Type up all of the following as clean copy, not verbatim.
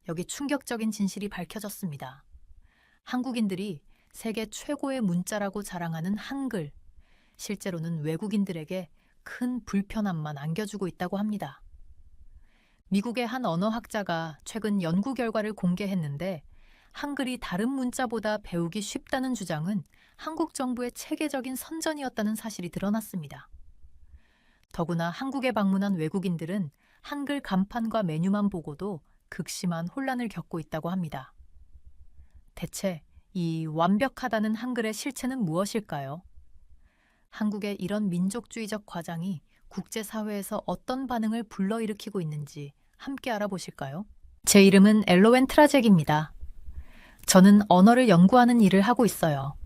여기 충격적인 진실이 밝혀졌습니다. 한국인들이 세계 최고의 문자라고 자랑하는 한글, 실제로는 외국인들에게 큰 불편함만 안겨주고 있다고 합니다. 미국의 한 언어학자가 최근 연구 결과를 공개했는데 한글이 다른 문자보다 배우기 쉽다는 주장은 한국 정부의 체계적인 선전이었다는 사실이 드러났습니다. 더구나 한국에 방문한 외국인들은 한글 간판과 메뉴만 보고도 극심한 혼란을 겪고 있다고 합니다. 대체 이 완벽하다는 한글의 실체는 무엇일까요? 한국의 이런 민족주의적 과장이 국제사회에서 어떤 반응을 불러일으키고 있는지 함께 알아보실까요? 제 이름은 엘로웬 트라젝입니다. 저는 언어를 연구하는 일을 하고 있어요.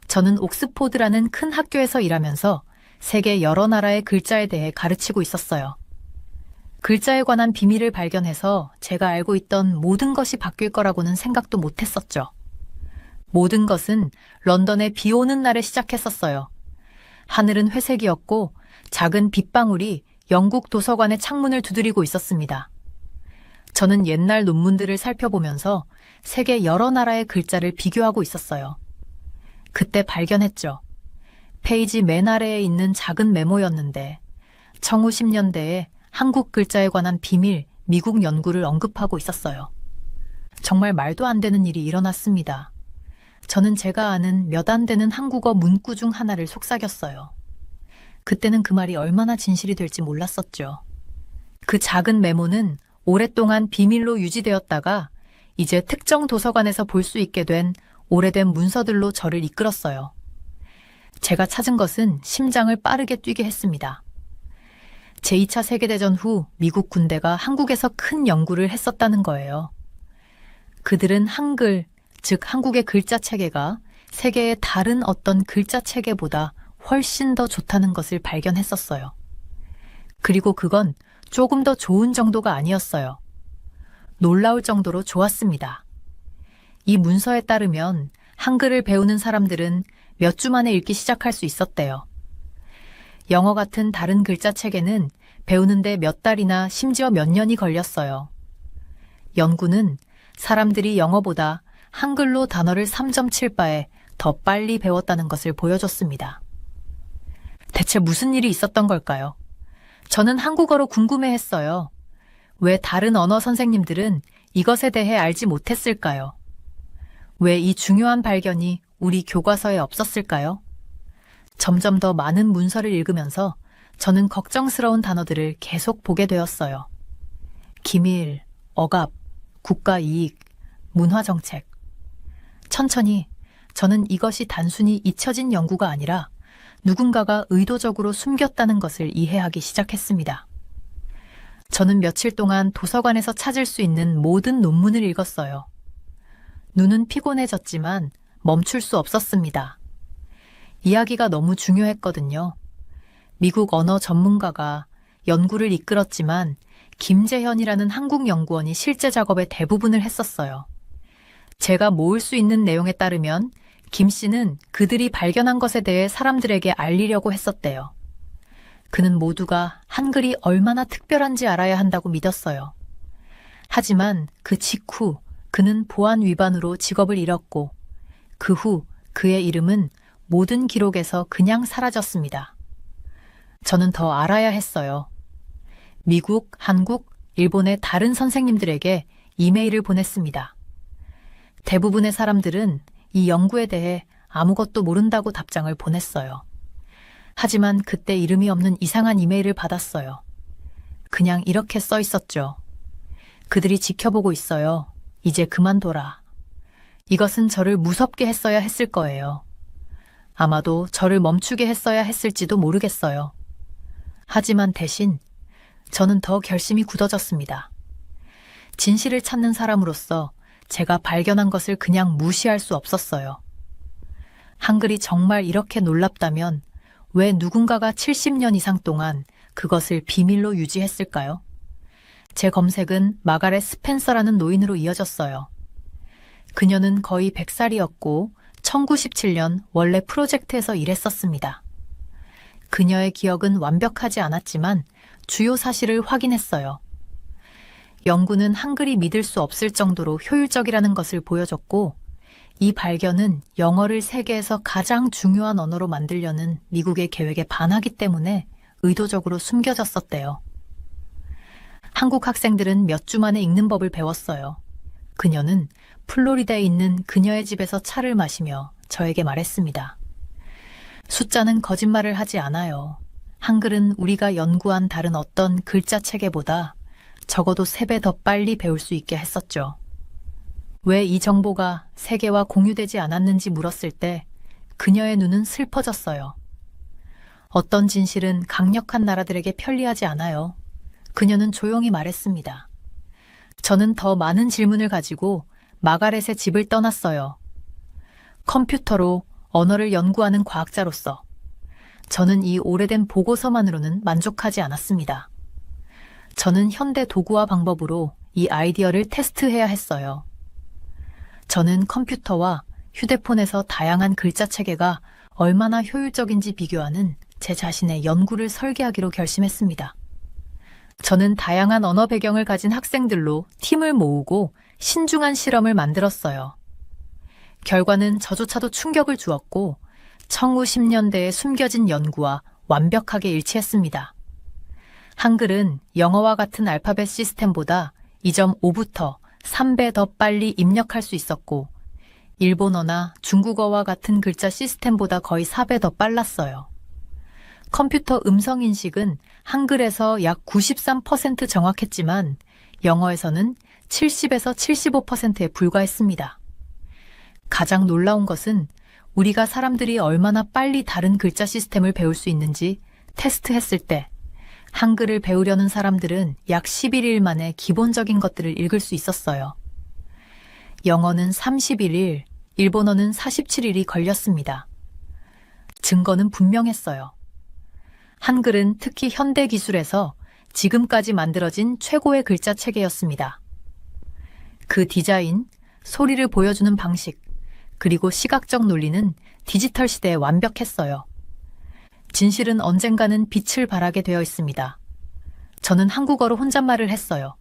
저는 옥스포드라는 큰 학교에서 일하면서 세계 여러 나라의 글자에 대해 가르치고 있었어요. 글자에 관한 비밀을 발견해서 제가 알고 있던 모든 것이 바뀔 거라고는 생각도 못했었죠. 모든 것은 런던에 비 오는 날에 시작했었어요. 하늘은 회색이었고 작은 빗방울이 영국 도서관의 창문을 두드리고 있었습니다. 저는 옛날 논문들을 살펴보면서 세계 여러 나라의 글자를 비교하고 있었어요. 그때 발견했죠. 페이지 맨 아래에 있는 작은 메모였는데 청후 10년대에 한국 글자에 관한 비밀, 미국 연구를 언급하고 있었어요. 정말 말도 안 되는 일이 일어났습니다. 저는 제가 아는 몇 안 되는 한국어 문구 중 하나를 속삭였어요. 그때는 그 말이 얼마나 진실이 될지 몰랐었죠. 그 작은 메모는 오랫동안 비밀로 유지되었다가 이제 특정 도서관에서 볼 수 있게 된 오래된 문서들로 저를 이끌었어요. 제가 찾은 것은 심장을 빠르게 뛰게 했습니다. 제2차 세계대전 후 미국 군대가 한국에서 큰 연구를 했었다는 거예요. 그들은 한글, 즉 한국의 글자 체계가 세계의 다른 어떤 글자 체계보다 훨씬 더 좋다는 것을 발견했었어요. 그리고 그건 조금 더 좋은 정도가 아니었어요. 놀라울 정도로 좋았습니다. 이 문서에 따르면 한글을 배우는 사람들은 몇 주 만에 읽기 시작할 수 있었대요. 영어 같은 다른 글자 체계는 배우는데 몇 달이나 심지어 몇 년이 걸렸어요. 연구는 사람들이 영어보다 한글로 단어를 3.7바에 더 빨리 배웠다는 것을 보여줬습니다. 대체 무슨 일이 있었던 걸까요? 저는 한국어로 궁금해했어요. 왜 다른 언어 선생님들은 이것에 대해 알지 못했을까요? 왜 이 중요한 발견이 우리 교과서에 없었을까요? 점점 더 많은 문서를 읽으면서 저는 걱정스러운 단어들을 계속 보게 되었어요. 기밀, 억압, 국가이익, 문화정책. 천천히 저는 이것이 단순히 잊혀진 연구가 아니라 누군가가 의도적으로 숨겼다는 것을 이해하기 시작했습니다. 저는 며칠 동안 도서관에서 찾을 수 있는 모든 논문을 읽었어요. 눈은 피곤해졌지만 멈출 수 없었습니다. 이야기가 너무 중요했거든요. 미국 언어 전문가가 연구를 이끌었지만 김재현이라는 한국 연구원이 실제 작업의 대부분을 했었어요. 제가 모을 수 있는 내용에 따르면 김 씨는 그들이 발견한 것에 대해 사람들에게 알리려고 했었대요. 그는 모두가 한글이 얼마나 특별한지 알아야 한다고 믿었어요. 하지만 그 직후 그는 보안 위반으로 직업을 잃었고 그 후 그의 이름은 모든 기록에서 그냥 사라졌습니다. 저는 더 알아야 했어요. 미국, 한국, 일본의 다른 선생님들에게 이메일을 보냈습니다. 대부분의 사람들은 이 연구에 대해 아무것도 모른다고 답장을 보냈어요. 하지만 그때 이름이 없는 이상한 이메일을 받았어요. 그냥 이렇게 써 있었죠. 그들이 지켜보고 있어요. 이제 그만둬라. 이것은 저를 무섭게 했어야 했을 거예요. 아마도 저를 멈추게 했어야 했을지도 모르겠어요. 하지만 대신 저는 더 결심이 굳어졌습니다. 진실을 찾는 사람으로서 제가 발견한 것을 그냥 무시할 수 없었어요. 한글이 정말 이렇게 놀랍다면 왜 누군가가 70년 이상 동안 그것을 비밀로 유지했을까요? 제 검색은 마가렛 스펜서라는 노인으로 이어졌어요. 그녀는 거의 100살이었고 1917년 원래 프로젝트에서 일했었습니다. 그녀의 기억은 완벽하지 않았지만 주요 사실을 확인했어요. 연구는 한글이 믿을 수 없을 정도로 효율적이라는 것을 보여줬고, 이 발견은 영어를 세계에서 가장 중요한 언어로 만들려는 미국의 계획에 반하기 때문에 의도적으로 숨겨졌었대요. 한국 학생들은 몇 주 만에 읽는 법을 배웠어요. 그녀는 플로리다에 있는 그녀의 집에서 차를 마시며 저에게 말했습니다. 숫자는 거짓말을 하지 않아요. 한글은 우리가 연구한 다른 어떤 글자 체계보다 적어도 3배 더 빨리 배울 수 있게 했었죠. 왜 이 정보가 세계와 공유되지 않았는지 물었을 때 그녀의 눈은 슬퍼졌어요. 어떤 진실은 강력한 나라들에게 편리하지 않아요. 그녀는 조용히 말했습니다. 저는 더 많은 질문을 가지고 마가렛의 집을 떠났어요. 컴퓨터로 언어를 연구하는 과학자로서 저는 이 오래된 보고서만으로는 만족하지 않았습니다. 저는 현대 도구와 방법으로 이 아이디어를 테스트해야 했어요. 저는 컴퓨터와 휴대폰에서 다양한 글자 체계가 얼마나 효율적인지 비교하는 제 자신의 연구를 설계하기로 결심했습니다. 저는 다양한 언어 배경을 가진 학생들로 팀을 모으고 신중한 실험을 만들었어요. 결과는 저조차도 충격을 주었고 1910년대에 숨겨진 연구와 완벽하게 일치했습니다. 한글은 영어와 같은 알파벳 시스템보다 2.5부터 3배 더 빨리 입력할 수 있었고 일본어나 중국어와 같은 글자 시스템보다 거의 4배 더 빨랐어요. 컴퓨터 음성 인식은 한글에서 약 93% 정확했지만 영어에서는 70에서 75%에 불과했습니다. 가장 놀라운 것은 우리가 사람들이 얼마나 빨리 다른 글자 시스템을 배울 수 있는지 테스트했을 때 한글을 배우려는 사람들은 약 11일 만에 기본적인 것들을 읽을 수 있었어요. 영어는 31일, 일본어는 47일이 걸렸습니다. 증거는 분명했어요. 한글은 특히 현대 기술에서 지금까지 만들어진 최고의 글자 체계였습니다. 그 디자인, 소리를 보여주는 방식, 그리고 시각적 논리는 디지털 시대에 완벽했어요. 진실은 언젠가는 빛을 발하게 되어 있습니다. 저는 한국어로 혼잣말을 했어요.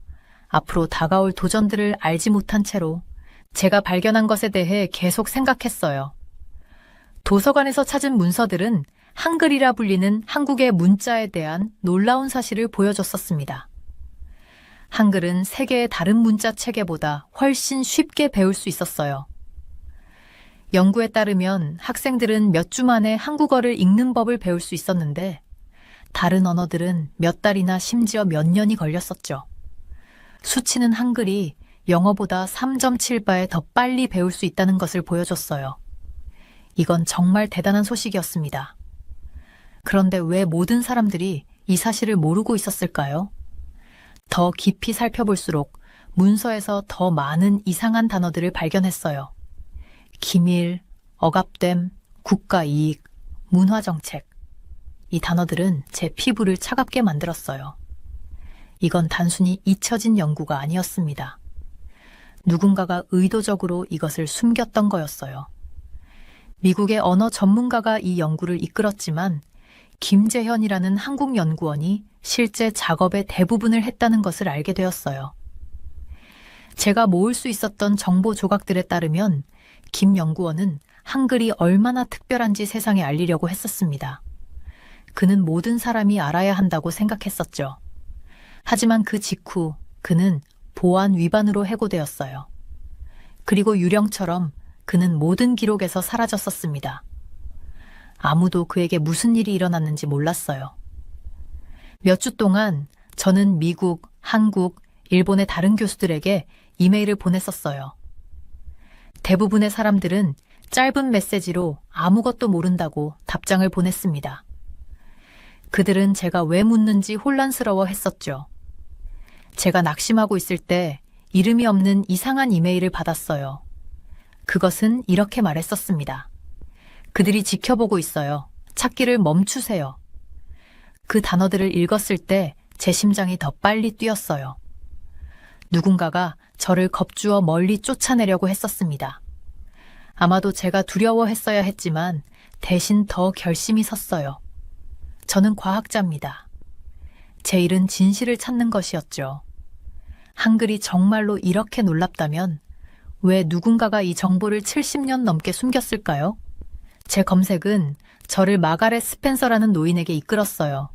앞으로 다가올 도전들을 알지 못한 채로 제가 발견한 것에 대해 계속 생각했어요. 도서관에서 찾은 문서들은 한글이라 불리는 한국의 문자에 대한 놀라운 사실을 보여줬었습니다. 한글은 세계의 다른 문자 체계보다 훨씬 쉽게 배울 수 있었어요. 연구에 따르면 학생들은 몇 주 만에 한국어를 읽는 법을 배울 수 있었는데 다른 언어들은 몇 달이나 심지어 몇 년이 걸렸었죠. 수치는 한글이 영어보다 3.7배 더 빨리 배울 수 있다는 것을 보여줬어요. 이건 정말 대단한 소식이었습니다. 그런데 왜 모든 사람들이 이 사실을 모르고 있었을까요? 더 깊이 살펴볼수록 문서에서 더 많은 이상한 단어들을 발견했어요. 기밀, 억압됨, 국가이익, 문화정책. 이 단어들은 제 피부를 차갑게 만들었어요. 이건 단순히 잊혀진 연구가 아니었습니다. 누군가가 의도적으로 이것을 숨겼던 거였어요. 미국의 언어 전문가가 이 연구를 이끌었지만 김재현이라는 한국 연구원이 실제 작업의 대부분을 했다는 것을 알게 되었어요. 제가 모을 수 있었던 정보 조각들에 따르면 김 연구원은 한글이 얼마나 특별한지 세상에 알리려고 했었습니다. 그는 모든 사람이 알아야 한다고 생각했었죠. 하지만 그 직후 그는 보안 위반으로 해고되었어요. 그리고 유령처럼 그는 모든 기록에서 사라졌었습니다. 아무도 그에게 무슨 일이 일어났는지 몰랐어요. 몇 주 동안 저는 미국, 한국, 일본의 다른 교수들에게 이메일을 보냈었어요. 대부분의 사람들은 짧은 메시지로 아무것도 모른다고 답장을 보냈습니다. 그들은 제가 왜 묻는지 혼란스러워 했었죠. 제가 낙심하고 있을 때 이름이 없는 이상한 이메일을 받았어요. 그것은 이렇게 말했었습니다. 그들이 지켜보고 있어요. 찾기를 멈추세요. 그 단어들을 읽었을 때 제 심장이 더 빨리 뛰었어요. 누군가가 저를 겁주어 멀리 쫓아내려고 했었습니다. 아마도 제가 두려워했어야 했지만 대신 더 결심이 섰어요. 저는 과학자입니다. 제 일은 진실을 찾는 것이었죠. 한글이 정말로 이렇게 놀랍다면 왜 누군가가 이 정보를 70년 넘게 숨겼을까요? 제 검색은 저를 마가렛 스펜서라는 노인에게 이끌었어요.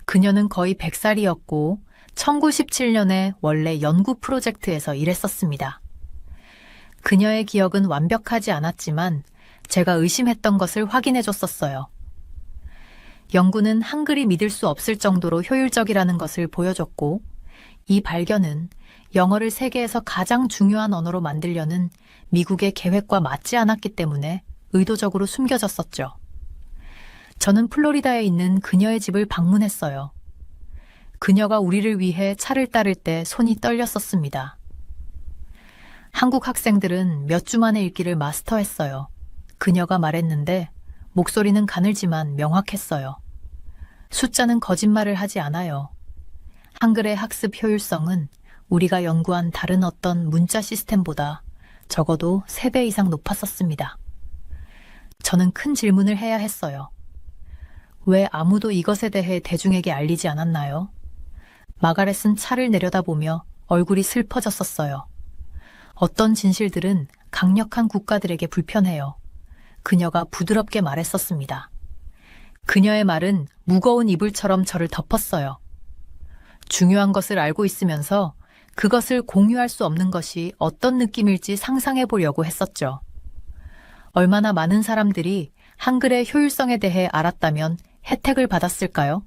그녀는 거의 100살이었고 1917년에 원래 연구 프로젝트에서 일했었습니다. 그녀의 기억은 완벽하지 않았지만 제가 의심했던 것을 확인해 줬었어요. 연구는 한글이 믿을 수 없을 정도로 효율적이라는 것을 보여줬고, 이 발견은 영어를 세계에서 가장 중요한 언어로 만들려는 미국의 계획과 맞지 않았기 때문에 의도적으로 숨겨졌었죠. 저는 플로리다에 있는 그녀의 집을 방문했어요. 그녀가 우리를 위해 차를 따를 때 손이 떨렸었습니다. 한국 학생들은 몇 주 만에 읽기를 마스터했어요. 그녀가 말했는데 목소리는 가늘지만 명확했어요. 숫자는 거짓말을 하지 않아요. 한글의 학습 효율성은 우리가 연구한 다른 어떤 문자 시스템보다 적어도 3배 이상 높았었습니다. 저는 큰 질문을 해야 했어요. 왜 아무도 이것에 대해 대중에게 알리지 않았나요? 마가렛은 차를 내려다보며 얼굴이 슬퍼졌었어요. 어떤 진실들은 강력한 국가들에게 불편해요. 그녀가 부드럽게 말했었습니다. 그녀의 말은 무거운 이불처럼 저를 덮었어요. 중요한 것을 알고 있으면서 그것을 공유할 수 없는 것이 어떤 느낌일지 상상해 보려고 했었죠. 얼마나 많은 사람들이 한글의 효율성에 대해 알았다면 혜택을 받았을까요?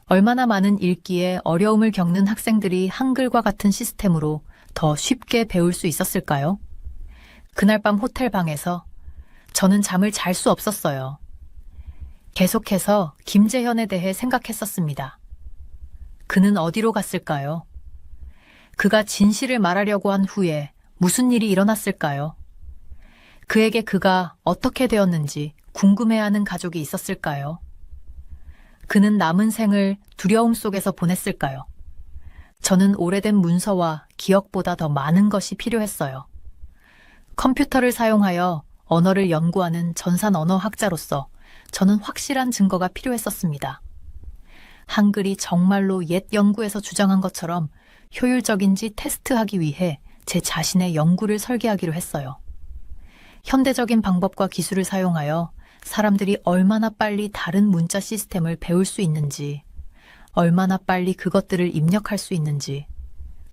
얼마나 많은 읽기에 어려움을 겪는 학생들이 한글과 같은 시스템으로 더 쉽게 배울 수 있었을까요? 그날 밤 호텔 방에서 저는 잠을 잘 수 없었어요. 계속해서 김재현에 대해 생각했었습니다. 그는 어디로 갔을까요? 그가 진실을 말하려고 한 후에 무슨 일이 일어났을까요? 그에게 그가 어떻게 되었는지 궁금해하는 가족이 있었을까요? 그는 남은 생을 두려움 속에서 보냈을까요? 저는 오래된 문서와 기억보다 더 많은 것이 필요했어요. 컴퓨터를 사용하여 언어를 연구하는 전산 언어학자로서 저는 확실한 증거가 필요했었습니다. 한글이 정말로 옛 연구에서 주장한 것처럼 효율적인지 테스트하기 위해 제 자신의 연구를 설계하기로 했어요. 현대적인 방법과 기술을 사용하여 사람들이 얼마나 빨리 다른 문자 시스템을 배울 수 있는지, 얼마나 빨리 그것들을 입력할 수 있는지,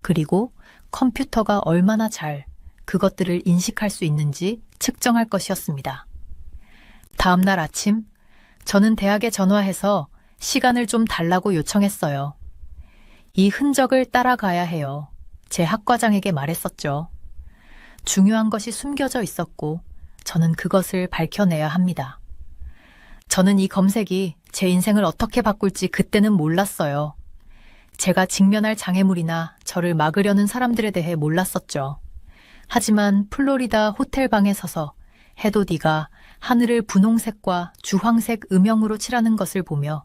그리고 컴퓨터가 얼마나 잘 그것들을 인식할 수 있는지 측정할 것이었습니다. 다음 날 아침, 저는 대학에 전화해서 시간을 좀 달라고 요청했어요. 이 흔적을 따라가야 해요. 제 학과장에게 말했었죠. 중요한 것이 숨겨져 있었고 저는 그것을 밝혀내야 합니다. 저는 이 검색이 제 인생을 어떻게 바꿀지 그때는 몰랐어요. 제가 직면할 장애물이나 저를 막으려는 사람들에 대해 몰랐었죠. 하지만 플로리다 호텔방에 서서 해돋이가 하늘을 분홍색과 주황색 음영으로 칠하는 것을 보며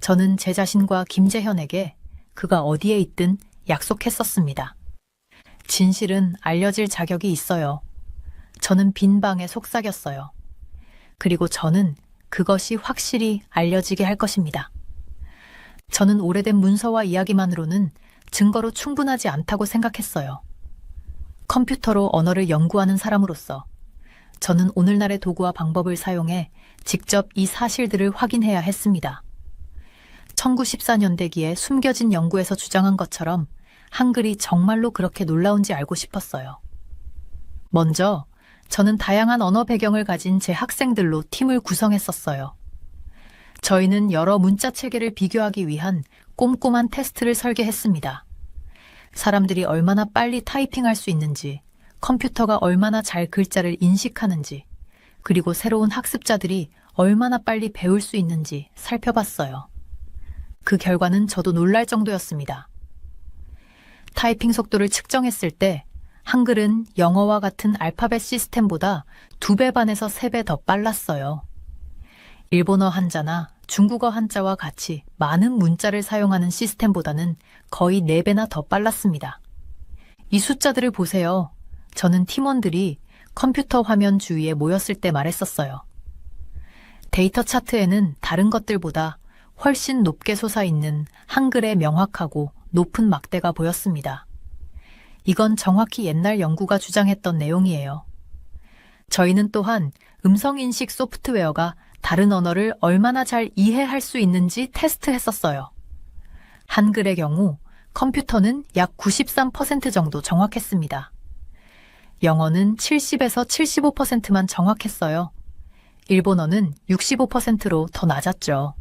저는 제 자신과 김재현에게 그가 어디에 있든 약속했었습니다. 진실은 알려질 자격이 있어요. 저는 빈 방에 속삭였어요. 그리고 저는 그것이 확실히 알려지게 할 것입니다. 저는 오래된 문서와 이야기만으로는 증거로 충분하지 않다고 생각했어요. 컴퓨터로 언어를 연구하는 사람으로서 저는 오늘날의 도구와 방법을 사용해 직접 이 사실들을 확인해야 했습니다. 1914년대기에 숨겨진 연구에서 주장한 것처럼 한글이 정말로 그렇게 놀라운지 알고 싶었어요. 먼저 저는 다양한 언어 배경을 가진 제 학생들로 팀을 구성했었어요. 저희는 여러 문자 체계를 비교하기 위한 꼼꼼한 테스트를 설계했습니다. 사람들이 얼마나 빨리 타이핑할 수 있는지, 컴퓨터가 얼마나 잘 글자를 인식하는지, 그리고 새로운 학습자들이 얼마나 빨리 배울 수 있는지 살펴봤어요. 그 결과는 저도 놀랄 정도였습니다. 타이핑 속도를 측정했을 때 한글은 영어와 같은 알파벳 시스템보다 2배 반에서 3배 더 빨랐어요. 일본어 한자나 중국어 한자와 같이 많은 문자를 사용하는 시스템보다는 거의 4배나 더 빨랐습니다. 이 숫자들을 보세요. 저는 팀원들이 컴퓨터 화면 주위에 모였을 때 말했었어요. 데이터 차트에는 다른 것들보다 훨씬 높게 솟아있는 한글의 명확하고 높은 막대가 보였습니다. 이건 정확히 옛날 연구가 주장했던 내용이에요. 저희는 또한 음성인식 소프트웨어가 다른 언어를 얼마나 잘 이해할 수 있는지 테스트했었어요. 한글의 경우 컴퓨터는 약 93% 정도 정확했습니다. 영어는 70에서 75%만 정확했어요. 일본어는 65%로 더 낮았죠.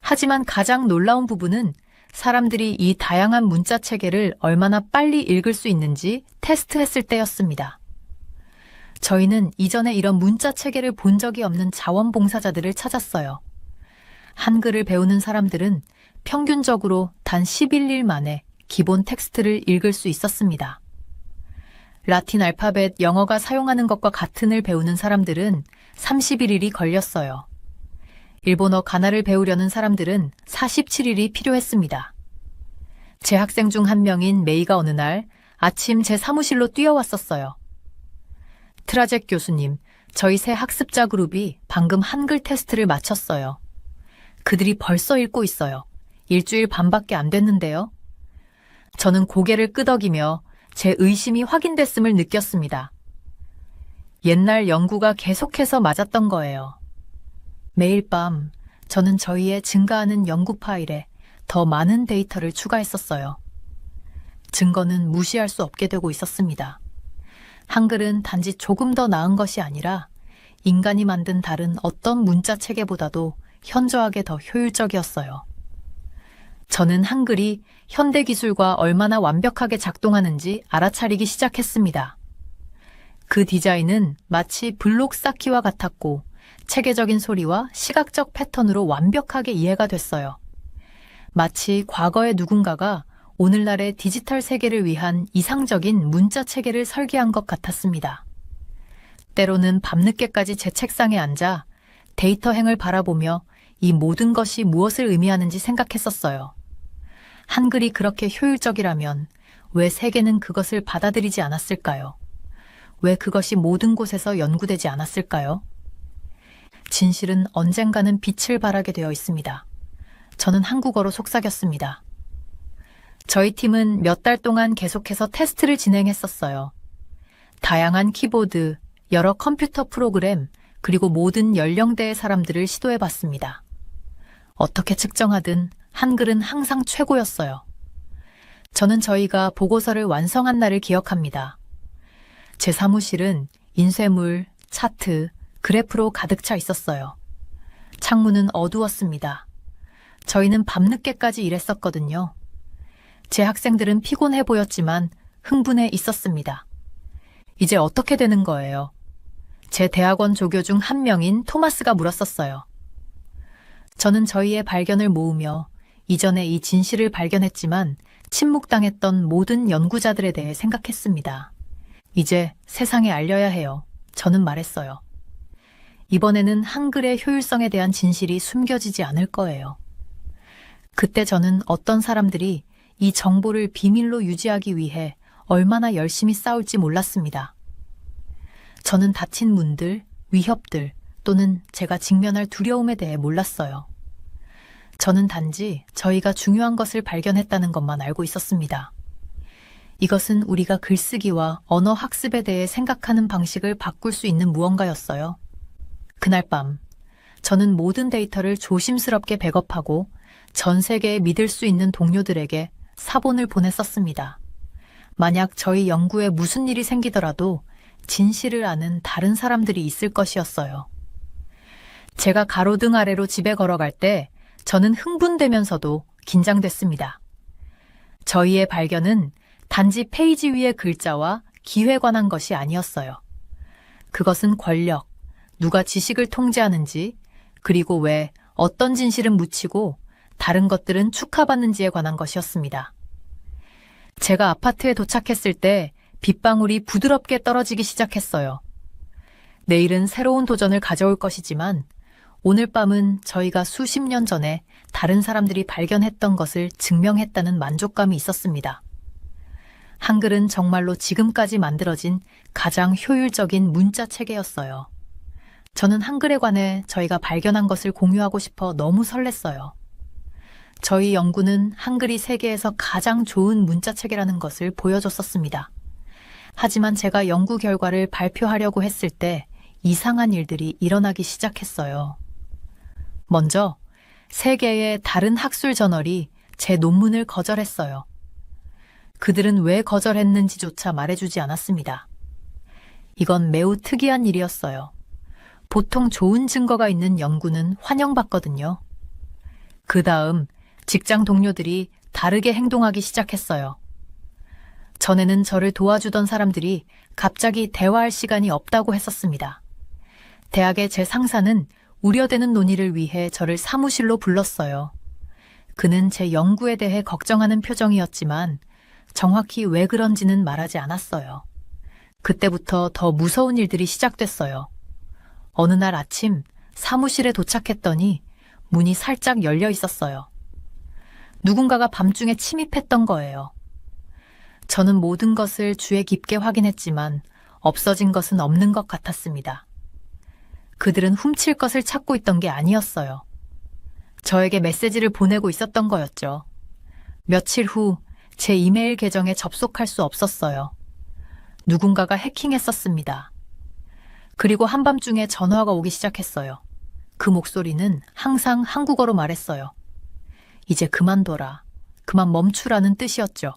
하지만 가장 놀라운 부분은 사람들이 이 다양한 문자 체계를 얼마나 빨리 읽을 수 있는지 테스트했을 때였습니다. 저희는 이전에 이런 문자 체계를 본 적이 없는 자원봉사자들을 찾았어요. 한글을 배우는 사람들은 평균적으로 단 11일 만에 기본 텍스트를 읽을 수 있었습니다. 라틴 알파벳 영어가 사용하는 것과 같은을 배우는 사람들은 31일이 걸렸어요. 일본어 가나를 배우려는 사람들은 47일이 필요했습니다. 제 학생 중 한 명인 메이가 어느 날 아침 제 사무실로 뛰어왔었어요. 트라젝 교수님, 저희 새 학습자 그룹이 방금 한글 테스트를 마쳤어요. 그들이 벌써 읽고 있어요. 일주일 반밖에 안 됐는데요. 저는 고개를 끄덕이며 제 의심이 확인됐음을 느꼈습니다. 옛날 연구가 계속해서 맞았던 거예요. 매일 밤 저는 저희의 증가하는 연구 파일에 더 많은 데이터를 추가했었어요. 증거는 무시할 수 없게 되고 있었습니다. 한글은 단지 조금 더 나은 것이 아니라 인간이 만든 다른 어떤 문자 체계보다도 현저하게 더 효율적이었어요. 저는 한글이 현대 기술과 얼마나 완벽하게 작동하는지 알아차리기 시작했습니다. 그 디자인은 마치 블록 쌓기와 같았고 체계적인 소리와 시각적 패턴으로 완벽하게 이해가 됐어요. 마치 과거의 누군가가 오늘날의 디지털 세계를 위한 이상적인 문자 체계를 설계한 것 같았습니다. 때로는 밤늦게까지 제 책상에 앉아 데이터 행을 바라보며 이 모든 것이 무엇을 의미하는지 생각했었어요. 한글이 그렇게 효율적이라면 왜 세계는 그것을 받아들이지 않았을까요? 왜 그것이 모든 곳에서 연구되지 않았을까요? 진실은 언젠가는 빛을 발하게 되어 있습니다. 저는 한국어로 속삭였습니다. 저희 팀은 몇 달 동안 계속해서 테스트를 진행했었어요. 다양한 키보드, 여러 컴퓨터 프로그램, 그리고 모든 연령대의 사람들을 시도해봤습니다. 어떻게 측정하든 한글은 항상 최고였어요. 저는 저희가 보고서를 완성한 날을 기억합니다. 제 사무실은 인쇄물, 차트, 그래프로 가득 차 있었어요. 창문은 어두웠습니다. 저희는 밤늦게까지 일했었거든요. 제 학생들은 피곤해 보였지만 흥분해 있었습니다. 이제 어떻게 되는 거예요? 제 대학원 조교 중 한 명인 토마스가 물었었어요. 저는 저희의 발견을 모으며 이전에 이 진실을 발견했지만 침묵당했던 모든 연구자들에 대해 생각했습니다. 이제 세상에 알려야 해요. 저는 말했어요. 이번에는 한글의 효율성에 대한 진실이 숨겨지지 않을 거예요. 그때 저는 어떤 사람들이 이 정보를 비밀로 유지하기 위해 얼마나 열심히 싸울지 몰랐습니다. 저는 닫힌 문들, 위협들 또는 제가 직면할 두려움에 대해 몰랐어요. 저는 단지 저희가 중요한 것을 발견했다는 것만 알고 있었습니다. 이것은 우리가 글쓰기와 언어 학습에 대해 생각하는 방식을 바꿀 수 있는 무언가였어요. 그날 밤, 저는 모든 데이터를 조심스럽게 백업하고 전 세계에 믿을 수 있는 동료들에게 사본을 보냈었습니다. 만약 저희 연구에 무슨 일이 생기더라도 진실을 아는 다른 사람들이 있을 것이었어요. 제가 가로등 아래로 집에 걸어갈 때 저는 흥분되면서도 긴장됐습니다. 저희의 발견은 단지 페이지 위의 글자와 기회에 관한 것이 아니었어요. 그것은 권력, 누가 지식을 통제하는지, 그리고 왜 어떤 진실은 묻히고 다른 것들은 축하받는지에 관한 것이었습니다. 제가 아파트에 도착했을 때 빗방울이 부드럽게 떨어지기 시작했어요. 내일은 새로운 도전을 가져올 것이지만 오늘 밤은 저희가 수십 년 전에 다른 사람들이 발견했던 것을 증명했다는 만족감이 있었습니다. 한글은 정말로 지금까지 만들어진 가장 효율적인 문자 체계였어요. 저는 한글에 관해 저희가 발견한 것을 공유하고 싶어 너무 설렜어요. 저희 연구는 한글이 세계에서 가장 좋은 문자체계라는 것을 보여줬었습니다. 하지만 제가 연구 결과를 발표하려고 했을 때 이상한 일들이 일어나기 시작했어요. 먼저 세 개의 다른 학술 저널이 제 논문을 거절했어요. 그들은 왜 거절했는지조차 말해주지 않았습니다. 이건 매우 특이한 일이었어요. 보통 좋은 증거가 있는 연구는 환영받거든요. 그 다음 직장 동료들이 다르게 행동하기 시작했어요. 전에는 저를 도와주던 사람들이 갑자기 대화할 시간이 없다고 했었습니다. 대학의 제 상사는 우려되는 논의를 위해 저를 사무실로 불렀어요. 그는 제 연구에 대해 걱정하는 표정이었지만 정확히 왜 그런지는 말하지 않았어요. 그때부터 더 무서운 일들이 시작됐어요. 어느 날 아침 사무실에 도착했더니 문이 살짝 열려 있었어요. 누군가가 밤중에 침입했던 거예요. 저는 모든 것을 주의 깊게 확인했지만 없어진 것은 없는 것 같았습니다. 그들은 훔칠 것을 찾고 있던 게 아니었어요. 저에게 메시지를 보내고 있었던 거였죠. 며칠 후 제 이메일 계정에 접속할 수 없었어요. 누군가가 해킹했었습니다. 그리고 한밤중에 전화가 오기 시작했어요. 그 목소리는 항상 한국어로 말했어요. 이제 그만둬라. 그만 멈추라는 뜻이었죠.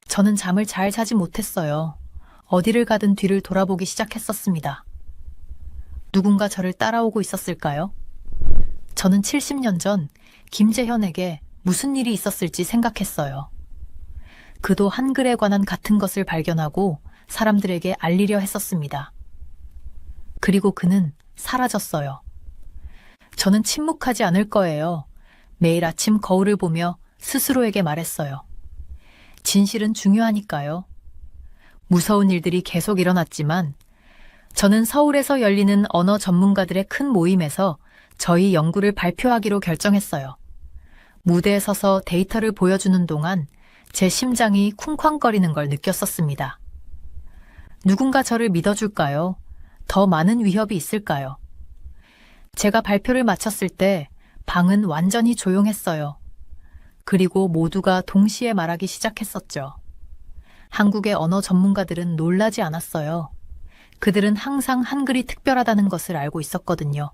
저는 잠을 잘 자지 못했어요. 어디를 가든 뒤를 돌아보기 시작했었습니다. 누군가 저를 따라오고 있었을까요? 저는 70년 전 김재현에게 무슨 일이 있었을지 생각했어요. 그도 한글에 관한 같은 것을 발견하고 사람들에게 알리려 했었습니다. 그리고 그는 사라졌어요. 저는 침묵하지 않을 거예요. 매일 아침 거울을 보며 스스로에게 말했어요. 진실은 중요하니까요. 무서운 일들이 계속 일어났지만 저는 서울에서 열리는 언어 전문가들의 큰 모임에서 저희 연구를 발표하기로 결정했어요. 무대에 서서 데이터를 보여주는 동안 제 심장이 쿵쾅거리는 걸 느꼈었습니다. 누군가 저를 믿어줄까요? 더 많은 위협이 있을까요? 제가 발표를 마쳤을 때 방은 완전히 조용했어요. 그리고 모두가 동시에 말하기 시작했었죠. 한국의 언어 전문가들은 놀라지 않았어요. 그들은 항상 한글이 특별하다는 것을 알고 있었거든요.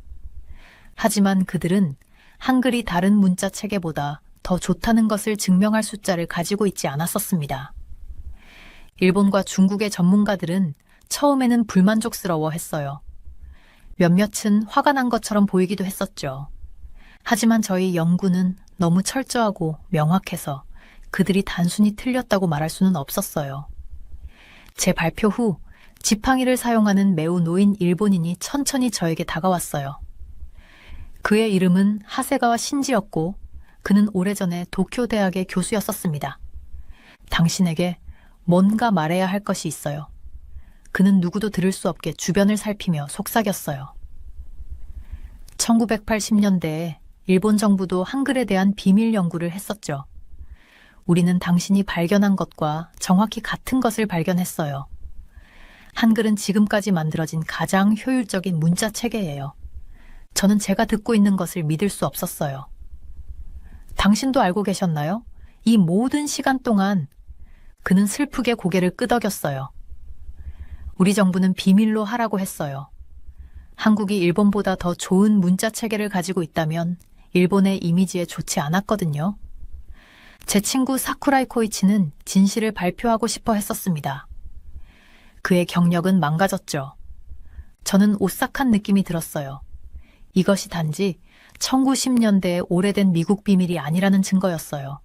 하지만 그들은 한글이 다른 문자 체계보다 더 좋다는 것을 증명할 숫자를 가지고 있지 않았었습니다. 일본과 중국의 전문가들은 처음에는 불만족스러워 했어요. 몇몇은 화가 난 것처럼 보이기도 했었죠. 하지만 저희 연구는 너무 철저하고 명확해서 그들이 단순히 틀렸다고 말할 수는 없었어요. 제 발표 후 지팡이를 사용하는 매우 노인 일본인이 천천히 저에게 다가왔어요. 그의 이름은 하세가와 신지였고 그는 오래전에 도쿄 대학의 교수였었습니다. 당신에게 뭔가 말해야 할 것이 있어요. 그는 누구도 들을 수 없게 주변을 살피며 속삭였어요. 1980년대에 일본 정부도 한글에 대한 비밀 연구를 했었죠. 우리는 당신이 발견한 것과 정확히 같은 것을 발견했어요. 한글은 지금까지 만들어진 가장 효율적인 문자 체계예요. 저는 제가 듣고 있는 것을 믿을 수 없었어요. 당신도 알고 계셨나요? 이 모든 시간 동안 그는 슬프게 고개를 끄덕였어요. 우리 정부는 비밀로 하라고 했어요. 한국이 일본보다 더 좋은 문자 체계를 가지고 있다면 일본의 이미지에 좋지 않았거든요. 제 친구 사쿠라이 코이치는 진실을 발표하고 싶어 했었습니다. 그의 경력은 망가졌죠. 저는 오싹한 느낌이 들었어요. 이것이 단지 1910년대의 오래된 미국 비밀이 아니라는 증거였어요.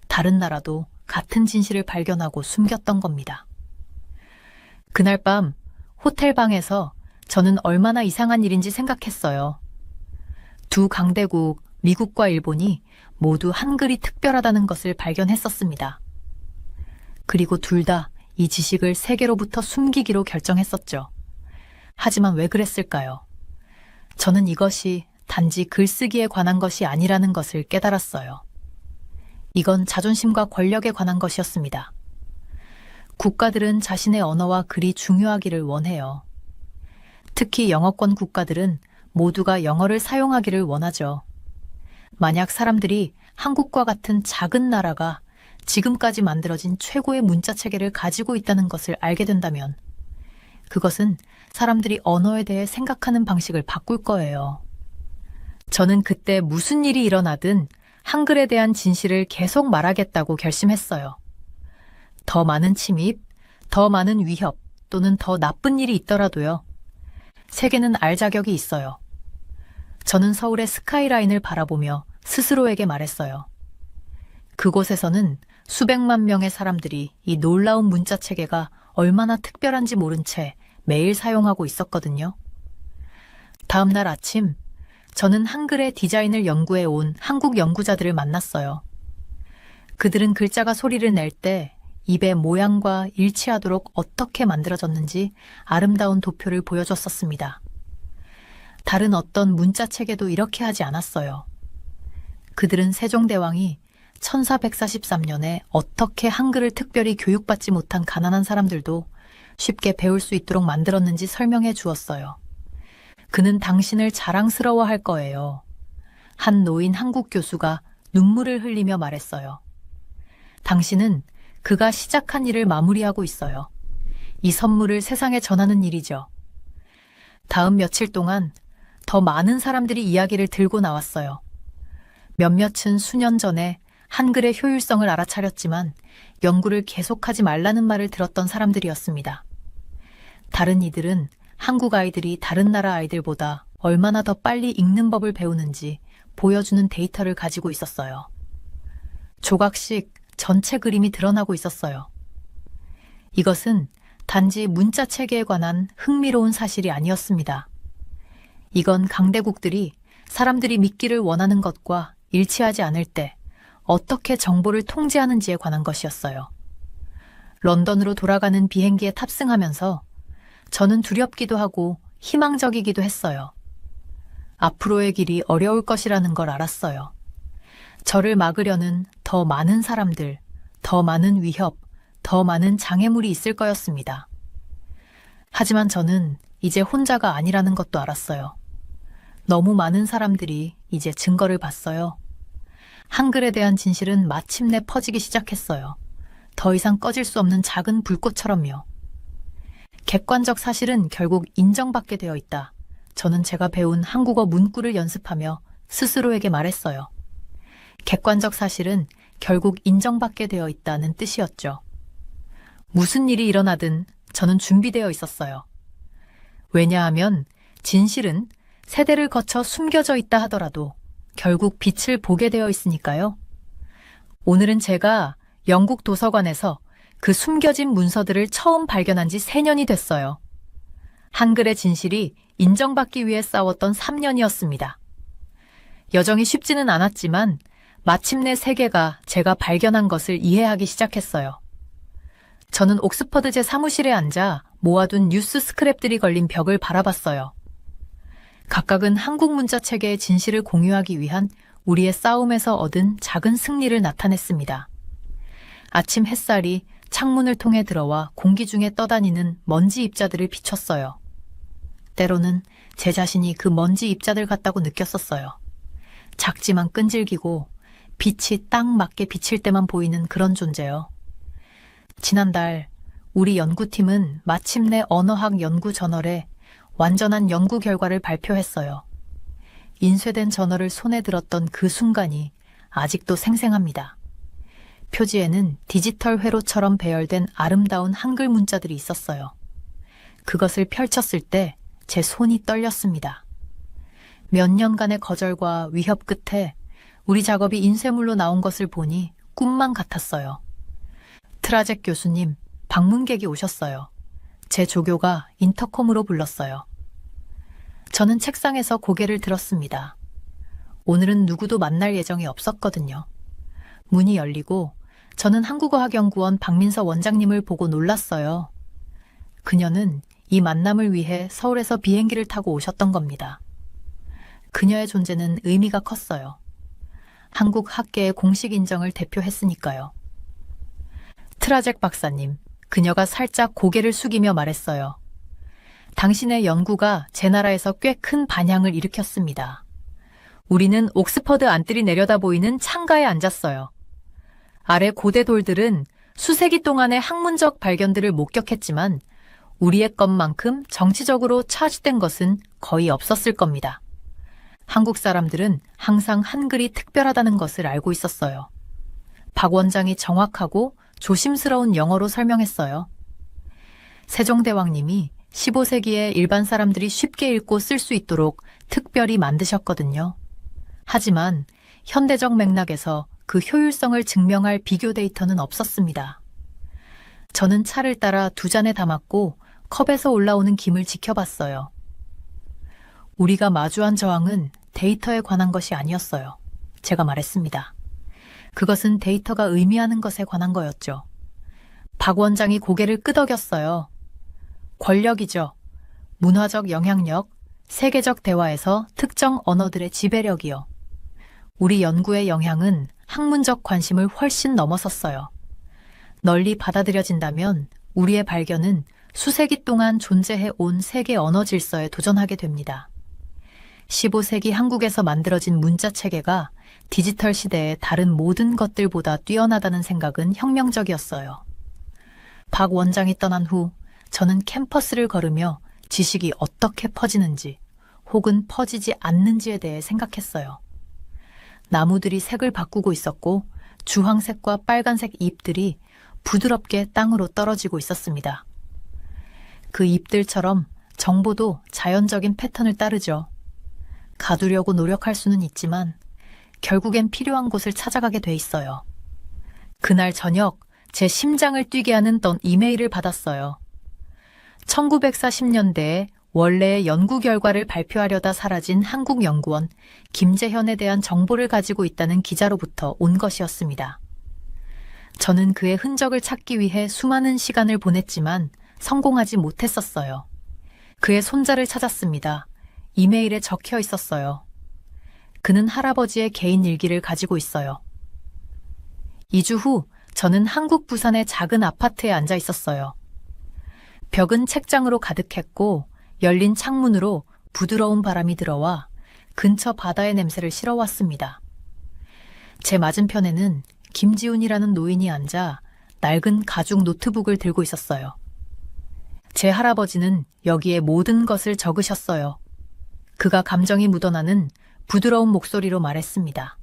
다른 나라도 같은 진실을 발견하고 숨겼던 겁니다. 그날 밤 호텔 방에서 저는 얼마나 이상한 일인지 생각했어요. 두 강대국 미국과 일본이 모두 한글이 특별하다는 것을 발견했었습니다. 그리고 둘 다 이 지식을 세계로부터 숨기기로 결정했었죠. 하지만 왜 그랬을까요? 저는 이것이 단지 글쓰기에 관한 것이 아니라는 것을 깨달았어요. 이건 자존심과 권력에 관한 것이었습니다. 국가들은 자신의 언어와 글이 중요하기를 원해요. 특히 영어권 국가들은 모두가 영어를 사용하기를 원하죠. 만약 사람들이 한국과 같은 작은 나라가 지금까지 만들어진 최고의 문자 체계를 가지고 있다는 것을 알게 된다면 그것은 사람들이 언어에 대해 생각하는 방식을 바꿀 거예요. 저는 그때 무슨 일이 일어나든 한글에 대한 진실을 계속 말하겠다고 결심했어요. 더 많은 침입, 더 많은 위협 또는 더 나쁜 일이 있더라도요. 세계는 알 자격이 있어요. 저는 서울의 스카이라인을 바라보며 스스로에게 말했어요. 그곳에서는 수백만 명의 사람들이 이 놀라운 문자 체계가 얼마나 특별한지 모른 채 매일 사용하고 있었거든요. 다음 날 아침, 저는 한글의 디자인을 연구해 온 한국 연구자들을 만났어요. 그들은 글자가 소리를 낼 때 입의 모양과 일치하도록 어떻게 만들어졌는지 아름다운 도표를 보여줬었습니다. 다른 어떤 문자 체계도 이렇게 하지 않았어요. 그들은 세종대왕이 1443년에 어떻게 한글을 특별히 교육받지 못한 가난한 사람들도 쉽게 배울 수 있도록 만들었는지 설명해 주었어요. 그는 당신을 자랑스러워할 거예요. 한 노인 한국 교수가 눈물을 흘리며 말했어요. 당신은 그가 시작한 일을 마무리하고 있어요. 이 선물을 세상에 전하는 일이죠. 다음 며칠 동안 더 많은 사람들이 이야기를 들고 나왔어요. 몇몇은 수년 전에 한글의 효율성을 알아차렸지만 연구를 계속하지 말라는 말을 들었던 사람들이었습니다. 다른 이들은 한국 아이들이 다른 나라 아이들보다 얼마나 더 빨리 읽는 법을 배우는지 보여주는 데이터를 가지고 있었어요. 조각씩 전체 그림이 드러나고 있었어요. 이것은 단지 문자 체계에 관한 흥미로운 사실이 아니었습니다. 이건 강대국들이 사람들이 믿기를 원하는 것과 일치하지 않을 때 어떻게 정보를 통제하는지에 관한 것이었어요. 런던으로 돌아가는 비행기에 탑승하면서 저는 두렵기도 하고 희망적이기도 했어요. 앞으로의 길이 어려울 것이라는 걸 알았어요. 저를 막으려는 더 많은 사람들, 더 많은 위협, 더 많은 장애물이 있을 거였습니다. 하지만 저는 이제 혼자가 아니라는 것도 알았어요. 너무 많은 사람들이 이제 증거를 봤어요. 한글에 대한 진실은 마침내 퍼지기 시작했어요. 더 이상 꺼질 수 없는 작은 불꽃처럼요. 객관적 사실은 결국 인정받게 되어 있다. 저는 제가 배운 한국어 문구를 연습하며 스스로에게 말했어요. 객관적 사실은 결국 인정받게 되어 있다는 뜻이었죠. 무슨 일이 일어나든 저는 준비되어 있었어요. 왜냐하면 진실은 세대를 거쳐 숨겨져 있다 하더라도 결국 빛을 보게 되어 있으니까요. 오늘은 제가 영국 도서관에서 그 숨겨진 문서들을 처음 발견한 지 3년이 됐어요. 한글의 진실이 인정받기 위해 싸웠던 3년이었습니다. 여정이 쉽지는 않았지만 마침내 세계가 제가 발견한 것을 이해하기 시작했어요. 저는 옥스퍼드 제 사무실에 앉아 모아둔 뉴스 스크랩들이 걸린 벽을 바라봤어요. 각각은 한국 문자 체계의 진실을 공유하기 위한 우리의 싸움에서 얻은 작은 승리를 나타냈습니다. 아침 햇살이 창문을 통해 들어와 공기 중에 떠다니는 먼지 입자들을 비췄어요. 때로는 제 자신이 그 먼지 입자들 같다고 느꼈었어요. 작지만 끈질기고 빛이 딱 맞게 비칠 때만 보이는 그런 존재요. 지난달 우리 연구팀은 마침내 언어학 연구 저널에 완전한 연구 결과를 발표했어요. 인쇄된 저널을 손에 들었던 그 순간이 아직도 생생합니다. 표지에는 디지털 회로처럼 배열된 아름다운 한글 문자들이 있었어요. 그것을 펼쳤을 때 제 손이 떨렸습니다. 몇 년간의 거절과 위협 끝에 우리 작업이 인쇄물로 나온 것을 보니 꿈만 같았어요. 트라젝 교수님, 방문객이 오셨어요. 제 조교가 인터컴으로 불렀어요. 저는 책상에서 고개를 들었습니다. 오늘은 누구도 만날 예정이 없었거든요. 문이 열리고 저는 한국어학연구원 박민서 원장님을 보고 놀랐어요. 그녀는 이 만남을 위해 서울에서 비행기를 타고 오셨던 겁니다. 그녀의 존재는 의미가 컸어요. 한국 학계의 공식 인정을 대표했으니까요. 트라젝 박사님, 그녀가 살짝 고개를 숙이며 말했어요. 당신의 연구가 제 나라에서 꽤 큰 반향을 일으켰습니다. 우리는 옥스퍼드 안뜰이 내려다 보이는 창가에 앉았어요. 아래 고대 돌들은 수세기 동안의 학문적 발견들을 목격했지만 우리의 것만큼 정치적으로 차지된 것은 거의 없었을 겁니다. 한국 사람들은 항상 한글이 특별하다는 것을 알고 있었어요. 박 원장이 정확하고 조심스러운 영어로 설명했어요. 세종대왕님이 15세기에 일반 사람들이 쉽게 읽고 쓸 수 있도록 특별히 만드셨거든요. 하지만 현대적 맥락에서 그 효율성을 증명할 비교 데이터는 없었습니다. 저는 차를 따라 2잔에 담았고 컵에서 올라오는 김을 지켜봤어요. 우리가 마주한 저항은 데이터에 관한 것이 아니었어요. 제가 말했습니다. 그것은 데이터가 의미하는 것에 관한 거였죠. 박 원장이 고개를 끄덕였어요. 권력이죠. 문화적 영향력, 세계적 대화에서 특정 언어들의 지배력이요. 우리 연구의 영향은 학문적 관심을 훨씬 넘어섰어요. 널리 받아들여진다면 우리의 발견은 수세기 동안 존재해 온 세계 언어 질서에 도전하게 됩니다. 15세기 한국에서 만들어진 문자 체계가 디지털 시대의 다른 모든 것들보다 뛰어나다는 생각은 혁명적이었어요. 박 원장이 떠난 후 저는 캠퍼스를 걸으며 지식이 어떻게 퍼지는지 혹은 퍼지지 않는지에 대해 생각했어요. 나무들이 색을 바꾸고 있었고 주황색과 빨간색 잎들이 부드럽게 땅으로 떨어지고 있었습니다. 그 잎들처럼 정보도 자연적인 패턴을 따르죠. 가두려고 노력할 수는 있지만 결국엔 필요한 곳을 찾아가게 돼 있어요. 그날 저녁 제 심장을 뛰게 하는 이메일을 받았어요. 1940년대에 원래의 연구 결과를 발표하려다 사라진 한국연구원 김재현에 대한 정보를 가지고 있다는 기자로부터 온 것이었습니다. 저는 그의 흔적을 찾기 위해 수많은 시간을 보냈지만 성공하지 못했었어요. 그의 손자를 찾았습니다. 이메일에 적혀 있었어요. 그는 할아버지의 개인 일기를 가지고 있어요. 2주 후 저는 한국 부산의 작은 아파트에 앉아 있었어요. 벽은 책장으로 가득했고 열린 창문으로 부드러운 바람이 들어와 근처 바다의 냄새를 실어왔습니다. 제 맞은편에는 김지훈이라는 노인이 앉아 낡은 가죽 노트북을 들고 있었어요. 제 할아버지는 여기에 모든 것을 적으셨어요. 그가 감정이 묻어나는 부드러운 목소리로 말했습니다.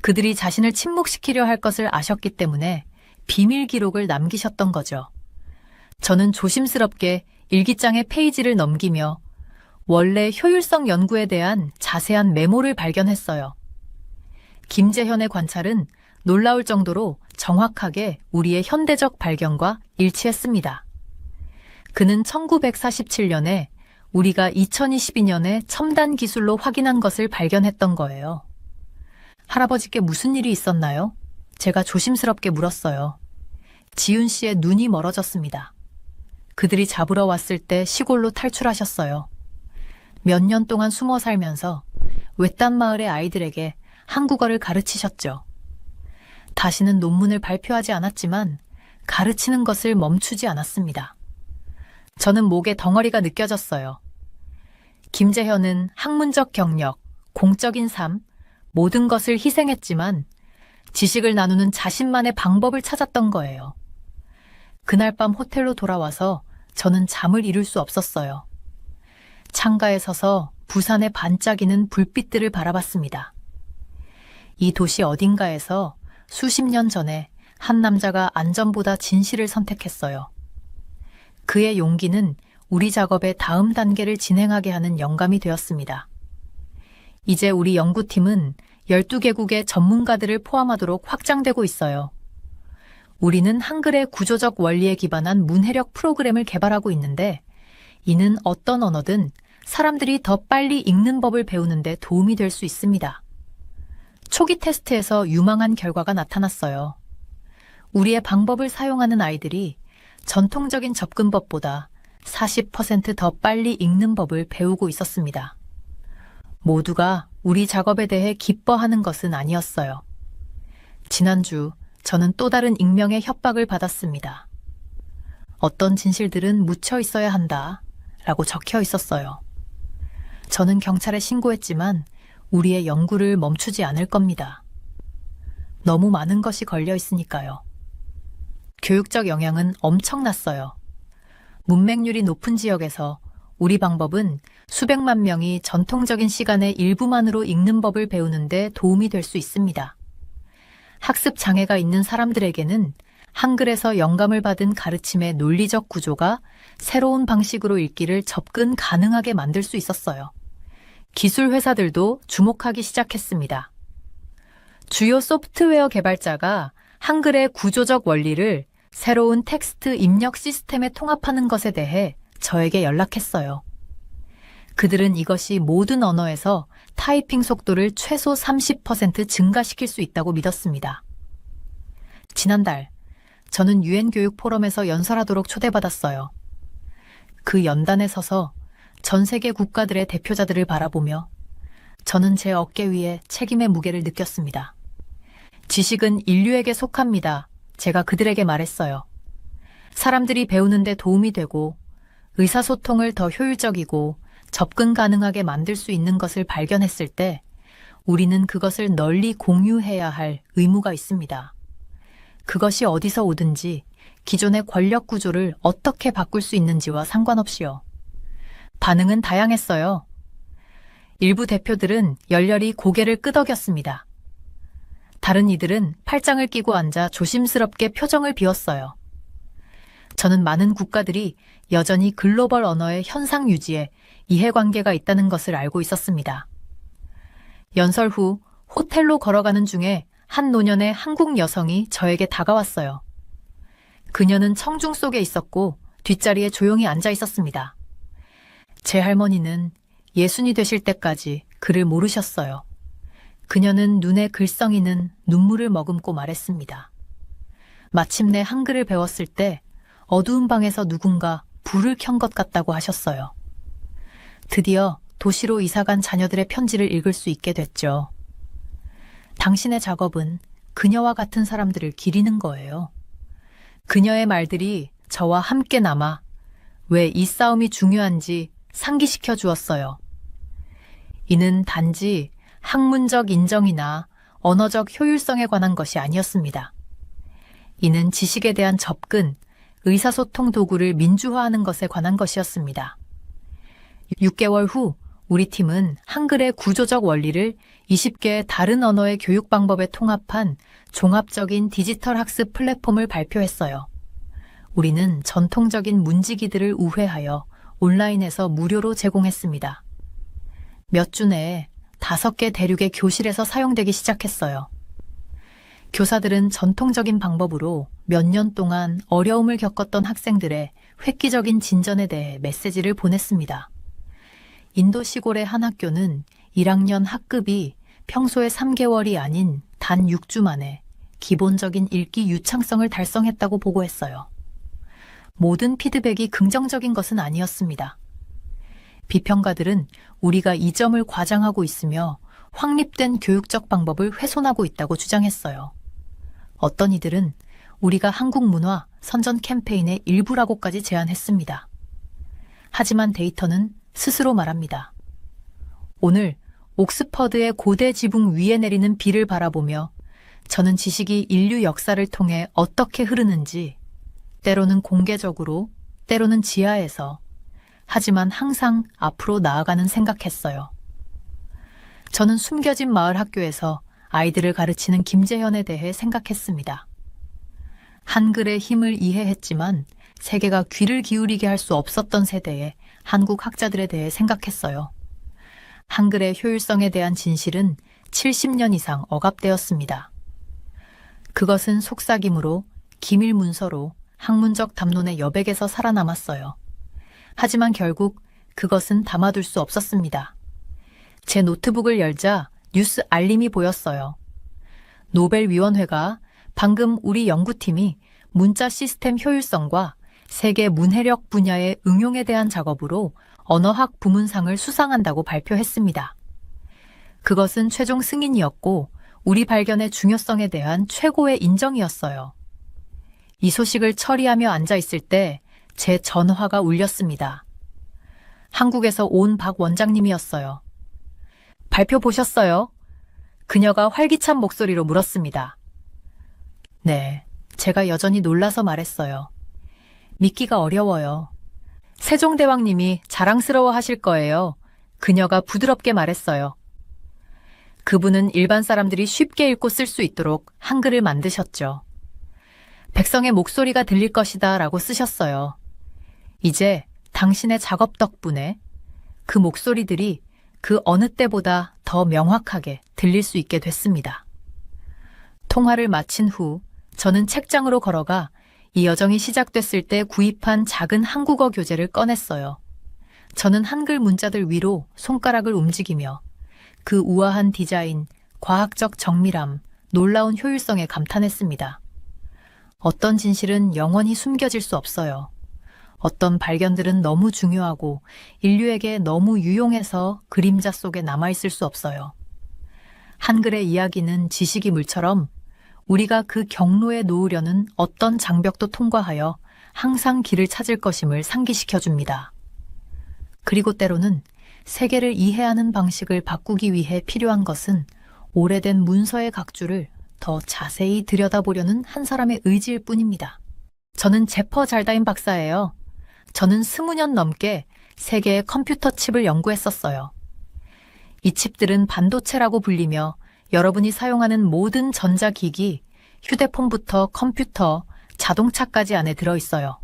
그들이 자신을 침묵시키려 할 것을 아셨기 때문에 비밀 기록을 남기셨던 거죠. 저는 조심스럽게 일기장의 페이지를 넘기며 원래 효율성 연구에 대한 자세한 메모를 발견했어요. 김재현의 관찰은 놀라울 정도로 정확하게 우리의 현대적 발견과 일치했습니다. 그는 1947년에 우리가 2022년에 첨단 기술로 확인한 것을 발견했던 거예요. 할아버지께 무슨 일이 있었나요? 제가 조심스럽게 물었어요. 지훈 씨의 눈이 멀어졌습니다. 그들이 잡으러 왔을 때 시골로 탈출하셨어요. 몇 년 동안 숨어 살면서 외딴 마을의 아이들에게 한국어를 가르치셨죠. 다시는 논문을 발표하지 않았지만 가르치는 것을 멈추지 않았습니다. 저는 목에 덩어리가 느껴졌어요. 김재현은 학문적 경력, 공적인 삶, 모든 것을 희생했지만 지식을 나누는 자신만의 방법을 찾았던 거예요. 그날 밤 호텔로 돌아와서 저는 잠을 이룰 수 없었어요. 창가에 서서 부산의 반짝이는 불빛들을 바라봤습니다. 이 도시 어딘가에서 수십 년 전에 한 남자가 안전보다 진실을 선택했어요. 그의 용기는 우리 작업의 다음 단계를 진행하게 하는 영감이 되었습니다. 이제 우리 연구팀은 12개국의 전문가들을 포함하도록 확장되고 있어요. 우리는 한글의 구조적 원리에 기반한 문해력 프로그램을 개발하고 있는데 이는 어떤 언어든 사람들이 더 빨리 읽는 법을 배우는 데 도움이 될 수 있습니다. 초기 테스트에서 유망한 결과가 나타났어요. 우리의 방법을 사용하는 아이들이 전통적인 접근법보다 40% 더 빨리 읽는 법을 배우고 있었습니다. 모두가 우리 작업에 대해 기뻐하는 것은 아니었어요. 지난주 저는 또 다른 익명의 협박을 받았습니다. 어떤 진실들은 묻혀 있어야 한다 라고 적혀 있었어요. 저는 경찰에 신고했지만 우리의 연구를 멈추지 않을 겁니다. 너무 많은 것이 걸려 있으니까요. 교육적 영향은 엄청났어요. 문맹률이 높은 지역에서 우리 방법은 수백만 명이 전통적인 시간의 일부만으로 읽는 법을 배우는데 도움이 될 수 있습니다. 학습 장애가 있는 사람들에게는 한글에서 영감을 받은 가르침의 논리적 구조가 새로운 방식으로 읽기를 접근 가능하게 만들 수 있었어요. 기술 회사들도 주목하기 시작했습니다. 주요 소프트웨어 개발자가 한글의 구조적 원리를 새로운 텍스트 입력 시스템에 통합하는 것에 대해 저에게 연락했어요. 그들은 이것이 모든 언어에서 타이핑 속도를 최소 30% 증가시킬 수 있다고 믿었습니다. 지난달, 저는 유엔 교육 포럼에서 연설하도록 초대받았어요. 그 연단에 서서 전 세계 국가들의 대표자들을 바라보며 저는 제 어깨 위에 책임의 무게를 느꼈습니다. 지식은 인류에게 속합니다. 제가 그들에게 말했어요. 사람들이 배우는 데 도움이 되고 의사소통을 더 효율적이고 접근 가능하게 만들 수 있는 것을 발견했을 때 우리는 그것을 널리 공유해야 할 의무가 있습니다. 그것이 어디서 오든지 기존의 권력 구조를 어떻게 바꿀 수 있는지와 상관없이요. 반응은 다양했어요. 일부 대표들은 열렬히 고개를 끄덕였습니다. 다른 이들은 팔짱을 끼고 앉아 조심스럽게 표정을 비웠어요. 저는 많은 국가들이 여전히 글로벌 언어의 현상 유지에 이해관계가 있다는 것을 알고 있었습니다. 연설 후 호텔로 걸어가는 중에 한 노년의 한국 여성이 저에게 다가왔어요. 그녀는 청중 속에 있었고 뒷자리에 조용히 앉아 있었습니다. 제 할머니는 예순이 되실 때까지 글을 모르셨어요. 그녀는 눈에 글썽이는 눈물을 머금고 말했습니다. 마침내 한글을 배웠을 때 어두운 방에서 누군가 불을 켠 것 같다고 하셨어요. 드디어 도시로 이사간 자녀들의 편지를 읽을 수 있게 됐죠. 당신의 작업은 그녀와 같은 사람들을 기리는 거예요. 그녀의 말들이 저와 함께 남아 왜 이 싸움이 중요한지 상기시켜 주었어요. 이는 단지 학문적 인정이나 언어적 효율성에 관한 것이 아니었습니다. 이는 지식에 대한 접근, 의사소통 도구를 민주화하는 것에 관한 것이었습니다. 6개월 후 우리 팀은 한글의 구조적 원리를 20개의 다른 언어의 교육 방법에 통합한 종합적인 디지털 학습 플랫폼을 발표했어요. 우리는 전통적인 문지기들을 우회하여 온라인에서 무료로 제공했습니다. 몇 주 내에 5개 대륙의 교실에서 사용되기 시작했어요. 교사들은 전통적인 방법으로 몇 년 동안 어려움을 겪었던 학생들의 획기적인 진전에 대해 메시지를 보냈습니다. 인도 시골의 한 학교는 1학년 학급이 평소의 3개월이 아닌 단 6주 만에 기본적인 읽기 유창성을 달성했다고 보고했어요. 모든 피드백이 긍정적인 것은 아니었습니다. 비평가들은 우리가 이 점을 과장하고 있으며 확립된 교육적 방법을 훼손하고 있다고 주장했어요. 어떤 이들은 우리가 한국 문화 선전 캠페인의 일부라고까지 제안했습니다. 하지만 데이터는 스스로 말합니다. 오늘 옥스퍼드의 고대 지붕 위에 내리는 비를 바라보며 저는 지식이 인류 역사를 통해 어떻게 흐르는지 때로는 공개적으로, 때로는 지하에서, 하지만 항상 앞으로 나아가는 생각했어요. 저는 숨겨진 마을 학교에서 아이들을 가르치는 김재현에 대해 생각했습니다. 한글의 힘을 이해했지만 세계가 귀를 기울이게 할 수 없었던 세대의 한국 학자들에 대해 생각했어요. 한글의 효율성에 대한 진실은 70년 이상 억압되었습니다. 그것은 속삭임으로, 기밀 문서로, 학문적 담론의 여백에서 살아남았어요. 하지만 결국 그것은 담아둘 수 없었습니다. 제 노트북을 열자 뉴스 알림이 보였어요. 노벨위원회가 방금 우리 연구팀이 문자 시스템 효율성과 세계 문해력 분야의 응용에 대한 작업으로 언어학 부문상을 수상한다고 발표했습니다. 그것은 최종 승인이었고 우리 발견의 중요성에 대한 최고의 인정이었어요. 이 소식을 처리하며 앉아 있을 때 제 전화가 울렸습니다. 한국에서 온 박 원장님이었어요. 발표 보셨어요? 그녀가 활기찬 목소리로 물었습니다. 네, 제가 여전히 놀라서 말했어요. 믿기가 어려워요. 세종대왕님이 자랑스러워 하실 거예요. 그녀가 부드럽게 말했어요. 그분은 일반 사람들이 쉽게 읽고 쓸 수 있도록 한글을 만드셨죠. 백성의 목소리가 들릴 것이다 라고 쓰셨어요. 이제 당신의 작업 덕분에 그 목소리들이 그 어느 때보다 더 명확하게 들릴 수 있게 됐습니다. 통화를 마친 후 저는 책장으로 걸어가 이 여정이 시작됐을 때 구입한 작은 한국어 교재를 꺼냈어요. 저는 한글 문자들 위로 손가락을 움직이며 그 우아한 디자인, 과학적 정밀함, 놀라운 효율성에 감탄했습니다. 어떤 진실은 영원히 숨겨질 수 없어요. 어떤 발견들은 너무 중요하고 인류에게 너무 유용해서 그림자 속에 남아있을 수 없어요. 한글의 이야기는 지식이 물처럼 우리가 그 경로에 놓으려는 어떤 장벽도 통과하여 항상 길을 찾을 것임을 상기시켜줍니다. 그리고 때로는 세계를 이해하는 방식을 바꾸기 위해 필요한 것은 오래된 문서의 각주를 더 자세히 들여다보려는 한 사람의 의지일 뿐입니다. 저는 제퍼 잘다인 박사예요. 저는 20년 넘게 세계의 컴퓨터 칩을 연구했었어요. 이 칩들은 반도체라고 불리며 여러분이 사용하는 모든 전자기기, 휴대폰부터 컴퓨터, 자동차까지 안에 들어있어요.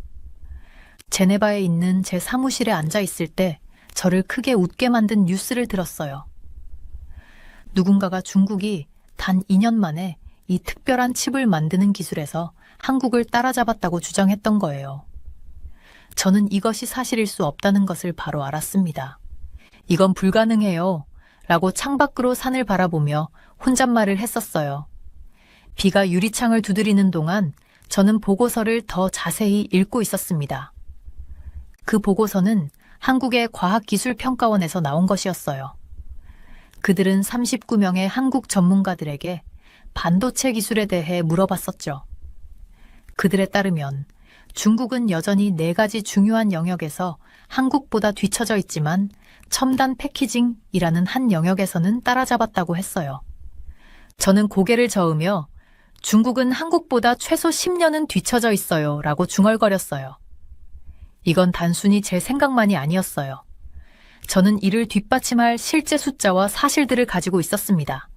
제네바에 있는 제 사무실에 앉아 있을 때 저를 크게 웃게 만든 뉴스를 들었어요. 누군가가 중국이 단 2년 만에 이 특별한 칩을 만드는 기술에서 한국을 따라잡았다고 주장했던 거예요. 저는 이것이 사실일 수 없다는 것을 바로 알았습니다. 이건 불가능해요. 라고 창밖으로 산을 바라보며 혼잣말을 했었어요. 비가 유리창을 두드리는 동안 저는 보고서를 더 자세히 읽고 있었습니다. 그 보고서는 한국의 과학기술평가원에서 나온 것이었어요. 그들은 39명의 한국 전문가들에게 반도체 기술에 대해 물어봤었죠. 그들에 따르면 중국은 여전히 4가지 중요한 영역에서 한국보다 뒤처져 있지만 첨단 패키징이라는 한 영역에서는 따라잡았다고 했어요. 저는 고개를 저으며 중국은 한국보다 최소 10년은 뒤처져 있어요 라고 중얼거렸어요. 이건 단순히 제 생각만이 아니었어요. 저는 이를 뒷받침할 실제 숫자와 사실들을 가지고 있었습니다.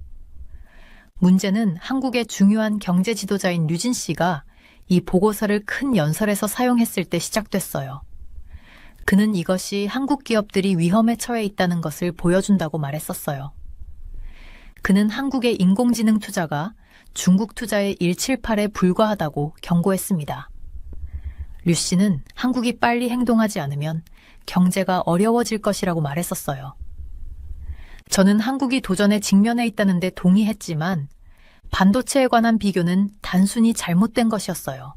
문제는 한국의 중요한 경제 지도자인 류진 씨가 이 보고서를 큰 연설에서 사용했을 때 시작됐어요. 그는 이것이 한국 기업들이 위험에 처해 있다는 것을 보여준다고 말했었어요. 그는 한국의 인공지능 투자가 중국 투자의 178에 불과하다고 경고했습니다. 류 씨는 한국이 빨리 행동하지 않으면 경제가 어려워질 것이라고 말했었어요. 저는 한국이 도전에 직면해 있다는 데 동의했지만 반도체에 관한 비교는 단순히 잘못된 것이었어요.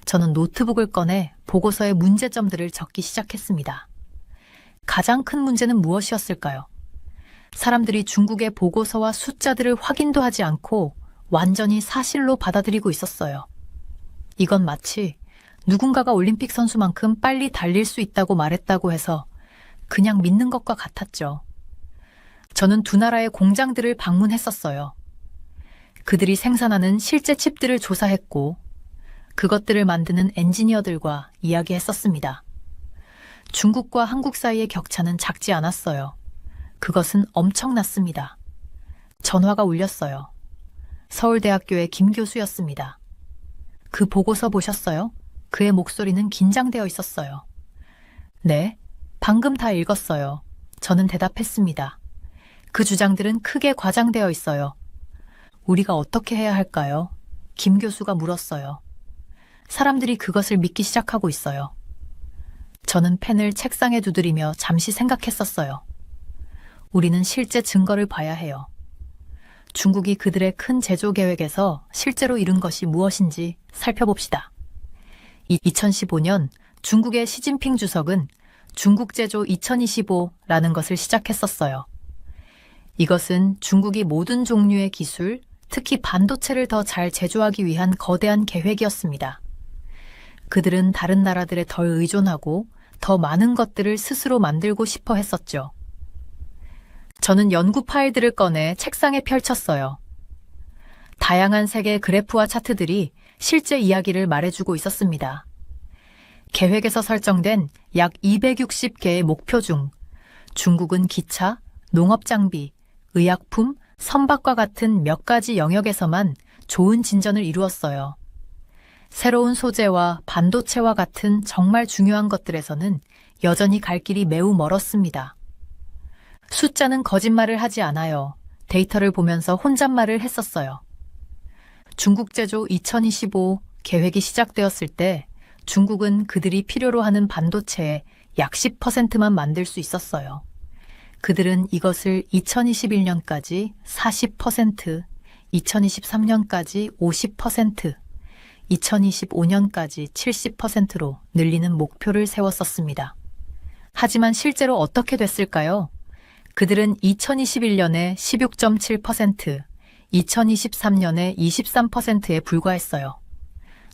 저는 노트북을 꺼내 보고서의 문제점들을 적기 시작했습니다. 가장 큰 문제는 무엇이었을까요? 사람들이 중국의 보고서와 숫자들을 확인도 하지 않고 완전히 사실로 받아들이고 있었어요. 이건 마치 누군가가 올림픽 선수만큼 빨리 달릴 수 있다고 말했다고 해서 그냥 믿는 것과 같았죠. 저는 두 나라의 공장들을 방문했었어요. 그들이 생산하는 실제 칩들을 조사했고 그것들을 만드는 엔지니어들과 이야기했었습니다. 중국과 한국 사이의 격차는 작지 않았어요. 그것은 엄청났습니다. 전화가 울렸어요. 서울대학교의 김 교수였습니다. 그 보고서 보셨어요? 그의 목소리는 긴장되어 있었어요. 네, 방금 다 읽었어요. 저는 대답했습니다. 그 주장들은 크게 과장되어 있어요. 우리가 어떻게 해야 할까요? 김 교수가 물었어요. 사람들이 그것을 믿기 시작하고 있어요. 저는 펜을 책상에 두드리며 잠시 생각했었어요. 우리는 실제 증거를 봐야 해요. 중국이 그들의 큰 제조 계획에서 실제로 이룬 것이 무엇인지 살펴봅시다. 2015년 중국의 시진핑 주석은 중국 제조 2025라는 것을 시작했었어요. 이것은 중국이 모든 종류의 기술, 특히 반도체를 더 잘 제조하기 위한 거대한 계획이었습니다. 그들은 다른 나라들에 덜 의존하고 더 많은 것들을 스스로 만들고 싶어 했었죠. 저는 연구 파일들을 꺼내 책상에 펼쳤어요. 다양한 색의 그래프와 차트들이 실제 이야기를 말해주고 있었습니다. 계획에서 설정된 약 260개의 목표 중 중국은 기차, 농업장비, 의약품, 선박과 같은 몇 가지 영역에서만 좋은 진전을 이루었어요. 새로운 소재와 반도체와 같은 정말 중요한 것들에서는 여전히 갈 길이 매우 멀었습니다. 숫자는 거짓말을 하지 않아요. 데이터를 보면서 혼잣말을 했었어요. 중국 제조 2025 계획이 시작되었을 때 중국은 그들이 필요로 하는 반도체의 약 10%만 만들 수 있었어요. 그들은 이것을 2021년까지 40%, 2023년까지 50%, 2025년까지 70%로 늘리는 목표를 세웠었습니다. 하지만 실제로 어떻게 됐을까요? 그들은 2021년에 16.7%, 2023년에 23%에 불과했어요.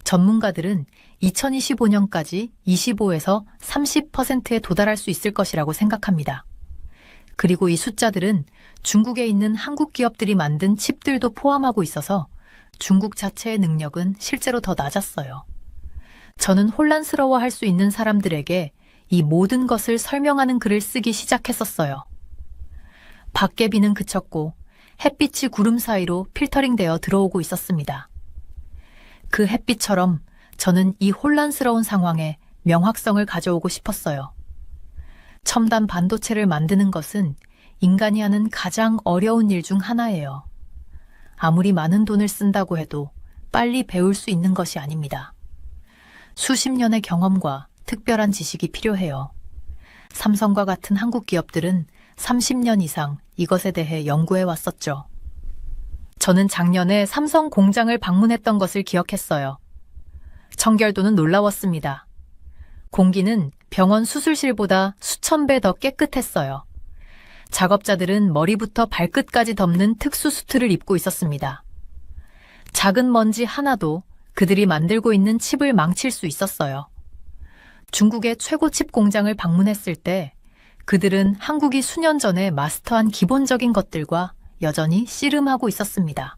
전문가들은 2025년까지 25에서 30%에 도달할 수 있을 것이라고 생각합니다. 그리고 이 숫자들은 중국에 있는 한국 기업들이 만든 칩들도 포함하고 있어서 중국 자체의 능력은 실제로 더 낮았어요. 저는 혼란스러워할 수 있는 사람들에게 이 모든 것을 설명하는 글을 쓰기 시작했었어요. 밖의 비는 그쳤고 햇빛이 구름 사이로 필터링되어 들어오고 있었습니다. 그 햇빛처럼 저는 이 혼란스러운 상황에 명확성을 가져오고 싶었어요. 첨단 반도체를 만드는 것은 인간이 하는 가장 어려운 일 중 하나예요. 아무리 많은 돈을 쓴다고 해도 빨리 배울 수 있는 것이 아닙니다. 수십 년의 경험과 특별한 지식이 필요해요. 삼성과 같은 한국 기업들은 30년 이상 이것에 대해 연구해 왔었죠. 저는 작년에 삼성 공장을 방문했던 것을 기억했어요. 청결도는 놀라웠습니다. 공기는 병원 수술실보다 수천 배 더 깨끗했어요. 작업자들은 머리부터 발끝까지 덮는 특수 수트를 입고 있었습니다. 작은 먼지 하나도 그들이 만들고 있는 칩을 망칠 수 있었어요. 중국의 최고 칩 공장을 방문했을 때 그들은 한국이 수년 전에 마스터한 기본적인 것들과 여전히 씨름하고 있었습니다.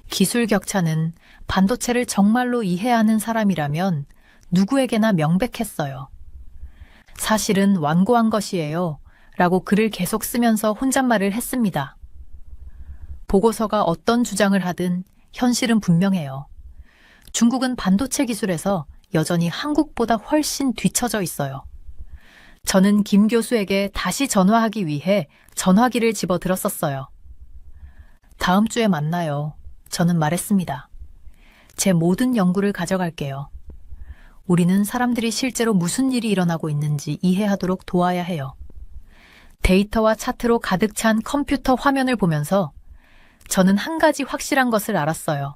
기술 격차는 반도체를 정말로 이해하는 사람이라면 누구에게나 명백했어요. 사실은 완고한 것이에요. 라고 글을 계속 쓰면서 혼잣말을 했습니다. 보고서가 어떤 주장을 하든 현실은 분명해요. 중국은 반도체 기술에서 여전히 한국보다 훨씬 뒤처져 있어요. 저는 김 교수에게 다시 전화하기 위해 전화기를 집어들었었어요. 다음 주에 만나요. 저는 말했습니다. 제 모든 연구를 가져갈게요. 우리는 사람들이 실제로 무슨 일이 일어나고 있는지 이해하도록 도와야 해요. 데이터와 차트로 가득 찬 컴퓨터 화면을 보면서 저는 한 가지 확실한 것을 알았어요.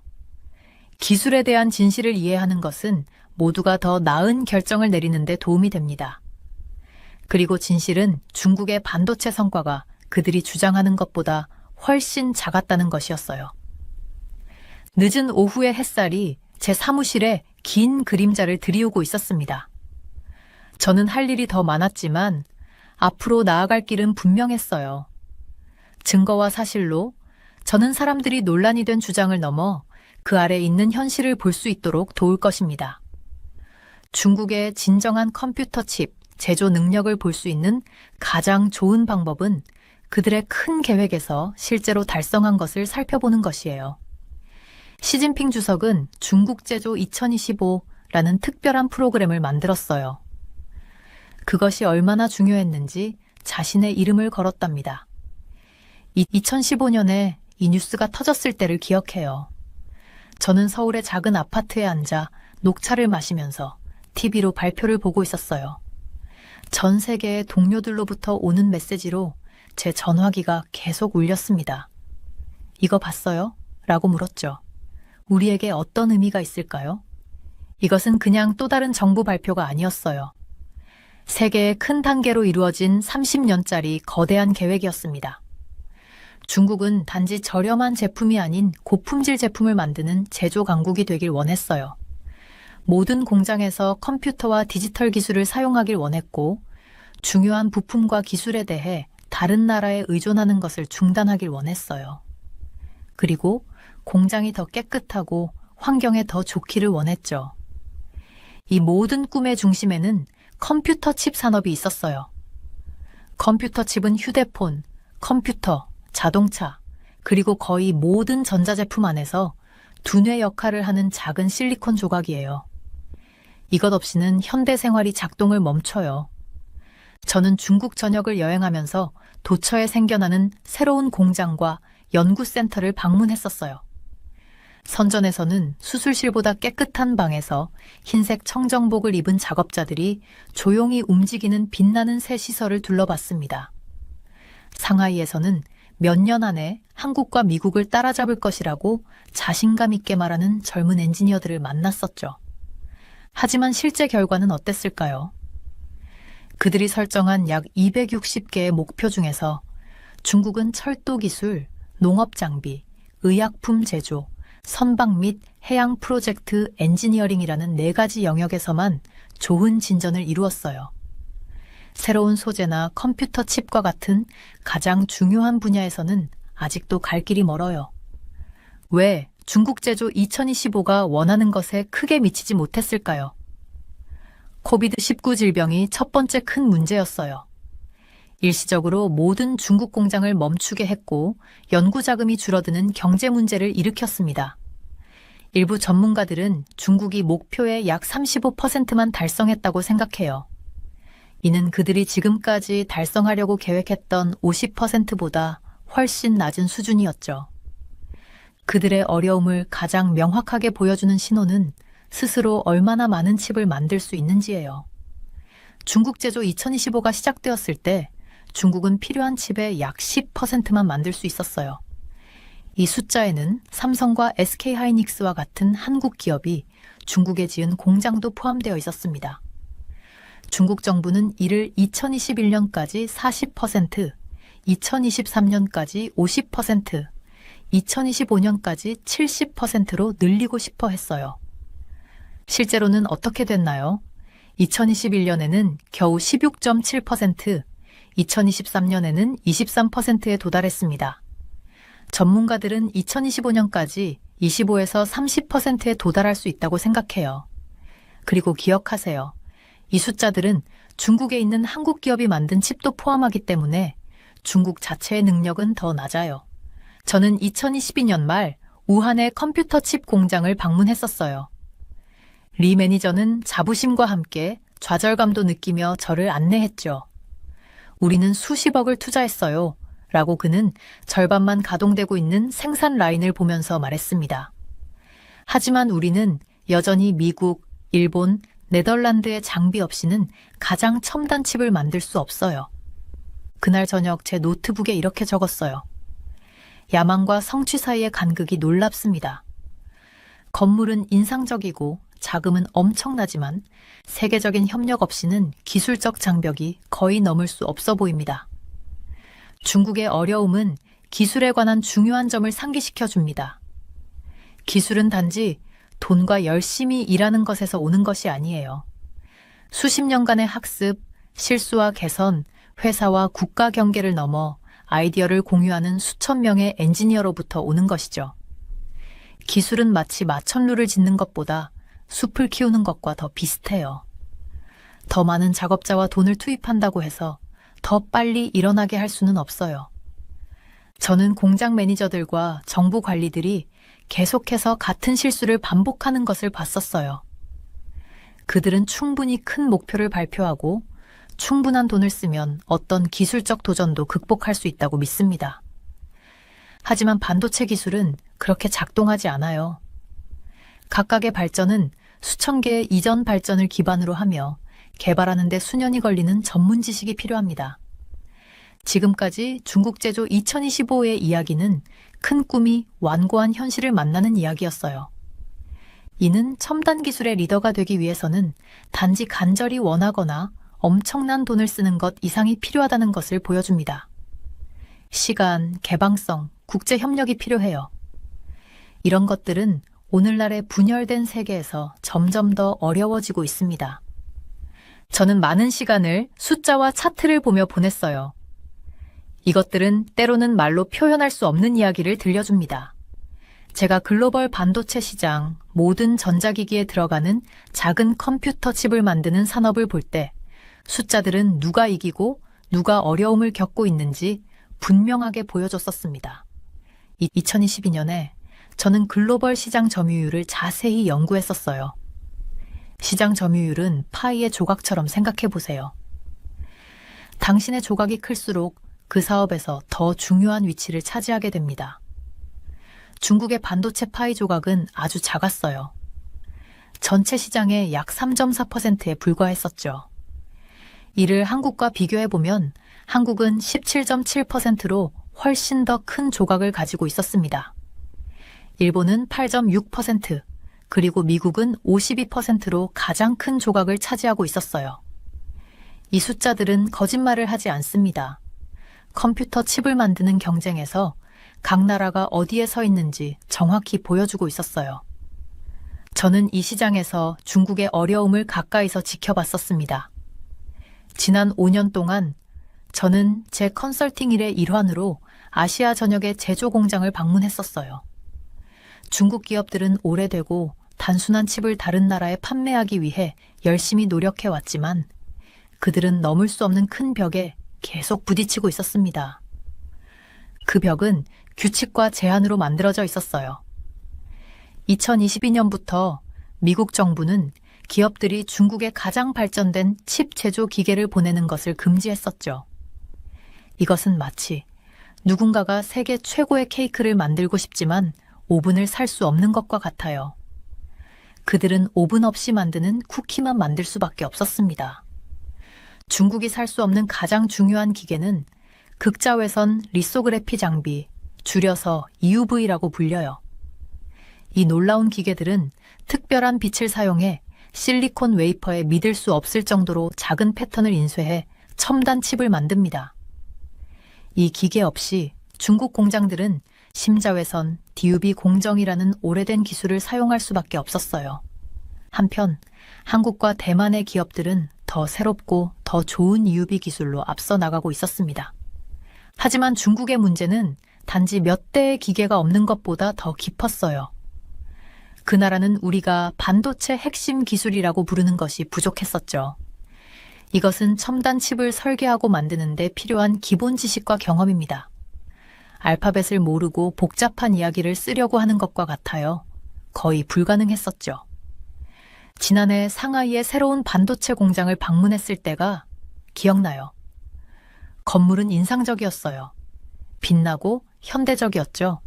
기술에 대한 진실을 이해하는 것은 모두가 더 나은 결정을 내리는 데 도움이 됩니다. 그리고 진실은 중국의 반도체 성과가 그들이 주장하는 것보다 훨씬 작았다는 것이었어요. 늦은 오후의 햇살이 제 사무실에 긴 그림자를 들이우고 있었습니다. 저는 할 일이 더 많았지만 앞으로 나아갈 길은 분명했어요. 증거와 사실로 저는 사람들이 논란이 된 주장을 넘어 그 아래 있는 현실을 볼 수 있도록 도울 것입니다. 중국의 진정한 컴퓨터 칩 제조 능력을 볼 수 있는 가장 좋은 방법은 그들의 큰 계획에서 실제로 달성한 것을 살펴보는 것이에요. 시진핑 주석은 중국 제조 2025라는 특별한 프로그램을 만들었어요. 그것이 얼마나 중요했는지 자신의 이름을 걸었답니다. 2015년에 이 뉴스가 터졌을 때를 기억해요. 저는 서울의 작은 아파트에 앉아 녹차를 마시면서 TV로 발표를 보고 있었어요. 전 세계의 동료들로부터 오는 메시지로 제 전화기가 계속 울렸습니다. 이거 봤어요? 라고 물었죠. 우리에게 어떤 의미가 있을까요? 이것은 그냥 또 다른 정부 발표가 아니었어요. 세계의 큰 단계로 이루어진 30년짜리 거대한 계획이었습니다. 중국은 단지 저렴한 제품이 아닌 고품질 제품을 만드는 제조 강국이 되길 원했어요. 모든 공장에서 컴퓨터와 디지털 기술을 사용하길 원했고 중요한 부품과 기술에 대해 다른 나라에 의존하는 것을 중단하길 원했어요. 그리고 공장이 더 깨끗하고 환경에 더 좋기를 원했죠. 이 모든 꿈의 중심에는 컴퓨터 칩 산업이 있었어요. 컴퓨터 칩은 휴대폰, 컴퓨터, 자동차, 그리고 거의 모든 전자제품 안에서 두뇌 역할을 하는 작은 실리콘 조각이에요. 이것 없이는 현대 생활이 작동을 멈춰요. 저는 중국 전역을 여행하면서 도처에 생겨나는 새로운 공장과 연구센터를 방문했었어요. 선전에서는 수술실보다 깨끗한 방에서 흰색 청정복을 입은 작업자들이 조용히 움직이는 빛나는 새 시설을 둘러봤습니다. 상하이에서는 몇 년 안에 한국과 미국을 따라잡을 것이라고 자신감 있게 말하는 젊은 엔지니어들을 만났었죠. 하지만 실제 결과는 어땠을까요? 그들이 설정한 약 260개의 목표 중에서 중국은 철도 기술, 농업 장비, 의약품 제조, 선박 및 해양 프로젝트 엔지니어링이라는 4가지 영역에서만 좋은 진전을 이루었어요. 새로운 소재나 컴퓨터 칩과 같은 가장 중요한 분야에서는 아직도 갈 길이 멀어요. 왜 중국 제조 2025가 원하는 것에 크게 미치지 못했을까요? 코비드-19 질병이 첫 번째 큰 문제였어요. 일시적으로 모든 중국 공장을 멈추게 했고 연구 자금이 줄어드는 경제 문제를 일으켰습니다. 일부 전문가들은 중국이 목표의 약 35%만 달성했다고 생각해요. 이는 그들이 지금까지 달성하려고 계획했던 50%보다 훨씬 낮은 수준이었죠. 그들의 어려움을 가장 명확하게 보여주는 신호는 스스로 얼마나 많은 칩을 만들 수 있는지예요. 중국 제조 2025가 시작되었을 때 중국은 필요한 칩의 약 10%만 만들 수 있었어요. 이 숫자에는 삼성과 SK하이닉스와 같은 한국 기업이 중국에 지은 공장도 포함되어 있었습니다. 중국 정부는 이를 2021년까지 40%, 2023년까지 50%, 2025년까지 70%로 늘리고 싶어 했어요. 실제로는 어떻게 됐나요? 2021년에는 겨우 16.7%, 2023년에는 23%에 도달했습니다. 전문가들은 2025년까지 25에서 30%에 도달할 수 있다고 생각해요. 그리고 기억하세요. 이 숫자들은 중국에 있는 한국 기업이 만든 칩도 포함하기 때문에 중국 자체의 능력은 더 낮아요. 저는 2022년 말 우한의 컴퓨터 칩 공장을 방문했었어요. 리 매니저는 자부심과 함께 좌절감도 느끼며 저를 안내했죠. 우리는 수십억을 투자했어요. 라고 그는 절반만 가동되고 있는 생산 라인을 보면서 말했습니다. 하지만 우리는 여전히 미국, 일본, 네덜란드의 장비 없이는 가장 첨단 칩을 만들 수 없어요. 그날 저녁 제 노트북에 이렇게 적었어요. 야망과 성취 사이의 간극이 놀랍습니다. 건물은 인상적이고 자금은 엄청나지만 세계적인 협력 없이는 기술적 장벽이 거의 넘을 수 없어 보입니다. 중국의 어려움은 기술에 관한 중요한 점을 상기시켜 줍니다. 기술은 단지 돈과 열심히 일하는 것에서 오는 것이 아니에요. 수십 년간의 학습, 실수와 개선, 회사와 국가 경계를 넘어 아이디어를 공유하는 수천 명의 엔지니어로부터 오는 것이죠. 기술은 마치 마천루를 짓는 것보다 숲을 키우는 것과 더 비슷해요. 더 많은 작업자와 돈을 투입한다고 해서 더 빨리 일어나게 할 수는 없어요. 저는 공장 매니저들과 정부 관리들이 계속해서 같은 실수를 반복하는 것을 봤었어요. 그들은 충분히 큰 목표를 발표하고 충분한 돈을 쓰면 어떤 기술적 도전도 극복할 수 있다고 믿습니다. 하지만 반도체 기술은 그렇게 작동하지 않아요. 각각의 발전은 수천 개의 이전 발전을 기반으로 하며 개발하는 데 수년이 걸리는 전문 지식이 필요합니다. 지금까지 중국 제조 2025의 이야기는 큰 꿈이 완고한 현실을 만나는 이야기였어요. 이는 첨단 기술의 리더가 되기 위해서는 단지 간절히 원하거나 엄청난 돈을 쓰는 것 이상이 필요하다는 것을 보여줍니다. 시간, 개방성, 국제 협력이 필요해요. 이런 것들은 오늘날의 분열된 세계에서 점점 더 어려워지고 있습니다. 저는 많은 시간을 숫자와 차트를 보며 보냈어요. 이것들은 때로는 말로 표현할 수 없는 이야기를 들려줍니다. 제가 글로벌 반도체 시장, 모든 전자기기에 들어가는 작은 컴퓨터 칩을 만드는 산업을 볼 때 숫자들은 누가 이기고 누가 어려움을 겪고 있는지 분명하게 보여줬었습니다. 2022년에 저는 글로벌 시장 점유율을 자세히 연구했었어요. 시장 점유율은 파이의 조각처럼 생각해 보세요. 당신의 조각이 클수록 그 사업에서 더 중요한 위치를 차지하게 됩니다. 중국의 반도체 파이 조각은 아주 작았어요. 전체 시장의 약 3.4%에 불과했었죠. 이를 한국과 비교해보면 한국은 17.7%로 훨씬 더 큰 조각을 가지고 있었습니다. 일본은 8.6%, 그리고 미국은 52%로 가장 큰 조각을 차지하고 있었어요. 이 숫자들은 거짓말을 하지 않습니다. 컴퓨터 칩을 만드는 경쟁에서 각 나라가 어디에 서 있는지 정확히 보여주고 있었어요. 저는 이 시장에서 중국의 어려움을 가까이서 지켜봤었습니다. 지난 5년 동안 저는 제 컨설팅 일의 일환으로 아시아 전역의 제조 공장을 방문했었어요. 중국 기업들은 오래되고 단순한 칩을 다른 나라에 판매하기 위해 열심히 노력해왔지만 그들은 넘을 수 없는 큰 벽에 계속 부딪히고 있었습니다. 그 벽은 규칙과 제한으로 만들어져 있었어요. 2022년부터 미국 정부는 기업들이 중국에 가장 발전된 칩 제조 기계를 보내는 것을 금지했었죠. 이것은 마치 누군가가 세계 최고의 케이크를 만들고 싶지만 오븐을 살 수 없는 것과 같아요. 그들은 오븐 없이 만드는 쿠키만 만들 수밖에 없었습니다. 중국이 살 수 없는 가장 중요한 기계는 극자외선 리소그래피 장비, 줄여서 EUV라고 불려요. 이 놀라운 기계들은 특별한 빛을 사용해 실리콘 웨이퍼에 믿을 수 없을 정도로 작은 패턴을 인쇄해 첨단 칩을 만듭니다. 이 기계 없이 중국 공장들은 심자외선, DUV 공정이라는 오래된 기술을 사용할 수밖에 없었어요. 한편 한국과 대만의 기업들은 더 새롭고 더 좋은 EUV 기술로 앞서 나가고 있었습니다. 하지만 중국의 문제는 단지 몇 대의 기계가 없는 것보다 더 깊었어요. 그 나라는 우리가 반도체 핵심 기술이라고 부르는 것이 부족했었죠. 이것은 첨단 칩을 설계하고 만드는 데 필요한 기본 지식과 경험입니다. 알파벳을 모르고 복잡한 이야기를 쓰려고 하는 것과 같아요. 거의 불가능했었죠. 지난해 상하이의 새로운 반도체 공장을 방문했을 때가 기억나요. 건물은 인상적이었어요. 빛나고 현대적이었죠.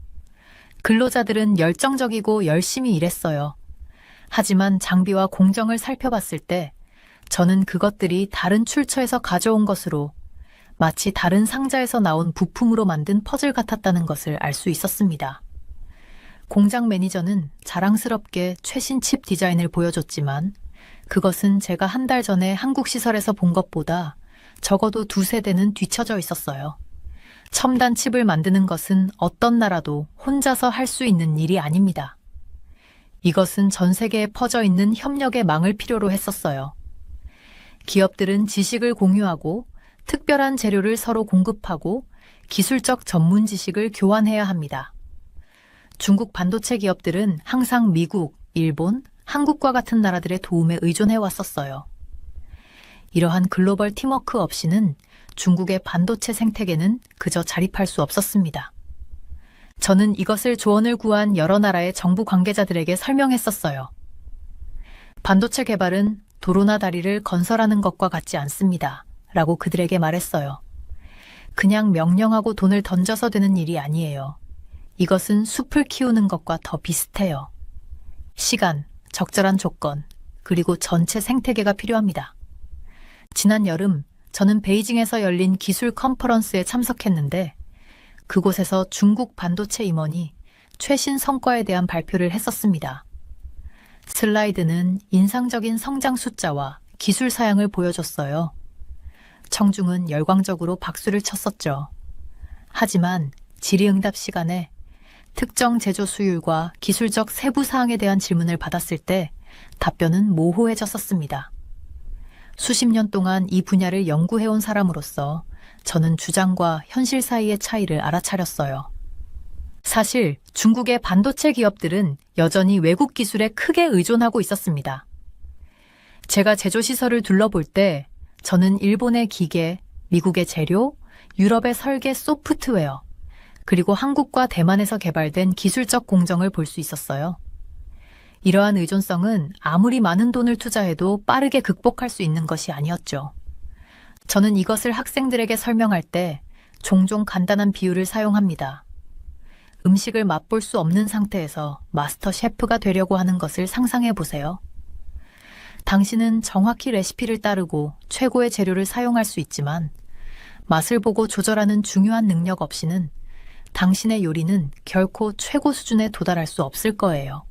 근로자들은 열정적이고 열심히 일했어요. 하지만 장비와 공정을 살펴봤을 때 저는 그것들이 다른 출처에서 가져온 것으로 마치 다른 상자에서 나온 부품으로 만든 퍼즐 같았다는 것을 알 수 있었습니다. 공장 매니저는 자랑스럽게 최신 칩 디자인을 보여줬지만 그것은 제가 한 달 전에 한국 시설에서 본 것보다 적어도 2세대는 뒤처져 있었어요. 첨단 칩을 만드는 것은 어떤 나라도 혼자서 할 수 있는 일이 아닙니다. 이것은 전 세계에 퍼져 있는 협력의 망을 필요로 했었어요. 기업들은 지식을 공유하고 특별한 재료를 서로 공급하고 기술적 전문 지식을 교환해야 합니다. 중국 반도체 기업들은 항상 미국, 일본, 한국과 같은 나라들의 도움에 의존해 왔었어요. 이러한 글로벌 팀워크 없이는 중국의 반도체 생태계는 그저 자립할 수 없었습니다. 저는 이것을 조언을 구한 여러 나라의 정부 관계자들에게 설명했었어요. 반도체 개발은 도로나 다리를 건설하는 것과 같지 않습니다. 라고 그들에게 말했어요. 그냥 명령하고 돈을 던져서 되는 일이 아니에요. 이것은 숲을 키우는 것과 더 비슷해요. 시간, 적절한 조건, 그리고 전체 생태계가 필요합니다. 지난 여름 저는 베이징에서 열린 기술 컨퍼런스에 참석했는데 그곳에서 중국 반도체 임원이 최신 성과에 대한 발표를 했었습니다. 슬라이드는 인상적인 성장 숫자와 기술 사양을 보여줬어요. 청중은 열광적으로 박수를 쳤었죠. 하지만 질의응답 시간에 특정 제조 수율과 기술적 세부 사항에 대한 질문을 받았을 때 답변은 모호해졌었습니다. 수십 년 동안 이 분야를 연구해온 사람으로서 저는 주장과 현실 사이의 차이를 알아차렸어요. 사실 중국의 반도체 기업들은 여전히 외국 기술에 크게 의존하고 있었습니다. 제가 제조시설을 둘러볼 때 저는 일본의 기계, 미국의 재료, 유럽의 설계 소프트웨어, 그리고 한국과 대만에서 개발된 기술적 공정을 볼 수 있었어요. 이러한 의존성은 아무리 많은 돈을 투자해도 빠르게 극복할 수 있는 것이 아니었죠. 저는 이것을 학생들에게 설명할 때 종종 간단한 비유를 사용합니다. 음식을 맛볼 수 없는 상태에서 마스터 셰프가 되려고 하는 것을 상상해 보세요. 당신은 정확히 레시피를 따르고 최고의 재료를 사용할 수 있지만 맛을 보고 조절하는 중요한 능력 없이는 당신의 요리는 결코 최고 수준에 도달할 수 없을 거예요.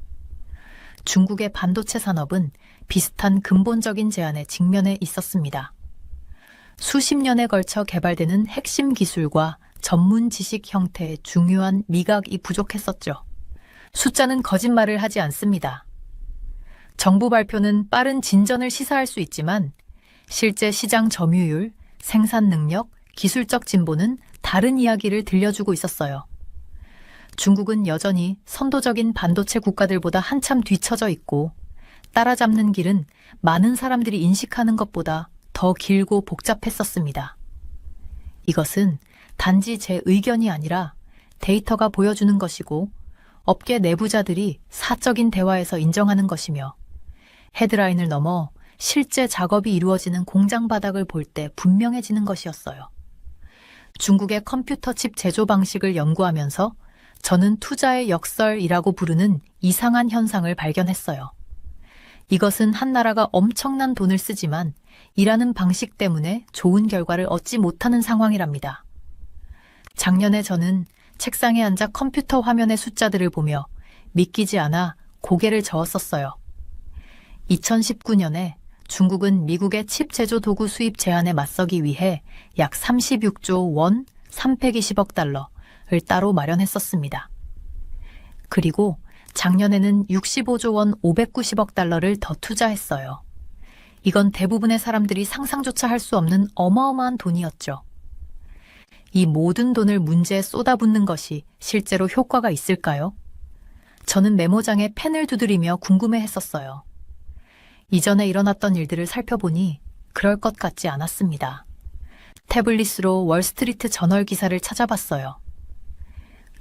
중국의 반도체 산업은 비슷한 근본적인 제한에 직면해 있었습니다. 수십 년에 걸쳐 개발되는 핵심 기술과 전문 지식 형태의 중요한 미각이 부족했었죠. 숫자는 거짓말을 하지 않습니다. 정부 발표는 빠른 진전을 시사할 수 있지만 실제 시장 점유율, 생산 능력, 기술적 진보는 다른 이야기를 들려주고 있었어요. 중국은 여전히 선도적인 반도체 국가들보다 한참 뒤처져 있고 따라잡는 길은 많은 사람들이 인식하는 것보다 더 길고 복잡했었습니다. 이것은 단지 제 의견이 아니라 데이터가 보여주는 것이고 업계 내부자들이 사적인 대화에서 인정하는 것이며 헤드라인을 넘어 실제 작업이 이루어지는 공장 바닥을 볼 때 분명해지는 것이었어요. 중국의 컴퓨터 칩 제조 방식을 연구하면서 저는 투자의 역설이라고 부르는 이상한 현상을 발견했어요. 이것은 한 나라가 엄청난 돈을 쓰지만 일하는 방식 때문에 좋은 결과를 얻지 못하는 상황이랍니다. 작년에 저는 책상에 앉아 컴퓨터 화면의 숫자들을 보며 믿기지 않아 고개를 저었었어요. 2019년에 중국은 미국의 칩 제조 도구 수입 제한에 맞서기 위해 약 36조 원 320억 달러를 따로 마련했었습니다. 그리고 작년에는 65조 원 590억 달러를 더 투자했어요. 이건 대부분의 사람들이 상상조차 할 수 없는 어마어마한 돈이었죠. 이 모든 돈을 문제에 쏟아붓는 것이 실제로 효과가 있을까요? 저는 메모장에 펜을 두드리며 궁금해했었어요. 이전에 일어났던 일들을 살펴보니 그럴 것 같지 않았습니다. 태블릿으로 월스트리트 저널 기사를 찾아봤어요.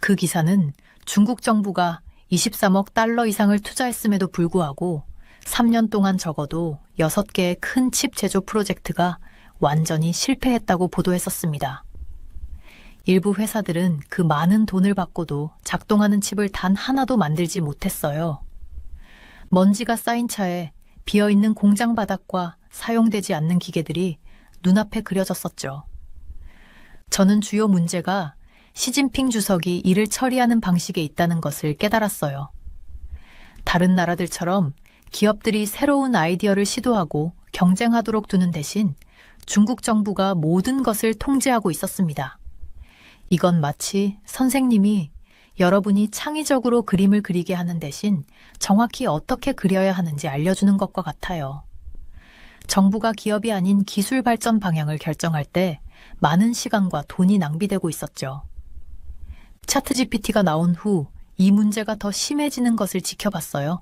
그 기사는 중국 정부가 23억 달러 이상을 투자했음에도 불구하고 3년 동안 적어도 6개의 큰 칩 제조 프로젝트가 완전히 실패했다고 보도했었습니다. 일부 회사들은 그 많은 돈을 받고도 작동하는 칩을 단 하나도 만들지 못했어요. 먼지가 쌓인 차에 비어있는 공장 바닥과 사용되지 않는 기계들이 눈앞에 그려졌었죠. 저는 주요 문제가 시진핑 주석이 이를 처리하는 방식에 있다는 것을 깨달았어요. 다른 나라들처럼 기업들이 새로운 아이디어를 시도하고 경쟁하도록 두는 대신 중국 정부가 모든 것을 통제하고 있었습니다. 이건 마치 선생님이 여러분이 창의적으로 그림을 그리게 하는 대신 정확히 어떻게 그려야 하는지 알려주는 것과 같아요. 정부가 기업이 아닌 기술 발전 방향을 결정할 때 많은 시간과 돈이 낭비되고 있었죠. 차트 GPT가 나온 후 이 문제가 더 심해지는 것을 지켜봤어요.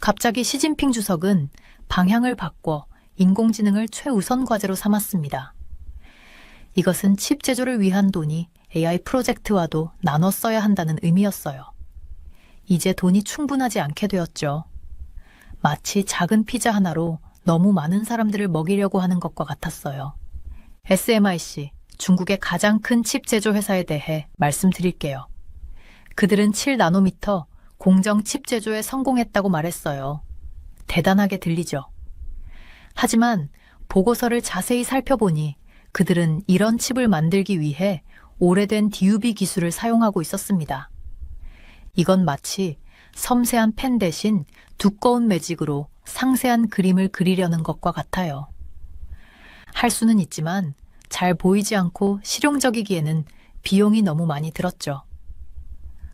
갑자기 시진핑 주석은 방향을 바꿔 인공지능을 최우선 과제로 삼았습니다. 이것은 칩 제조를 위한 돈이 AI 프로젝트와도 나눠 써야 한다는 의미였어요. 이제 돈이 충분하지 않게 되었죠. 마치 작은 피자 하나로 너무 많은 사람들을 먹이려고 하는 것과 같았어요. SMIC, 중국의 가장 큰 칩 제조 회사에 대해 말씀드릴게요. 그들은 7나노미터 공정 칩 제조에 성공했다고 말했어요. 대단하게 들리죠? 하지만 보고서를 자세히 살펴보니 그들은 이런 칩을 만들기 위해 오래된 DUV 기술을 사용하고 있었습니다. 이건 마치 섬세한 펜 대신 두꺼운 매직으로 상세한 그림을 그리려는 것과 같아요. 할 수는 있지만 잘 보이지 않고 실용적이기에는 비용이 너무 많이 들었죠.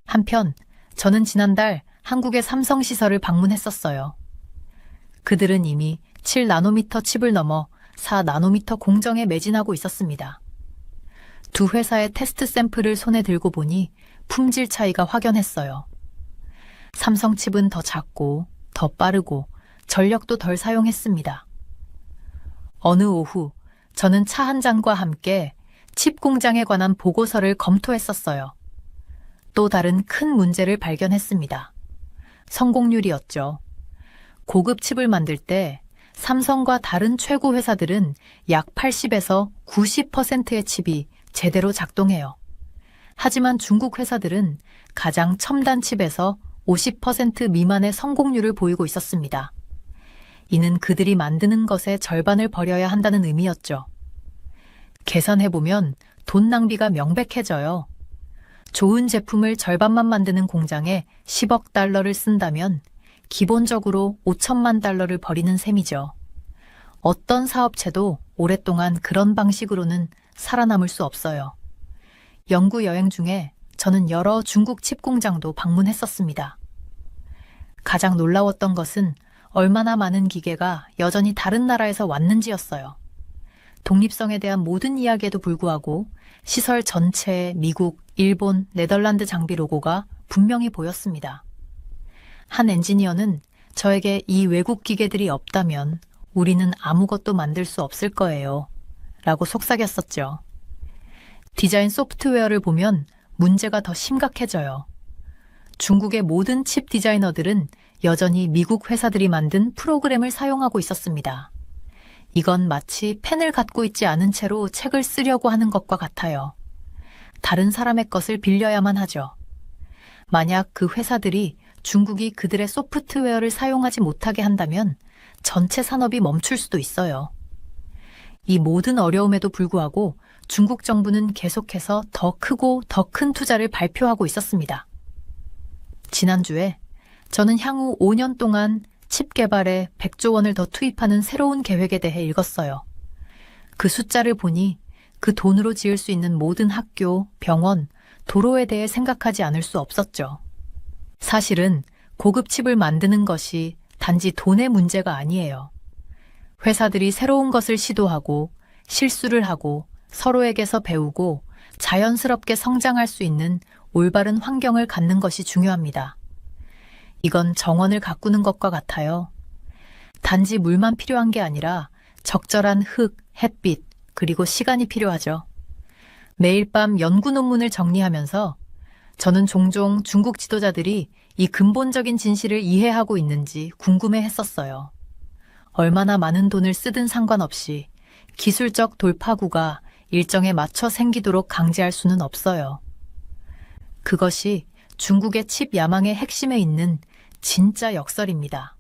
한편 저는 지난달 한국의 삼성시설을 방문했었어요. 그들은 이미 7나노미터 칩을 넘어 4나노미터 공정에 매진하고 있었습니다. 두 회사의 테스트 샘플을 손에 들고 보니 품질 차이가 확연했어요. 삼성 칩은 더 작고 더 빠르고 전력도 덜 사용했습니다. 어느 오후 저는 차 한 잔과 함께 칩 공장에 관한 보고서를 검토했었어요. 또 다른 큰 문제를 발견했습니다. 성공률이었죠. 고급 칩을 만들 때 삼성과 다른 최고 회사들은 약 80에서 90%의 칩이 제대로 작동해요. 하지만 중국 회사들은 가장 첨단 칩에서 50% 미만의 성공률을 보이고 있었습니다. 이는 그들이 만드는 것의 절반을 버려야 한다는 의미였죠. 계산해보면 돈 낭비가 명백해져요. 좋은 제품을 절반만 만드는 공장에 10억 달러를 쓴다면 기본적으로 5천만 달러를 버리는 셈이죠. 어떤 사업체도 오랫동안 그런 방식으로는 살아남을 수 없어요. 연구 여행 중에 저는 여러 중국 칩 공장도 방문했었습니다. 가장 놀라웠던 것은 얼마나 많은 기계가 여전히 다른 나라에서 왔는지였어요. 독립성에 대한 모든 이야기에도 불구하고 시설 전체에 미국, 일본, 네덜란드 장비 로고가 분명히 보였습니다. 한 엔지니어는 저에게 이 외국 기계들이 없다면 우리는 아무것도 만들 수 없을 거예요. 라고 속삭였었죠. 디자인 소프트웨어를 보면 문제가 더 심각해져요. 중국의 모든 칩 디자이너들은 여전히 미국 회사들이 만든 프로그램을 사용하고 있었습니다. 이건 마치 펜을 갖고 있지 않은 채로 책을 쓰려고 하는 것과 같아요. 다른 사람의 것을 빌려야만 하죠. 만약 그 회사들이 중국이 그들의 소프트웨어를 사용하지 못하게 한다면 전체 산업이 멈출 수도 있어요. 이 모든 어려움에도 불구하고 중국 정부는 계속해서 더 크고 더 큰 투자를 발표하고 있었습니다. 지난주에 저는 향후 5년 동안 칩 개발에 100조 원을 더 투입하는 새로운 계획에 대해 읽었어요. 그 숫자를 보니 그 돈으로 지을 수 있는 모든 학교, 병원, 도로에 대해 생각하지 않을 수 없었죠. 사실은 고급 칩을 만드는 것이 단지 돈의 문제가 아니에요. 회사들이 새로운 것을 시도하고 실수를 하고 서로에게서 배우고 자연스럽게 성장할 수 있는 올바른 환경을 갖는 것이 중요합니다. 이건 정원을 가꾸는 것과 같아요. 단지 물만 필요한 게 아니라 적절한 흙, 햇빛, 그리고 시간이 필요하죠. 매일 밤 연구 논문을 정리하면서 저는 종종 중국 지도자들이 이 근본적인 진실을 이해하고 있는지 궁금해 했었어요. 얼마나 많은 돈을 쓰든 상관없이 기술적 돌파구가 일정에 맞춰 생기도록 강제할 수는 없어요. 그것이 중국의 칩 야망의 핵심에 있는 진짜 역설입니다.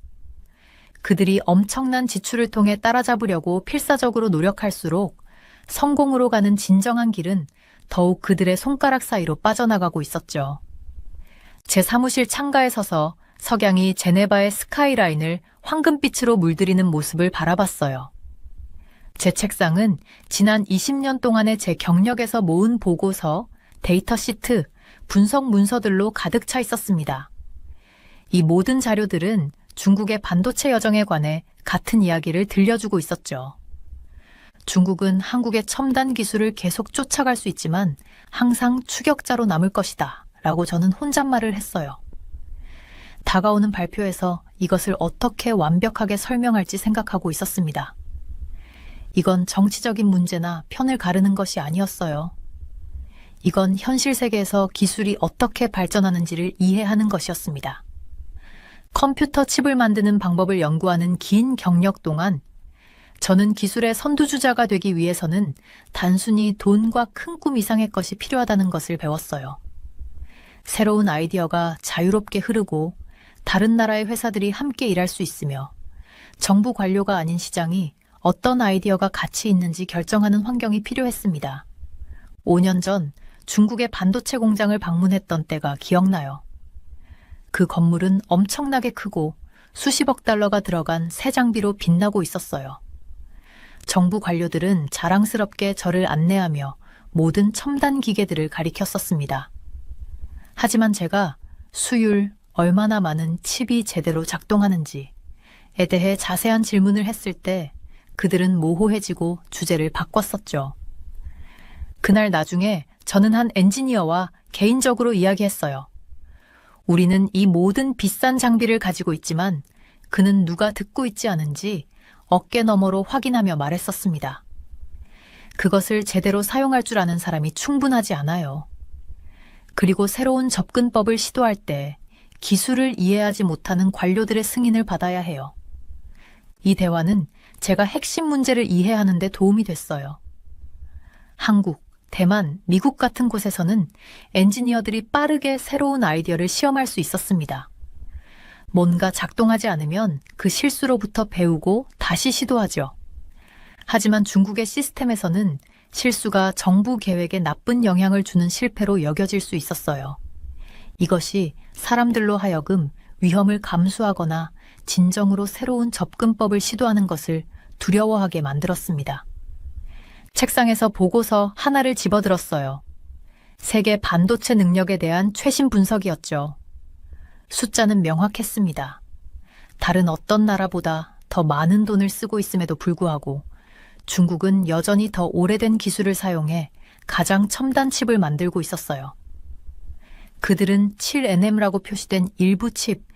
그들이 엄청난 지출을 통해 따라잡으려고 필사적으로 노력할수록 성공으로 가는 진정한 길은 더욱 그들의 손가락 사이로 빠져나가고 있었죠. 제 사무실 창가에 서서 석양이 제네바의 스카이라인을 황금빛으로 물들이는 모습을 바라봤어요. 제 책상은 지난 20년 동안의 제 경력에서 모은 보고서, 데이터 시트, 분석 문서들로 가득 차 있었습니다. 이 모든 자료들은 중국의 반도체 여정에 관해 같은 이야기를 들려주고 있었죠. 중국은 한국의 첨단 기술을 계속 쫓아갈 수 있지만 항상 추격자로 남을 것이다 라고 저는 혼잣말을 했어요. 다가오는 발표에서 이것을 어떻게 완벽하게 설명할지 생각하고 있었습니다. 이건 정치적인 문제나 편을 가르는 것이 아니었어요. 이건 현실 세계에서 기술이 어떻게 발전하는지를 이해하는 것이었습니다. 컴퓨터 칩을 만드는 방법을 연구하는 긴 경력 동안 저는 기술의 선두주자가 되기 위해서는 단순히 돈과 큰 꿈 이상의 것이 필요하다는 것을 배웠어요. 새로운 아이디어가 자유롭게 흐르고 다른 나라의 회사들이 함께 일할 수 있으며 정부 관료가 아닌 시장이 어떤 아이디어가 가치 있는지 결정하는 환경이 필요했습니다. 5년 전 중국의 반도체 공장을 방문했던 때가 기억나요. 그 건물은 엄청나게 크고 수십억 달러가 들어간 새 장비로 빛나고 있었어요. 정부 관료들은 자랑스럽게 저를 안내하며 모든 첨단 기계들을 가리켰었습니다. 하지만 제가 수율, 얼마나 많은 칩이 제대로 작동하는지에 대해 자세한 질문을 했을 때 그들은 모호해지고 주제를 바꿨었죠. 그날 나중에 저는 한 엔지니어와 개인적으로 이야기했어요. 우리는 이 모든 비싼 장비를 가지고 있지만 그는 누가 듣고 있지 않은지 어깨 너머로 확인하며 말했었습니다. 그것을 제대로 사용할 줄 아는 사람이 충분하지 않아요. 그리고 새로운 접근법을 시도할 때 기술을 이해하지 못하는 관료들의 승인을 받아야 해요. 이 대화는 제가 핵심 문제를 이해하는 데 도움이 됐어요. 한국, 대만, 미국 같은 곳에서는 엔지니어들이 빠르게 새로운 아이디어를 시험할 수 있었습니다. 뭔가 작동하지 않으면 그 실수로부터 배우고 다시 시도하죠. 하지만 중국의 시스템에서는 실수가 정부 계획에 나쁜 영향을 주는 실패로 여겨질 수 있었어요. 이것이 사람들로 하여금 위험을 감수하거나 진정으로 새로운 접근법을 시도하는 것을 두려워하게 만들었습니다. 책상에서 보고서 하나를 집어들었어요. 세계 반도체 능력에 대한 최신 분석이었죠. 숫자는 명확했습니다. 다른 어떤 나라보다 더 많은 돈을 쓰고 있음에도 불구하고 중국은 여전히 더 오래된 기술을 사용해 가장 첨단 칩을 만들고 있었어요. 그들은 7nm라고 표시된 일부 칩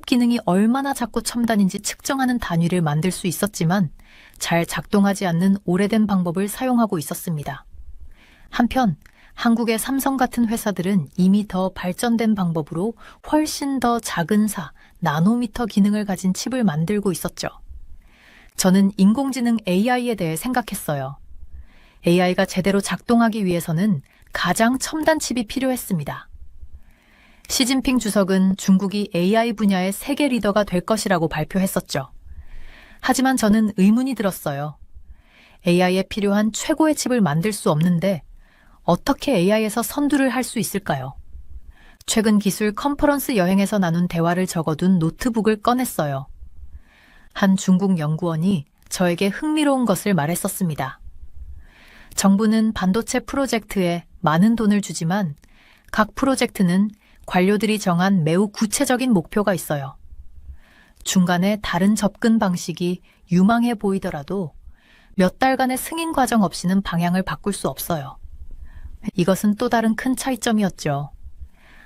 기능이 얼마나 작고 첨단인지 측정하는 단위를 만들 수 있었지만 잘 작동하지 않는 오래된 방법을 사용하고 있었습니다. 한편 한국의 삼성 같은 회사들은 이미 더 발전된 방법으로 훨씬 더 작은 나노미터 기능을 가진 칩을 만들고 있었죠. 저는 인공지능 AI에 대해 생각했어요. AI가 제대로 작동하기 위해서는 가장 첨단 칩이 필요했습니다. 시진핑 주석은 중국이 AI 분야의 세계 리더가 될 것이라고 발표했었죠. 하지만 저는 의문이 들었어요. AI에 필요한 최고의 칩을 만들 수 없는데 어떻게 AI에서 선두를 할 수 있을까요? 최근 기술 컨퍼런스 여행에서 나눈 대화를 적어둔 노트북을 꺼냈어요. 한 중국 연구원이 저에게 흥미로운 것을 말했었습니다. 정부는 반도체 프로젝트에 많은 돈을 주지만 각 프로젝트는 관료들이 정한 매우 구체적인 목표가 있어요. 중간에 다른 접근 방식이 유망해 보이더라도 몇 달간의 승인 과정 없이는 방향을 바꿀 수 없어요. 이것은 또 다른 큰 차이점이었죠.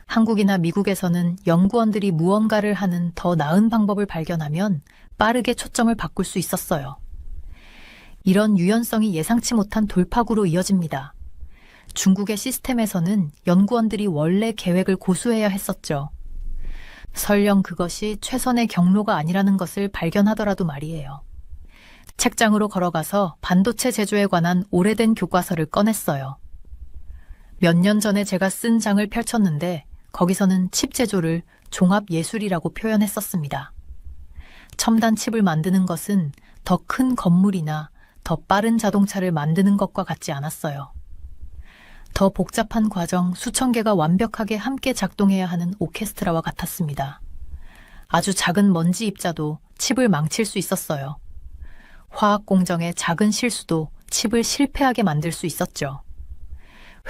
한국이나 미국에서는 연구원들이 무언가를 하는 더 나은 방법을 발견하면 빠르게 초점을 바꿀 수 있었어요. 이런 유연성이 예상치 못한 돌파구로 이어집니다. 중국의 시스템에서는 연구원들이 원래 계획을 고수해야 했었죠. 설령 그것이 최선의 경로가 아니라는 것을 발견하더라도 말이에요. 책장으로 걸어가서 반도체 제조에 관한 오래된 교과서를 꺼냈어요. 몇 년 전에 제가 쓴 장을 펼쳤는데 거기서는 칩 제조를 종합예술이라고 표현했었습니다. 첨단 칩을 만드는 것은 더 큰 건물이나 더 빠른 자동차를 만드는 것과 같지 않았어요. 더 복잡한 과정 수천 개가 완벽하게 함께 작동해야 하는 오케스트라와 같았습니다. 아주 작은 먼지 입자도 칩을 망칠 수 있었어요. 화학 공정의 작은 실수도 칩을 실패하게 만들 수 있었죠.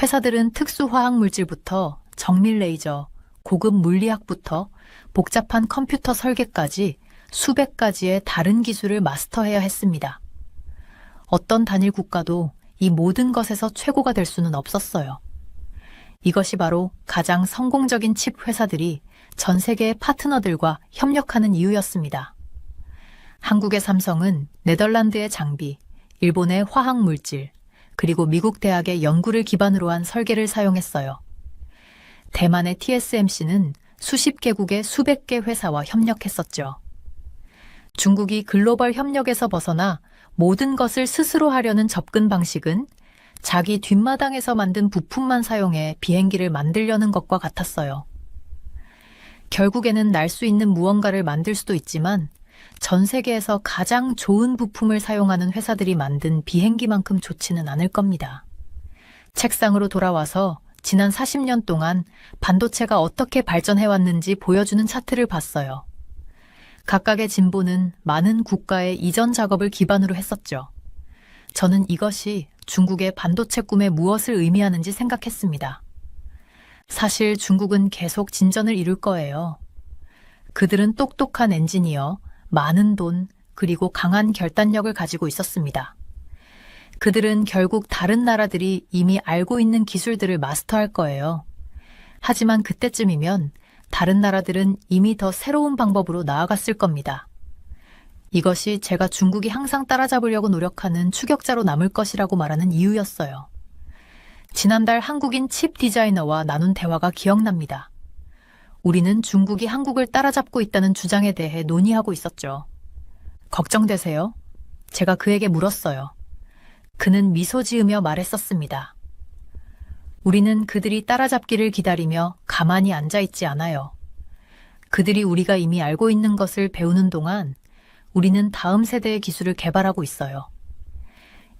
회사들은 특수 화학 물질부터 정밀 레이저, 고급 물리학부터 복잡한 컴퓨터 설계까지 수백 가지의 다른 기술을 마스터해야 했습니다. 어떤 단일 국가도 이 모든 것에서 최고가 될 수는 없었어요. 이것이 바로 가장 성공적인 칩 회사들이 전 세계의 파트너들과 협력하는 이유였습니다. 한국의 삼성은 네덜란드의 장비, 일본의 화학 물질, 그리고 미국 대학의 연구를 기반으로 한 설계를 사용했어요. 대만의 TSMC는 수십 개국의 수백 개 회사와 협력했었죠. 중국이 글로벌 협력에서 벗어나 모든 것을 스스로 하려는 접근 방식은 자기 뒷마당에서 만든 부품만 사용해 비행기를 만들려는 것과 같았어요. 결국에는 날 수 있는 무언가를 만들 수도 있지만 전 세계에서 가장 좋은 부품을 사용하는 회사들이 만든 비행기만큼 좋지는 않을 겁니다. 책상으로 돌아와서 지난 40년 동안 반도체가 어떻게 발전해왔는지 보여주는 차트를 봤어요. 각각의 진보는 많은 국가의 이전 작업을 기반으로 했었죠. 저는 이것이 중국의 반도체 꿈에 무엇을 의미하는지 생각했습니다. 사실 중국은 계속 진전을 이룰 거예요. 그들은 똑똑한 엔지니어, 많은 돈, 그리고 강한 결단력을 가지고 있었습니다. 그들은 결국 다른 나라들이 이미 알고 있는 기술들을 마스터할 거예요. 하지만 그때쯤이면 다른 나라들은 이미 더 새로운 방법으로 나아갔을 겁니다. 이것이 제가 중국이 항상 따라잡으려고 노력하는 추격자로 남을 것이라고 말하는 이유였어요. 지난달 한국인 칩 디자이너와 나눈 대화가 기억납니다. 우리는 중국이 한국을 따라잡고 있다는 주장에 대해 논의하고 있었죠. 걱정되세요? 제가 그에게 물었어요. 그는 미소 지으며 말했었습니다. 우리는 그들이 따라잡기를 기다리며 가만히 앉아있지 않아요. 그들이 우리가 이미 알고 있는 것을 배우는 동안 우리는 다음 세대의 기술을 개발하고 있어요.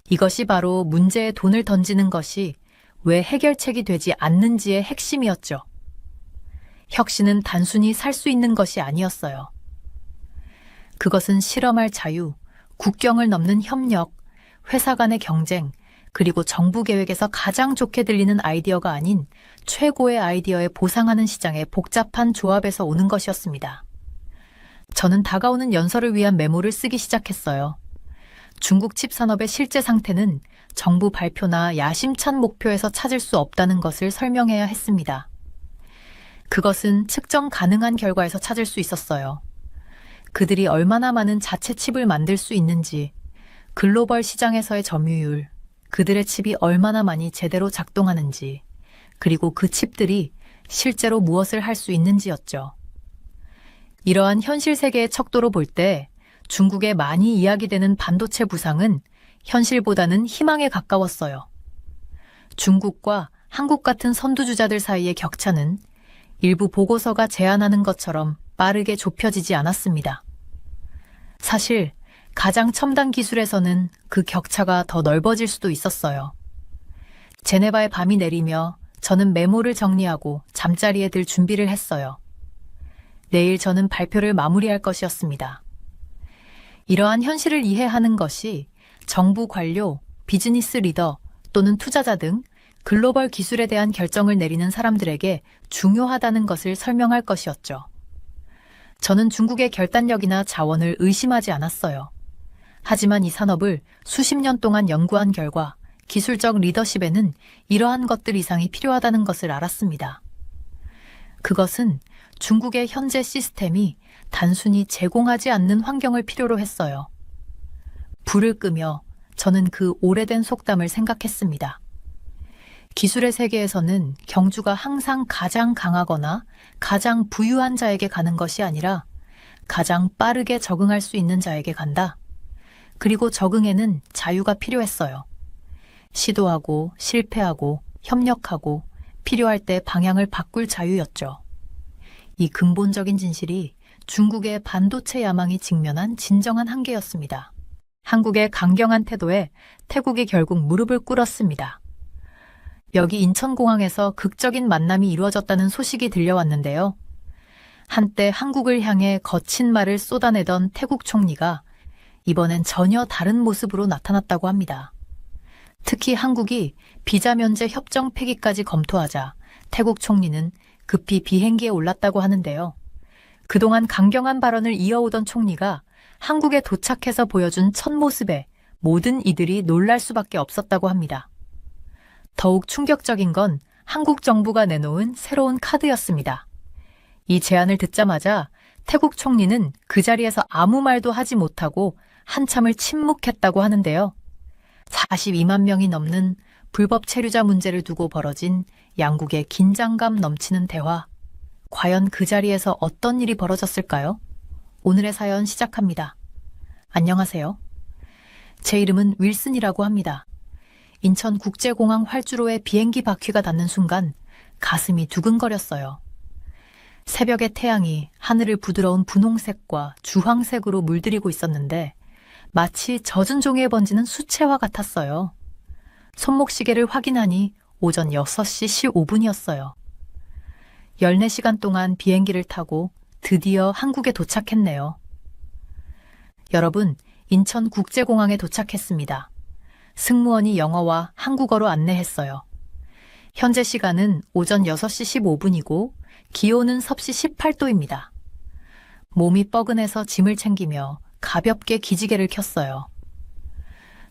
이것이 바로 문제에 돈을 던지는 것이 왜 해결책이 되지 않는지의 핵심이었죠. 혁신은 단순히 살 수 있는 것이 아니었어요. 그것은 실험할 자유, 국경을 넘는 협력, 회사 간의 경쟁, 그리고 정부 계획에서 가장 좋게 들리는 아이디어가 아닌 최고의 아이디어에 보상하는 시장의 복잡한 조합에서 오는 것이었습니다. 저는 다가오는 연설을 위한 메모를 쓰기 시작했어요. 중국 칩 산업의 실제 상태는 정부 발표나 야심찬 목표에서 찾을 수 없다는 것을 설명해야 했습니다. 그것은 측정 가능한 결과에서 찾을 수 있었어요. 그들이 얼마나 많은 자체 칩을 만들 수 있는지, 글로벌 시장에서의 점유율, 그들의 칩이 얼마나 많이 제대로 작동하는지, 그리고 그 칩들이 실제로 무엇을 할 수 있는지였죠. 이러한 현실 세계의 척도로 볼 때 중국의 많이 이야기되는 반도체 부상은 현실보다는 희망에 가까웠어요. 중국과 한국 같은 선두주자들 사이의 격차는 일부 보고서가 제안하는 것처럼 빠르게 좁혀지지 않았습니다. 사실 가장 첨단 기술에서는 그 격차가 더 넓어질 수도 있었어요. 제네바의 밤이 내리며 저는 메모를 정리하고 잠자리에 들 준비를 했어요. 내일 저는 발표를 마무리할 것이었습니다. 이러한 현실을 이해하는 것이 정부 관료, 비즈니스 리더 또는 투자자 등 글로벌 기술에 대한 결정을 내리는 사람들에게 중요하다는 것을 설명할 것이었죠. 저는 중국의 결단력이나 자원을 의심하지 않았어요. 하지만 이 산업을 수십 년 동안 연구한 결과 기술적 리더십에는 이러한 것들 이상이 필요하다는 것을 알았습니다. 그것은 중국의 현재 시스템이 단순히 제공하지 않는 환경을 필요로 했어요. 불을 끄며 저는 그 오래된 속담을 생각했습니다. 기술의 세계에서는 경주가 항상 가장 강하거나 가장 부유한 자에게 가는 것이 아니라 가장 빠르게 적응할 수 있는 자에게 간다. 그리고 적응에는 자유가 필요했어요. 시도하고 실패하고 협력하고 필요할 때 방향을 바꿀 자유였죠. 이 근본적인 진실이 중국의 반도체 야망이 직면한 진정한 한계였습니다. 한국의 강경한 태도에 태국이 결국 무릎을 꿇었습니다. 여기 인천공항에서 극적인 만남이 이루어졌다는 소식이 들려왔는데요. 한때 한국을 향해 거친 말을 쏟아내던 태국 총리가 이번엔 전혀 다른 모습으로 나타났다고 합니다. 특히 한국이 비자 면제 협정 폐기까지 검토하자 태국 총리는 급히 비행기에 올랐다고 하는데요. 그동안 강경한 발언을 이어오던 총리가 한국에 도착해서 보여준 첫 모습에 모든 이들이 놀랄 수밖에 없었다고 합니다. 더욱 충격적인 건 한국 정부가 내놓은 새로운 카드였습니다. 이 제안을 듣자마자 태국 총리는 그 자리에서 아무 말도 하지 못하고 한참을 침묵했다고 하는데요. 42만 명이 넘는 불법 체류자 문제를 두고 벌어진 양국의 긴장감 넘치는 대화. 과연 그 자리에서 어떤 일이 벌어졌을까요? 오늘의 사연 시작합니다. 안녕하세요. 제 이름은 윌슨이라고 합니다. 인천국제공항 활주로에 비행기 바퀴가 닿는 순간 가슴이 두근거렸어요. 새벽의 태양이 하늘을 부드러운 분홍색과 주황색으로 물들이고 있었는데 마치 젖은 종이에 번지는 수채화 같았어요. 손목시계를 확인하니 오전 6시 15분이었어요. 14시간 동안 비행기를 타고 드디어 한국에 도착했네요. 여러분, 인천국제공항에 도착했습니다. 승무원이 영어와 한국어로 안내했어요. 현재 시간은 오전 6시 15분이고 기온은 섭씨 18도입니다. 몸이 뻐근해서 짐을 챙기며 가볍게 기지개를 켰어요.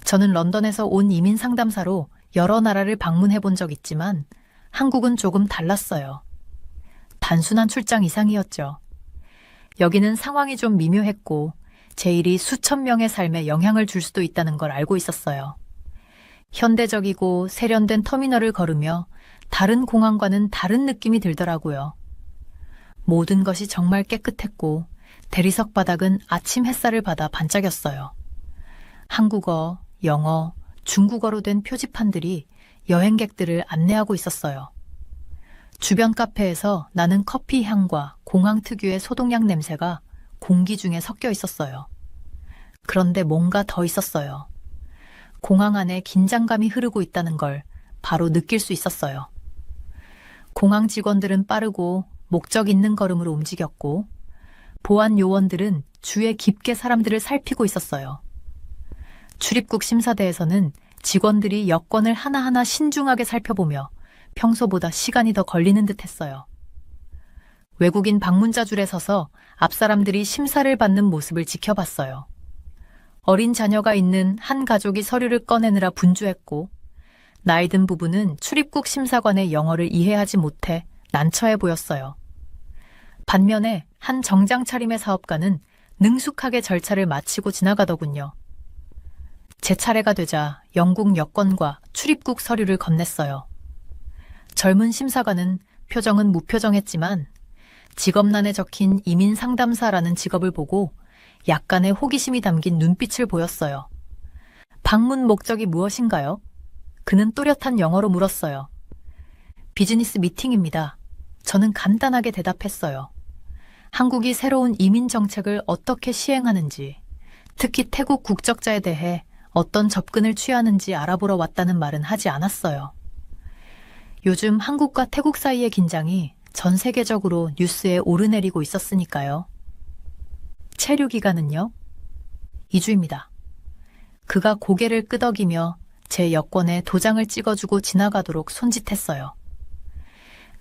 저는 런던에서 온 이민 상담사로 여러 나라를 방문해 본 적 있지만 한국은 조금 달랐어요. 단순한 출장 이상이었죠. 여기는 상황이 좀 미묘했고 제 일이 수천 명의 삶에 영향을 줄 수도 있다는 걸 알고 있었어요. 현대적이고 세련된 터미널을 걸으며 다른 공항과는 다른 느낌이 들더라고요. 모든 것이 정말 깨끗했고 대리석 바닥은 아침 햇살을 받아 반짝였어요. 한국어, 영어, 중국어로 된 표지판들이 여행객들을 안내하고 있었어요. 주변 카페에서 나는 커피 향과 공항 특유의 소독약 냄새가 공기 중에 섞여 있었어요. 그런데 뭔가 더 있었어요. 공항 안에 긴장감이 흐르고 있다는 걸 바로 느낄 수 있었어요. 공항 직원들은 빠르고 목적 있는 걸음으로 움직였고 보안 요원들은 주에 깊게 사람들을 살피고 있었어요. 출입국 심사대에서는 직원들이 여권을 하나하나 신중하게 살펴보며 평소보다 시간이 더 걸리는 듯 했어요. 외국인 방문자 줄에 서서 앞사람들이 심사를 받는 모습을 지켜봤어요. 어린 자녀가 있는 한 가족이 서류를 꺼내느라 분주했고 나이 든 부부는 출입국 심사관의 영어를 이해하지 못해 난처해 보였어요. 반면에 한 정장 차림의 사업가는 능숙하게 절차를 마치고 지나가더군요. 제 차례가 되자 영국 여권과 출입국 서류를 건넸어요. 젊은 심사관은 표정은 무표정했지만 직업란에 적힌 이민 상담사라는 직업을 보고 약간의 호기심이 담긴 눈빛을 보였어요. 방문 목적이 무엇인가요? 그는 또렷한 영어로 물었어요. 비즈니스 미팅입니다. 저는 간단하게 대답했어요. 한국이 새로운 이민 정책을 어떻게 시행하는지, 특히 태국 국적자에 대해 어떤 접근을 취하는지 알아보러 왔다는 말은 하지 않았어요. 요즘 한국과 태국 사이의 긴장이 전 세계적으로 뉴스에 오르내리고 있었으니까요. 체류 기간은요? 2주입니다. 그가 고개를 끄덕이며 제 여권에 도장을 찍어주고 지나가도록 손짓했어요.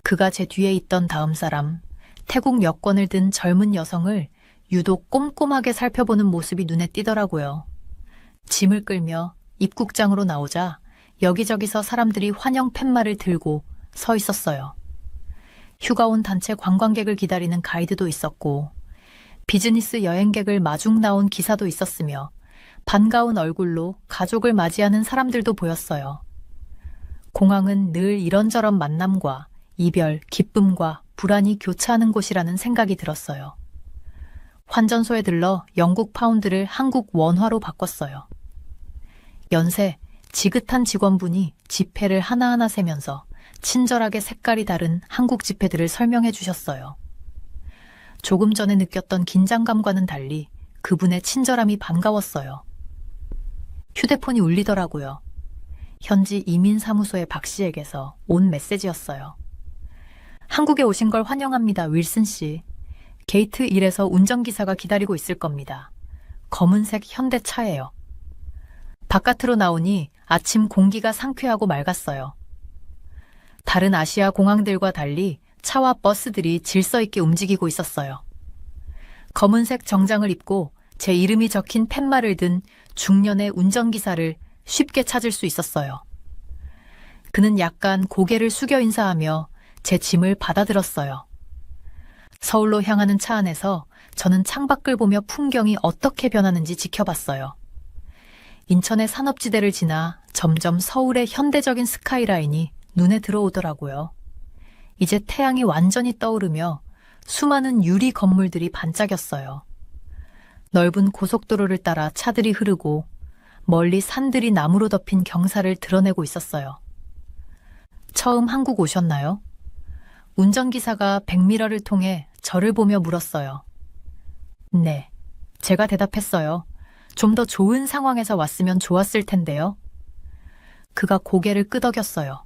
그가 제 뒤에 있던 다음 사람, 태국 여권을 든 젊은 여성을 유독 꼼꼼하게 살펴보는 모습이 눈에 띄더라고요. 짐을 끌며 입국장으로 나오자 여기저기서 사람들이 환영 팻말을 들고 서 있었어요. 휴가 온 단체 관광객을 기다리는 가이드도 있었고 비즈니스 여행객을 마중 나온 기사도 있었으며 반가운 얼굴로 가족을 맞이하는 사람들도 보였어요. 공항은 늘 이런저런 만남과 이별, 기쁨과 불안이 교차하는 곳이라는 생각이 들었어요. 환전소에 들러 영국 파운드를 한국 원화로 바꿨어요. 연세, 지긋한 직원분이 지폐를 하나하나 세면서 친절하게 색깔이 다른 한국 지폐들을 설명해 주셨어요. 조금 전에 느꼈던 긴장감과는 달리 그분의 친절함이 반가웠어요. 휴대폰이 울리더라고요. 현지 이민사무소의 박 씨에게서 온 메시지였어요. 한국에 오신 걸 환영합니다, 윌슨 씨. 게이트 1에서 운전기사가 기다리고 있을 겁니다. 검은색 현대차예요. 바깥으로 나오니 아침 공기가 상쾌하고 맑았어요. 다른 아시아 공항들과 달리 차와 버스들이 질서 있게 움직이고 있었어요. 검은색 정장을 입고 제 이름이 적힌 팻말을 든 중년의 운전기사를 쉽게 찾을 수 있었어요. 그는 약간 고개를 숙여 인사하며 제 짐을 받아들었어요. 서울로 향하는 차 안에서 저는 창밖을 보며 풍경이 어떻게 변하는지 지켜봤어요. 인천의 산업지대를 지나 점점 서울의 현대적인 스카이라인이 눈에 들어오더라고요. 이제 태양이 완전히 떠오르며 수많은 유리 건물들이 반짝였어요. 넓은 고속도로를 따라 차들이 흐르고 멀리 산들이 나무로 덮인 경사를 드러내고 있었어요. 처음 한국 오셨나요? 운전기사가 백미러를 통해 저를 보며 물었어요. 네, 제가 대답했어요. 좀 더 좋은 상황에서 왔으면 좋았을 텐데요. 그가 고개를 끄덕였어요.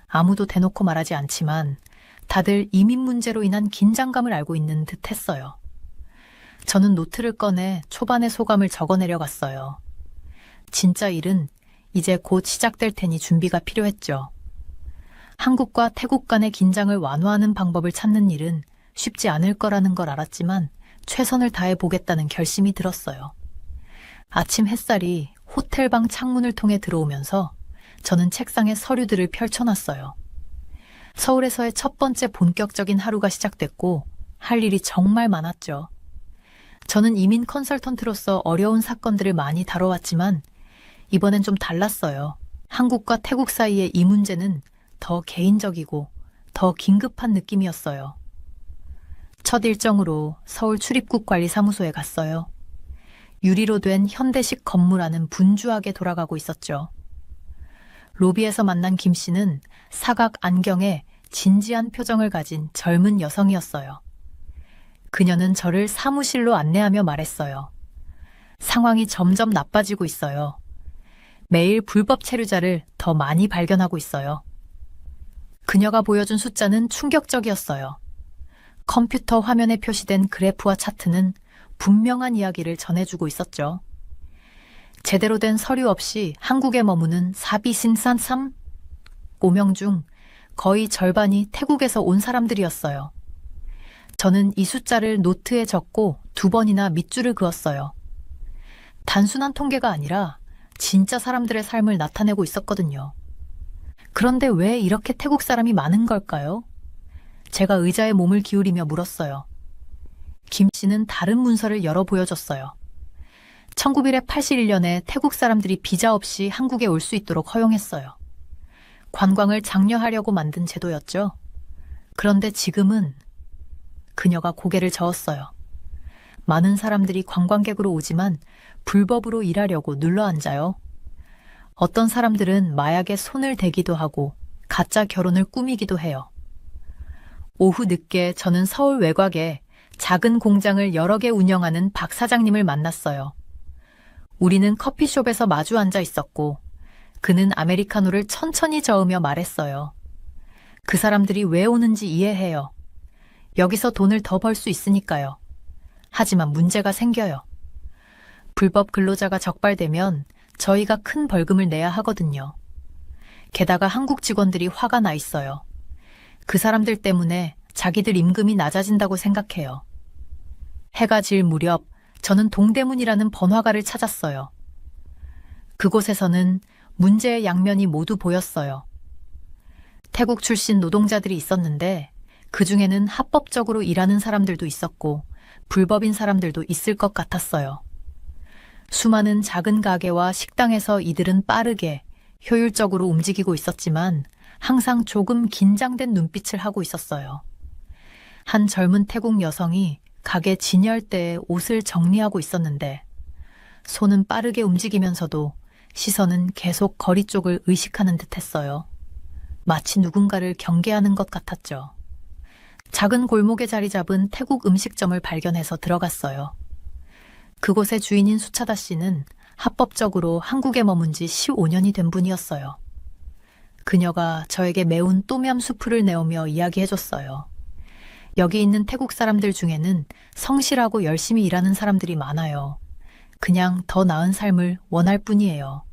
아무도 대놓고 말하지 않지만 다들 이민 문제로 인한 긴장감을 알고 있는 듯 했어요. 저는 노트를 꺼내 초반의 소감을 적어내려 갔어요. 진짜 일은 이제 곧 시작될 테니 준비가 필요했죠. 한국과 태국 간의 긴장을 완화하는 방법을 찾는 일은 쉽지 않을 거라는 걸 알았지만 최선을 다해 보겠다는 결심이 들었어요. 아침 햇살이 호텔방 창문을 통해 들어오면서 저는 책상에 서류들을 펼쳐놨어요. 서울에서의 첫 번째 본격적인 하루가 시작됐고 할 일이 정말 많았죠. 저는 이민 컨설턴트로서 어려운 사건들을 많이 다뤄왔지만 이번엔 좀 달랐어요. 한국과 태국 사이의 이 문제는 더 개인적이고 더 긴급한 느낌이었어요. 첫 일정으로 서울 출입국 관리사무소에 갔어요. 유리로 된 현대식 건물 안은 분주하게 돌아가고 있었죠. 로비에서 만난 김 씨는 사각 안경에 진지한 표정을 가진 젊은 여성이었어요. 그녀는 저를 사무실로 안내하며 말했어요. 상황이 점점 나빠지고 있어요. 매일 불법 체류자를 더 많이 발견하고 있어요. 그녀가 보여준 숫자는 충격적이었어요. 컴퓨터 화면에 표시된 그래프와 차트는 분명한 이야기를 전해주고 있었죠. 제대로 된 서류 없이 한국에 머무는 사비신산 5명 중 거의 절반이 태국에서 온 사람들이었어요. 저는 이 숫자를 노트에 적고 2번이나 밑줄을 그었어요. 단순한 통계가 아니라 진짜 사람들의 삶을 나타내고 있었거든요. 그런데 왜 이렇게 태국 사람이 많은 걸까요? 제가 의자에 몸을 기울이며 물었어요. 김 씨는 다른 문서를 열어 보여줬어요. 1981년에 태국 사람들이 비자 없이 한국에 올 수 있도록 허용했어요. 관광을 장려하려고 만든 제도였죠. 그런데 지금은 그녀가 고개를 저었어요. 많은 사람들이 관광객으로 오지만 불법으로 일하려고 눌러앉아요. 어떤 사람들은 마약에 손을 대기도 하고 가짜 결혼을 꾸미기도 해요. 오후 늦게 저는 서울 외곽에 작은 공장을 여러 개 운영하는 박 사장님을 만났어요. 우리는 커피숍에서 마주 앉아 있었고 그는 아메리카노를 천천히 저으며 말했어요. 그 사람들이 왜 오는지 이해해요. 여기서 돈을 더 벌 수 있으니까요. 하지만 문제가 생겨요. 불법 근로자가 적발되면 저희가 큰 벌금을 내야 하거든요. 게다가 한국 직원들이 화가 나 있어요. 그 사람들 때문에 자기들 임금이 낮아진다고 생각해요. 해가 질 무렵 저는 동대문이라는 번화가를 찾았어요. 그곳에서는 문제의 양면이 모두 보였어요. 태국 출신 노동자들이 있었는데 그 중에는 합법적으로 일하는 사람들도 있었고 불법인 사람들도 있을 것 같았어요. 수많은 작은 가게와 식당에서 이들은 빠르게 효율적으로 움직이고 있었지만 항상 조금 긴장된 눈빛을 하고 있었어요. 한 젊은 태국 여성이 가게 진열대에 옷을 정리하고 있었는데 손은 빠르게 움직이면서도 시선은 계속 거리 쪽을 의식하는 듯했어요. 마치 누군가를 경계하는 것 같았죠. 작은 골목에 자리 잡은 태국 음식점을 발견해서 들어갔어요. 그곳의 주인인 수차다 씨는 합법적으로 한국에 머문 지 15년이 된 분이었어요. 그녀가 저에게 매운 또미암 수프를 내오며 이야기해줬어요. 여기 있는 태국 사람들 중에는 성실하고 열심히 일하는 사람들이 많아요. 그냥 더 나은 삶을 원할 뿐이에요.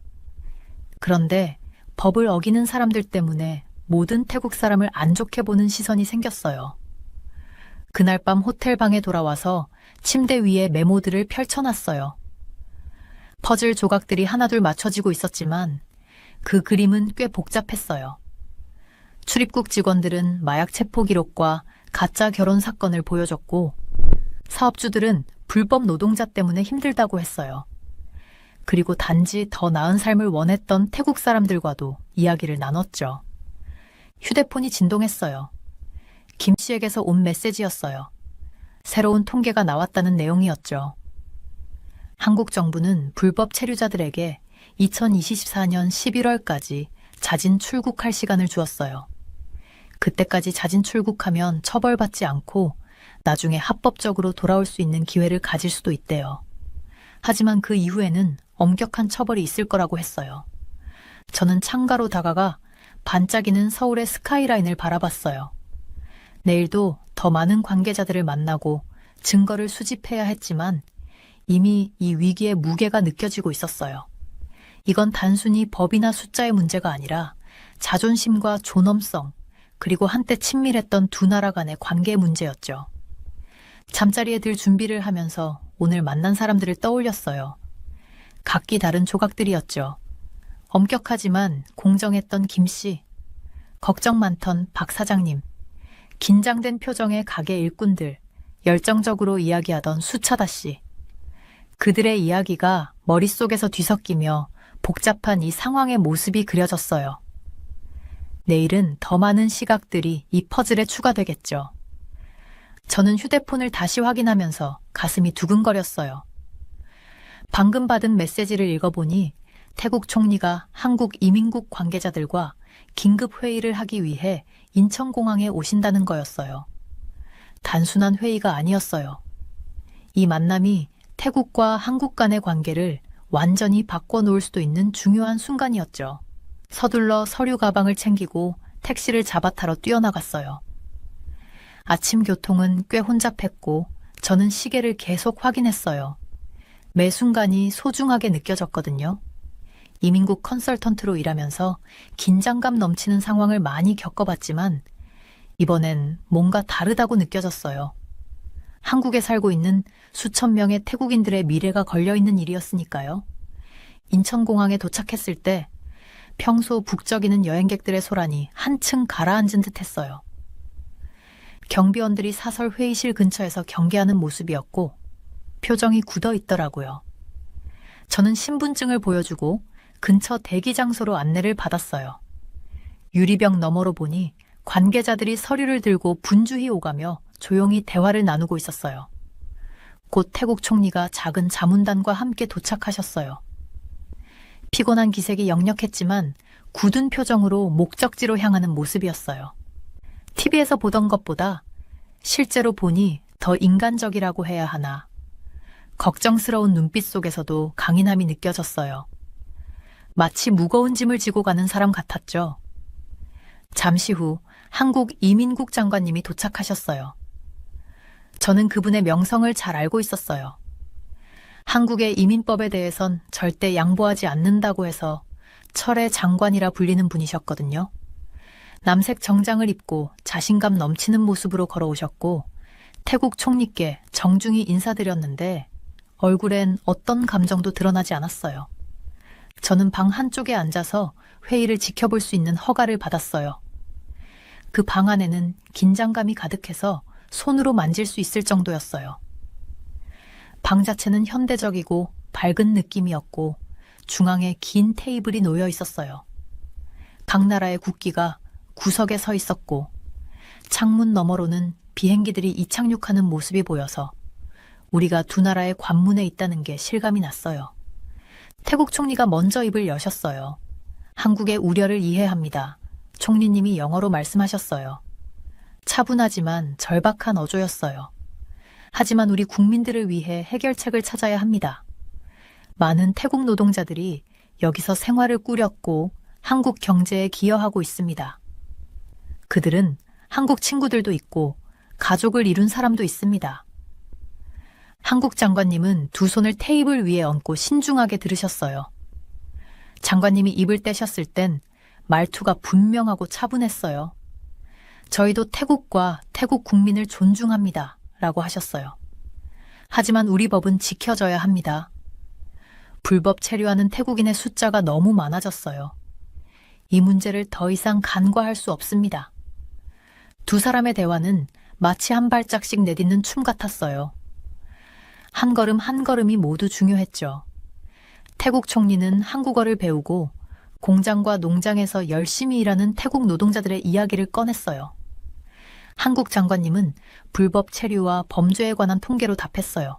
그런데 법을 어기는 사람들 때문에 모든 태국 사람을 안 좋게 보는 시선이 생겼어요. 그날 밤 호텔 방에 돌아와서 침대 위에 메모들을 펼쳐놨어요. 퍼즐 조각들이 하나둘 맞춰지고 있었지만 그 그림은 꽤 복잡했어요. 출입국 직원들은 마약 체포 기록과 가짜 결혼 사건을 보여줬고 사업주들은 불법 노동자 때문에 힘들다고 했어요. 그리고 단지 더 나은 삶을 원했던 태국 사람들과도 이야기를 나눴죠. 휴대폰이 진동했어요. 김 씨에게서 온 메시지였어요. 새로운 통계가 나왔다는 내용이었죠. 한국 정부는 불법 체류자들에게 2024년 11월까지 자진 출국할 시간을 주었어요. 그때까지 자진 출국하면 처벌받지 않고 나중에 합법적으로 돌아올 수 있는 기회를 가질 수도 있대요. 하지만 그 이후에는 엄격한 처벌이 있을 거라고 했어요. 저는 창가로 다가가 반짝이는 서울의 스카이라인을 바라봤어요. 내일도 더 많은 관계자들을 만나고 증거를 수집해야 했지만 이미 이 위기의 무게가 느껴지고 있었어요. 이건 단순히 법이나 숫자의 문제가 아니라 자존심과 존엄성, 그리고 한때 친밀했던 두 나라 간의 관계 문제였죠. 잠자리에 들 준비를 하면서 오늘 만난 사람들을 떠올렸어요. 각기 다른 조각들이었죠. 엄격하지만 공정했던 김 씨, 걱정 많던 박 사장님, 긴장된 표정의 가게 일꾼들, 열정적으로 이야기하던 수차다 씨. 그들의 이야기가 머릿속에서 뒤섞이며 복잡한 이 상황의 모습이 그려졌어요. 내일은 더 많은 시각들이 이 퍼즐에 추가되겠죠. 저는 휴대폰을 다시 확인하면서 가슴이 두근거렸어요. 방금 받은 메시지를 읽어보니 태국 총리가 한국 이민국 관계자들과 긴급 회의를 하기 위해 인천공항에 오신다는 거였어요. 단순한 회의가 아니었어요. 이 만남이 태국과 한국 간의 관계를 완전히 바꿔놓을 수도 있는 중요한 순간이었죠. 서둘러 서류 가방을 챙기고 택시를 잡아 타러 뛰어나갔어요. 아침 교통은 꽤 혼잡했고 저는 시계를 계속 확인했어요. 매 순간이 소중하게 느껴졌거든요. 이민국 컨설턴트로 일하면서 긴장감 넘치는 상황을 많이 겪어봤지만 이번엔 뭔가 다르다고 느껴졌어요. 한국에 살고 있는 수천 명의 태국인들의 미래가 걸려있는 일이었으니까요. 인천공항에 도착했을 때 평소 북적이는 여행객들의 소란이 한층 가라앉은 듯했어요. 경비원들이 사설 회의실 근처에서 경계하는 모습이었고 표정이 굳어 있더라고요. 저는 신분증을 보여주고 근처 대기 장소로 안내를 받았어요. 유리병 너머로 보니 관계자들이 서류를 들고 분주히 오가며 조용히 대화를 나누고 있었어요. 곧 태국 총리가 작은 자문단과 함께 도착하셨어요. 피곤한 기색이 역력했지만 굳은 표정으로 목적지로 향하는 모습이었어요. TV에서 보던 것보다 실제로 보니 더 인간적이라고 해야 하나. 걱정스러운 눈빛 속에서도 강인함이 느껴졌어요. 마치 무거운 짐을 지고 가는 사람 같았죠. 잠시 후 한국 이민국 장관님이 도착하셨어요. 저는 그분의 명성을 잘 알고 있었어요. 한국의 이민법에 대해선 절대 양보하지 않는다고 해서 철의 장관이라 불리는 분이셨거든요. 남색 정장을 입고 자신감 넘치는 모습으로 걸어오셨고 태국 총리께 정중히 인사드렸는데 얼굴엔 어떤 감정도 드러나지 않았어요. 저는 방 한쪽에 앉아서 회의를 지켜볼 수 있는 허가를 받았어요. 그 방 안에는 긴장감이 가득해서 손으로 만질 수 있을 정도였어요. 방 자체는 현대적이고 밝은 느낌이었고 중앙에 긴 테이블이 놓여 있었어요. 각 나라의 국기가 구석에 서 있었고 창문 너머로는 비행기들이 이착륙하는 모습이 보여서 우리가 두 나라의 관문에 있다는 게 실감이 났어요. 태국 총리가 먼저 입을 여셨어요. 한국의 우려를 이해합니다. 총리님이 영어로 말씀하셨어요. 차분하지만 절박한 어조였어요. 하지만 우리 국민들을 위해 해결책을 찾아야 합니다. 많은 태국 노동자들이 여기서 생활을 꾸렸고 한국 경제에 기여하고 있습니다. 그들은 한국 친구들도 있고 가족을 이룬 사람도 있습니다. 한국 장관님은 두 손을 테이블 위에 얹고 신중하게 들으셨어요. 장관님이 입을 떼셨을 땐 말투가 분명하고 차분했어요. 저희도 태국과 태국 국민을 존중합니다. 라고 하셨어요. 하지만 우리 법은 지켜져야 합니다. 불법 체류하는 태국인의 숫자가 너무 많아졌어요. 이 문제를 더 이상 간과할 수 없습니다. 두 사람의 대화는 마치 한 발짝씩 내딛는 춤 같았어요. 한 걸음 한 걸음이 모두 중요했죠. 태국 총리는 한국어를 배우고 공장과 농장에서 열심히 일하는 태국 노동자들의 이야기를 꺼냈어요. 한국 장관님은 불법 체류와 범죄에 관한 통계로 답했어요.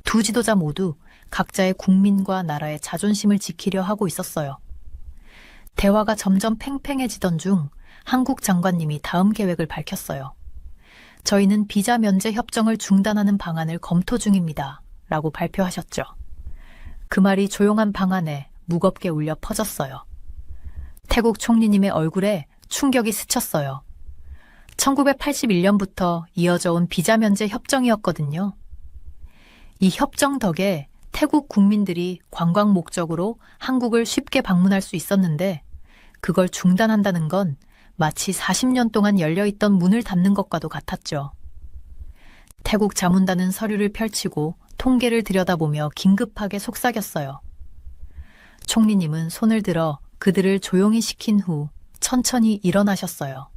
두 지도자 모두 각자의 국민과 나라의 자존심을 지키려 하고 있었어요. 대화가 점점 팽팽해지던 중 한국 장관님이 다음 계획을 밝혔어요. 저희는 비자 면제 협정을 중단하는 방안을 검토 중입니다. 라고 발표하셨죠. 그 말이 조용한 방 안에 무겁게 울려 퍼졌어요. 태국 총리님의 얼굴에 충격이 스쳤어요. 1981년부터 이어져 온 비자 면제 협정이었거든요. 이 협정 덕에 태국 국민들이 관광 목적으로 한국을 쉽게 방문할 수 있었는데 그걸 중단한다는 건 마치 40년 동안 열려있던 문을 닫는 것과도 같았죠. 태국 자문단은 서류를 펼치고 통계를 들여다보며 긴급하게 속삭였어요. 총리님은 손을 들어 그들을 조용히 시킨 후 천천히 일어나셨어요.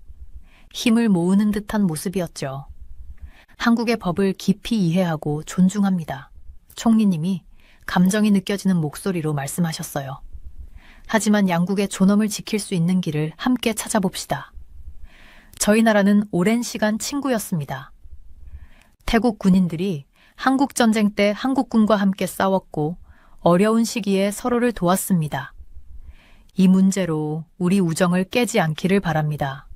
힘을 모으는 듯한 모습이었죠. 한국의 법을 깊이 이해하고 존중합니다. 총리님이 감정이 느껴지는 목소리로 말씀하셨어요. 하지만 양국의 존엄을 지킬 수 있는 길을 함께 찾아봅시다. 저희 나라는 오랜 시간 친구였습니다. 태국 군인들이 한국 전쟁 때 한국군과 함께 싸웠고 어려운 시기에 서로를 도왔습니다. 이 문제로 우리 우정을 깨지 않기를 바랍니다.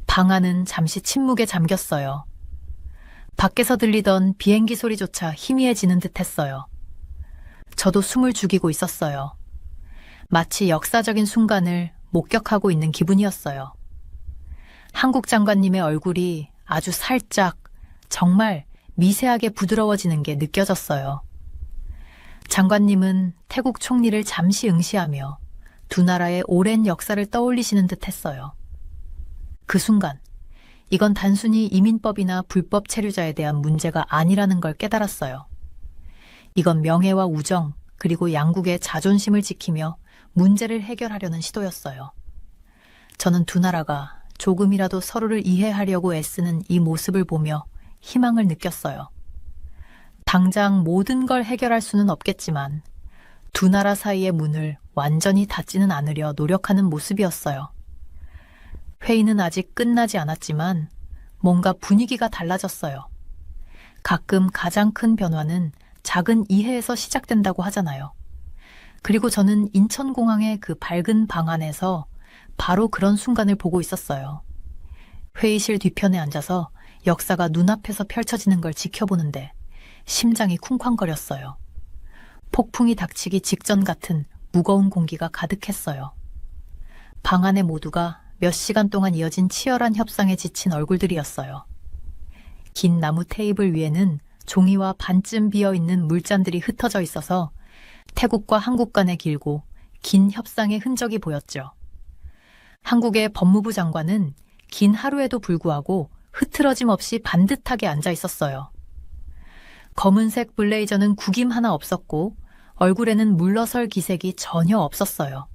방안은 잠시 침묵에 잠겼어요. 밖에서 들리던 비행기 소리조차 희미해지는 듯했어요. 저도 숨을 죽이고 있었어요. 마치 역사적인 순간을 목격하고 있는 기분이었어요. 한국 장관님의 얼굴이 아주 살짝, 정말 미세하게 부드러워지는 게 느껴졌어요. 장관님은 태국 총리를 잠시 응시하며 두 나라의 오랜 역사를 떠올리시는 듯 했어요. 그 순간, 이건 단순히 이민법이나 불법 체류자에 대한 문제가 아니라는 걸 깨달았어요. 이건 명예와 우정, 그리고 양국의 자존심을 지키며 문제를 해결하려는 시도였어요. 저는 두 나라가 조금이라도 서로를 이해하려고 애쓰는 이 모습을 보며 희망을 느꼈어요. 당장 모든 걸 해결할 수는 없겠지만 두 나라 사이의 문을 완전히 닫지는 않으려 노력하는 모습이었어요. 회의는 아직 끝나지 않았지만 뭔가 분위기가 달라졌어요. 가끔 가장 큰 변화는 작은 이해에서 시작된다고 하잖아요. 그리고 저는 인천공항의 그 밝은 방 안에서 바로 그런 순간을 보고 있었어요. 회의실 뒤편에 앉아서 역사가 눈앞에서 펼쳐지는 걸 지켜보는데 심장이 쿵쾅거렸어요. 폭풍이 닥치기 직전 같은 무거운 공기가 가득했어요. 방 안의 모두가 몇 시간 동안 이어진 치열한 협상에 지친 얼굴들이었어요. 긴 나무 테이블 위에는 종이와 반쯤 비어있는 물잔들이 흩어져 있어서 태국과 한국 간의 길고 긴 협상의 흔적이 보였죠. 한국의 법무부 장관은 긴 하루에도 불구하고 흐트러짐 없이 반듯하게 앉아 있었어요. 검은색 블레이저는 구김 하나 없었고 얼굴에는 물러설 기색이 전혀 없었어요.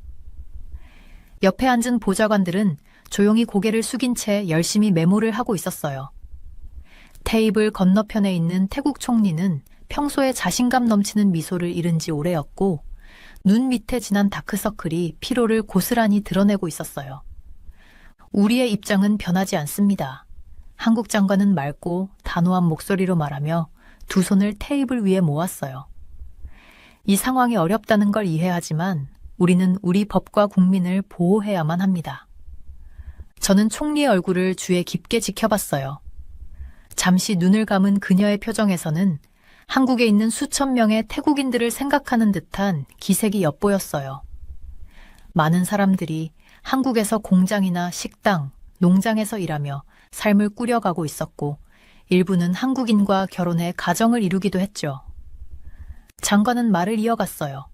옆에 앉은 보좌관들은 조용히 고개를 숙인 채 열심히 메모를 하고 있었어요. 테이블 건너편에 있는 태국 총리는 평소에 자신감 넘치는 미소를 잃은 지 오래였고 눈 밑에 진한 다크서클이 피로를 고스란히 드러내고 있었어요. 우리의 입장은 변하지 않습니다. 한국 장관은 맑고 단호한 목소리로 말하며 두 손을 테이블 위에 모았어요. 이 상황이 어렵다는 걸 이해하지만 우리는 우리 법과 국민을 보호해야만 합니다. 저는 총리의 얼굴을 주에 깊게 지켜봤어요. 잠시 눈을 감은 그녀의 표정에서는 한국에 있는 수천 명의 태국인들을 생각하는 듯한 기색이 엿보였어요. 많은 사람들이 한국에서 공장이나 식당, 농장에서 일하며 삶을 꾸려가고 있었고 일부는 한국인과 결혼해 가정을 이루기도 했죠. 장관은 말을 이어갔어요.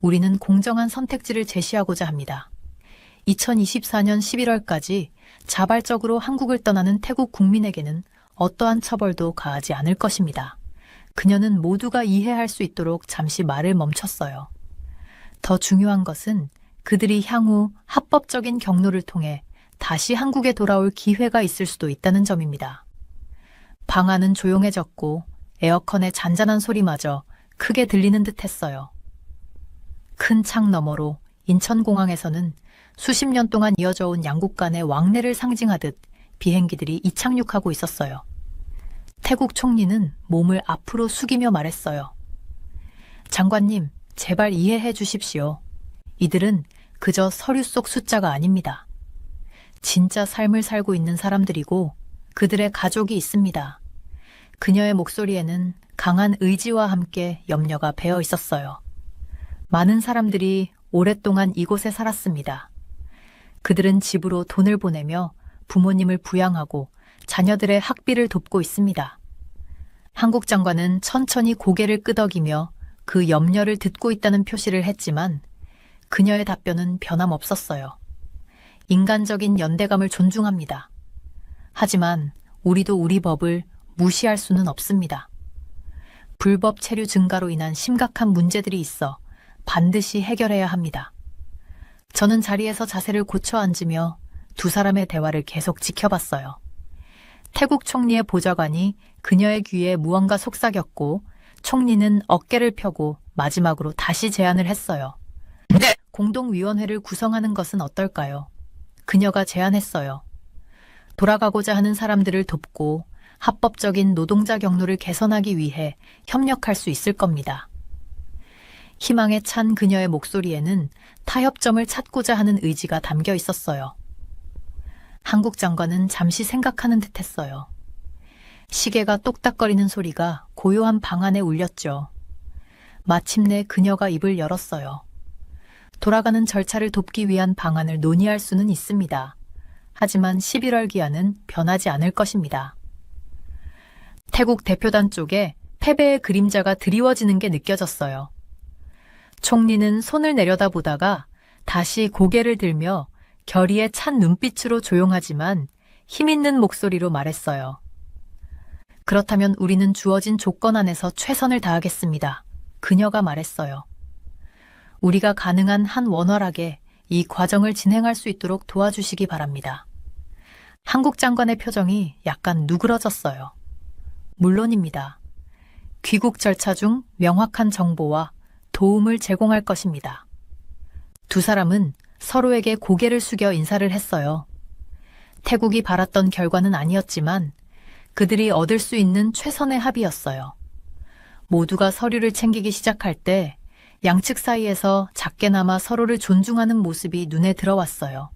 우리는 공정한 선택지를 제시하고자 합니다. 2024년 11월까지 자발적으로 한국을 떠나는 태국 국민에게는 어떠한 처벌도 가하지 않을 것입니다. 그녀는 모두가 이해할 수 있도록 잠시 말을 멈췄어요. 더 중요한 것은 그들이 향후 합법적인 경로를 통해 다시 한국에 돌아올 기회가 있을 수도 있다는 점입니다. 방 안은 조용해졌고 에어컨의 잔잔한 소리마저 크게 들리는 듯 했어요. 큰 창 너머로 인천공항에서는 수십 년 동안 이어져 온 양국 간의 왕래를 상징하듯 비행기들이 이착륙하고 있었어요. 태국 총리는 몸을 앞으로 숙이며 말했어요. 장관님, 제발 이해해 주십시오. 이들은 그저 서류 속 숫자가 아닙니다. 진짜 삶을 살고 있는 사람들이고 그들의 가족이 있습니다. 그녀의 목소리에는 강한 의지와 함께 염려가 배어 있었어요. 많은 사람들이 오랫동안 이곳에 살았습니다. 그들은 집으로 돈을 보내며 부모님을 부양하고 자녀들의 학비를 돕고 있습니다. 한국 장관은 천천히 고개를 끄덕이며 그 염려를 듣고 있다는 표시를 했지만 그녀의 답변은 변함없었어요. 인간적인 연대감을 존중합니다. 하지만 우리도 우리 법을 무시할 수는 없습니다. 불법 체류 증가로 인한 심각한 문제들이 있어 반드시 해결해야 합니다. 저는 자리에서 자세를 고쳐 앉으며 두 사람의 대화를 계속 지켜봤어요. 태국 총리의 보좌관이 그녀의 귀에 무언가 속삭였고 총리는 어깨를 펴고 마지막으로 다시 제안을 했어요. 네. 공동위원회를 구성하는 것은 어떨까요? 그녀가 제안했어요. 돌아가고자 하는 사람들을 돕고 합법적인 노동자 경로를 개선하기 위해 협력할 수 있을 겁니다. 희망에 찬 그녀의 목소리에는 타협점을 찾고자 하는 의지가 담겨 있었어요. 한국 장관은 잠시 생각하는 듯 했어요. 시계가 똑딱거리는 소리가 고요한 방 안에 울렸죠. 마침내 그녀가 입을 열었어요. 돌아가는 절차를 돕기 위한 방안을 논의할 수는 있습니다. 하지만 11월 기한은 변하지 않을 것입니다. 태국 대표단 쪽에 패배의 그림자가 드리워지는 게 느껴졌어요. 총리는 손을 내려다보다가 다시 고개를 들며 결의에 찬 눈빛으로 조용하지만 힘있는 목소리로 말했어요. 그렇다면 우리는 주어진 조건 안에서 최선을 다하겠습니다. 그녀가 말했어요. 우리가 가능한 한 원활하게 이 과정을 진행할 수 있도록 도와주시기 바랍니다. 한국 장관의 표정이 약간 누그러졌어요. 물론입니다. 귀국 절차 중 명확한 정보와 도움을 제공할 것입니다. 두 사람은 서로에게 고개를 숙여 인사를 했어요. 태국이 바랐던 결과는 아니었지만 그들이 얻을 수 있는 최선의 합의였어요. 모두가 서류를 챙기기 시작할 때 양측 사이에서 작게나마 서로를 존중하는 모습이 눈에 들어왔어요.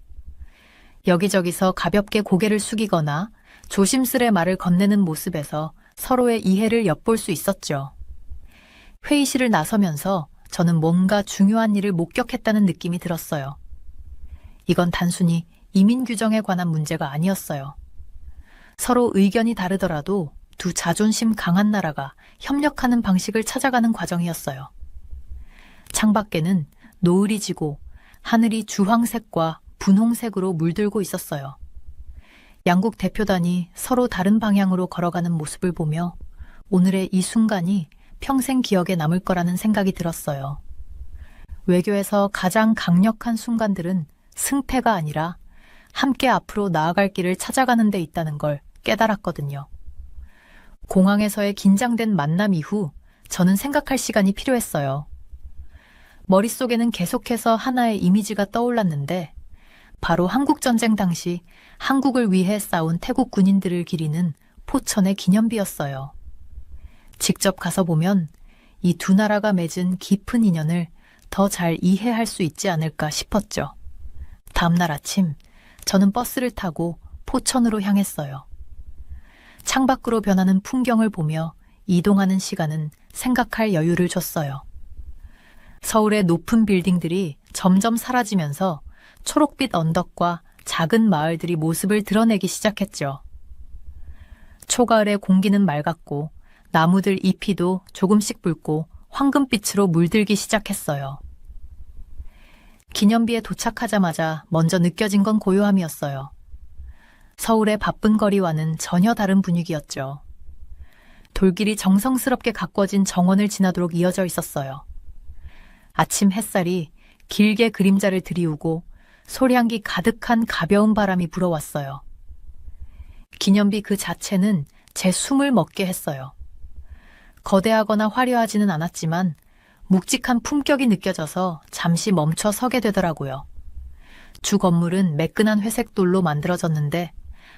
여기저기서 가볍게 고개를 숙이거나 조심스레 말을 건네는 모습에서 서로의 이해를 엿볼 수 있었죠. 회의실을 나서면서 저는 뭔가 중요한 일을 목격했다는 느낌이 들었어요. 이건 단순히 이민 규정에 관한 문제가 아니었어요. 서로 의견이 다르더라도 두 자존심 강한 나라가 협력하는 방식을 찾아가는 과정이었어요. 창밖에는 노을이 지고 하늘이 주황색과 분홍색으로 물들고 있었어요. 양국 대표단이 서로 다른 방향으로 걸어가는 모습을 보며 오늘의 이 순간이 평생 기억에 남을 거라는 생각이 들었어요. 외교에서 가장 강력한 순간들은 승패가 아니라 함께 앞으로 나아갈 길을 찾아가는 데 있다는 걸 깨달았거든요. 공항에서의 긴장된 만남 이후 저는 생각할 시간이 필요했어요. 머릿속에는 계속해서 하나의 이미지가 떠올랐는데 바로 한국전쟁 당시 한국을 위해 싸운 태국 군인들을 기리는 포천의 기념비였어요. 직접 가서 보면 이 두 나라가 맺은 깊은 인연을 더 잘 이해할 수 있지 않을까 싶었죠. 다음 날 아침 저는 버스를 타고 포천으로 향했어요. 창밖으로 변하는 풍경을 보며 이동하는 시간은 생각할 여유를 줬어요. 서울의 높은 빌딩들이 점점 사라지면서 초록빛 언덕과 작은 마을들이 모습을 드러내기 시작했죠. 초가을의 공기는 맑았고 나무들 잎이도 조금씩 붉고 황금빛으로 물들기 시작했어요. 기념비에 도착하자마자 먼저 느껴진 건 고요함이었어요. 서울의 바쁜 거리와는 전혀 다른 분위기였죠. 돌길이 정성스럽게 가꿔진 정원을 지나도록 이어져 있었어요. 아침 햇살이 길게 그림자를 드리우고 소리향기 가득한 가벼운 바람이 불어왔어요. 기념비 그 자체는 제 숨을 먹게 했어요. 거대하거나 화려하지는 않았지만 묵직한 품격이 느껴져서 잠시 멈춰 서게 되더라고요. 주 건물은 매끈한 회색 돌로 만들어졌는데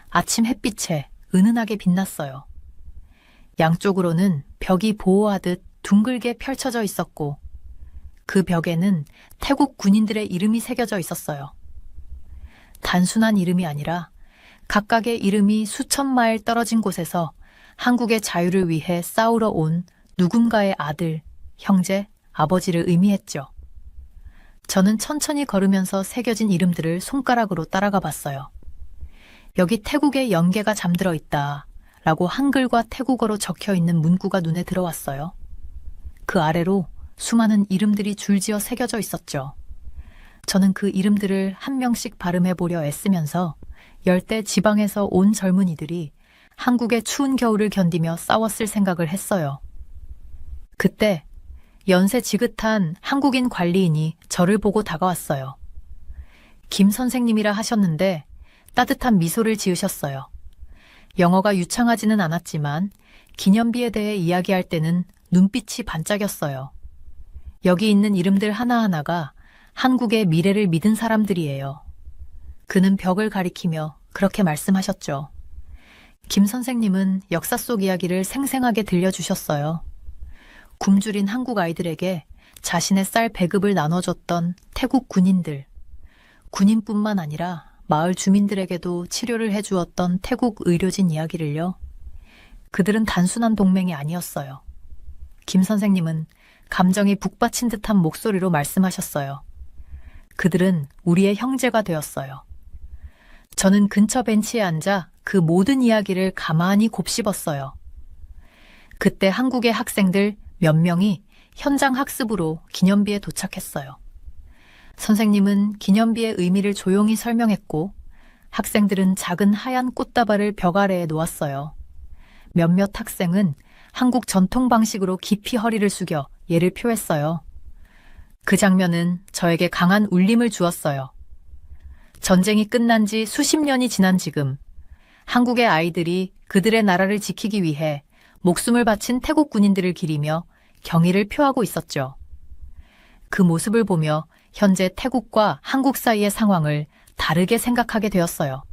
아침 햇빛에 은은하게 빛났어요. 양쪽으로는 벽이 보호하듯 둥글게 펼쳐져 있었고 그 벽에는 태국 군인들의 이름이 새겨져 있었어요. 단순한 이름이 아니라 각각의 이름이 수천 마일 떨어진 곳에서 한국의 자유를 위해 싸우러 온 누군가의 아들, 형제, 아버지를 의미했죠. 저는 천천히 걸으면서 새겨진 이름들을 손가락으로 따라가 봤어요. 여기 태국의 연계가 잠들어 있다 라고 한글과 태국어로 적혀 있는 문구가 눈에 들어왔어요. 그 아래로 수많은 이름들이 줄지어 새겨져 있었죠. 저는 그 이름들을 한 명씩 발음해 보려 애쓰면서 열대 지방에서 온 젊은이들이 한국의 추운 겨울을 견디며 싸웠을 생각을 했어요. 그때 연세 지긋한 한국인 관리인이 저를 보고 다가왔어요. 김 선생님이라 하셨는데 따뜻한 미소를 지으셨어요. 영어가 유창하지는 않았지만 기념비에 대해 이야기할 때는 눈빛이 반짝였어요. 여기 있는 이름들 하나하나가 한국의 미래를 믿은 사람들이에요. 그는 벽을 가리키며 그렇게 말씀하셨죠. 김 선생님은 역사 속 이야기를 생생하게 들려주셨어요. 굶주린 한국 아이들에게 자신의 쌀 배급을 나눠줬던 태국 군인들, 군인뿐만 아니라 마을 주민들에게도 치료를 해주었던 태국 의료진 이야기를요. 그들은 단순한 동맹이 아니었어요. 김 선생님은 감정이 북받친 듯한 목소리로 말씀하셨어요. 그들은 우리의 형제가 되었어요. 저는 근처 벤치에 앉아 그 모든 이야기를 가만히 곱씹었어요. 그때 한국의 학생들 몇 명이 현장 학습으로 기념비에 도착했어요. 선생님은 기념비의 의미를 조용히 설명했고 학생들은 작은 하얀 꽃다발을 벽 아래에 놓았어요. 몇몇 학생은 한국 전통 방식으로 깊이 허리를 숙여 예를 표했어요. 그 장면은 저에게 강한 울림을 주었어요. 전쟁이 끝난 지 수십 년이 지난 지금 한국의 아이들이 그들의 나라를 지키기 위해 목숨을 바친 태국 군인들을 기리며 경의를 표하고 있었죠. 그 모습을 보며 현재 태국과 한국 사이의 상황을 다르게 생각하게 되었어요.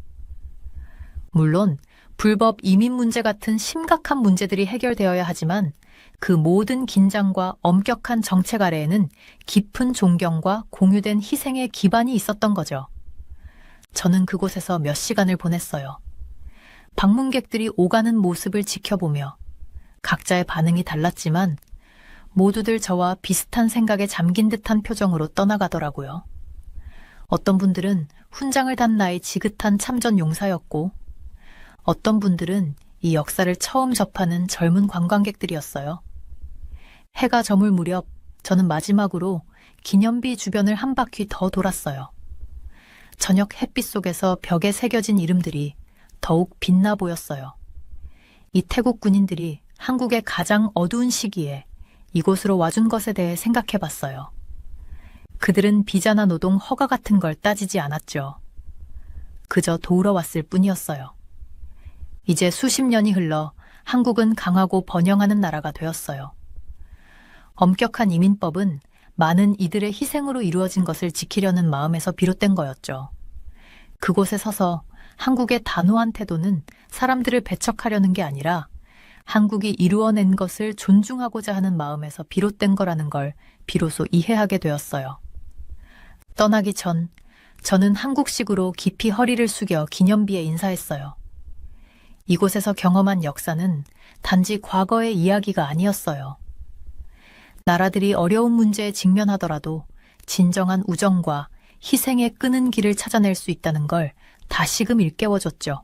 물론 불법 이민 문제 같은 심각한 문제들이 해결되어야 하지만 그 모든 긴장과 엄격한 정책 아래에는 깊은 존경과 공유된 희생의 기반이 있었던 거죠. 저는 그곳에서 몇 시간을 보냈어요. 방문객들이 오가는 모습을 지켜보며 각자의 반응이 달랐지만 모두들 저와 비슷한 생각에 잠긴 듯한 표정으로 떠나가더라고요. 어떤 분들은 훈장을 단 나의 지긋한 참전 용사였고 어떤 분들은 이 역사를 처음 접하는 젊은 관광객들이었어요. 해가 저물 무렵 저는 마지막으로 기념비 주변을 한 바퀴 더 돌았어요. 저녁 햇빛 속에서 벽에 새겨진 이름들이 더욱 빛나 보였어요. 이 태국 군인들이 한국의 가장 어두운 시기에 이곳으로 와준 것에 대해 생각해 봤어요. 그들은 비자나 노동 허가 같은 걸 따지지 않았죠. 그저 도우러 왔을 뿐이었어요. 이제 수십 년이 흘러 한국은 강하고 번영하는 나라가 되었어요. 엄격한 이민법은 많은 이들의 희생으로 이루어진 것을 지키려는 마음에서 비롯된 거였죠. 그곳에 서서 한국의 단호한 태도는 사람들을 배척하려는 게 아니라 한국이 이루어낸 것을 존중하고자 하는 마음에서 비롯된 거라는 걸 비로소 이해하게 되었어요. 떠나기 전 저는 한국식으로 깊이 허리를 숙여 기념비에 인사했어요. 이곳에서 경험한 역사는 단지 과거의 이야기가 아니었어요. 나라들이 어려운 문제에 직면하더라도 진정한 우정과 희생의 끄는 길을 찾아낼 수 있다는 걸 다시금 일깨워줬죠.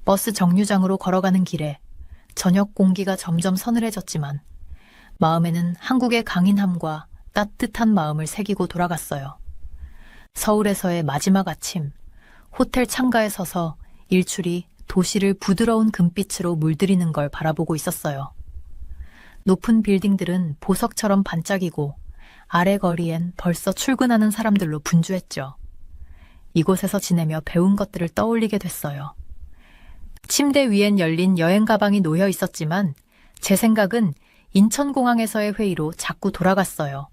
버스 정류장으로 걸어가는 길에 저녁 공기가 점점 서늘해졌지만 마음에는 한국의 강인함과 따뜻한 마음을 새기고 돌아갔어요. 서울에서의 마지막 아침, 호텔 창가에 서서 일출이 도시를 부드러운 금빛으로 물들이는 걸 바라보고 있었어요. 높은 빌딩들은 보석처럼 반짝이고 아래 거리엔 벌써 출근하는 사람들로 분주했죠. 이곳에서 지내며 배운 것들을 떠올리게 됐어요. 침대 위엔 열린 여행 가방이 놓여 있었지만 제 생각은 인천공항에서의 회의로 자꾸 돌아갔어요.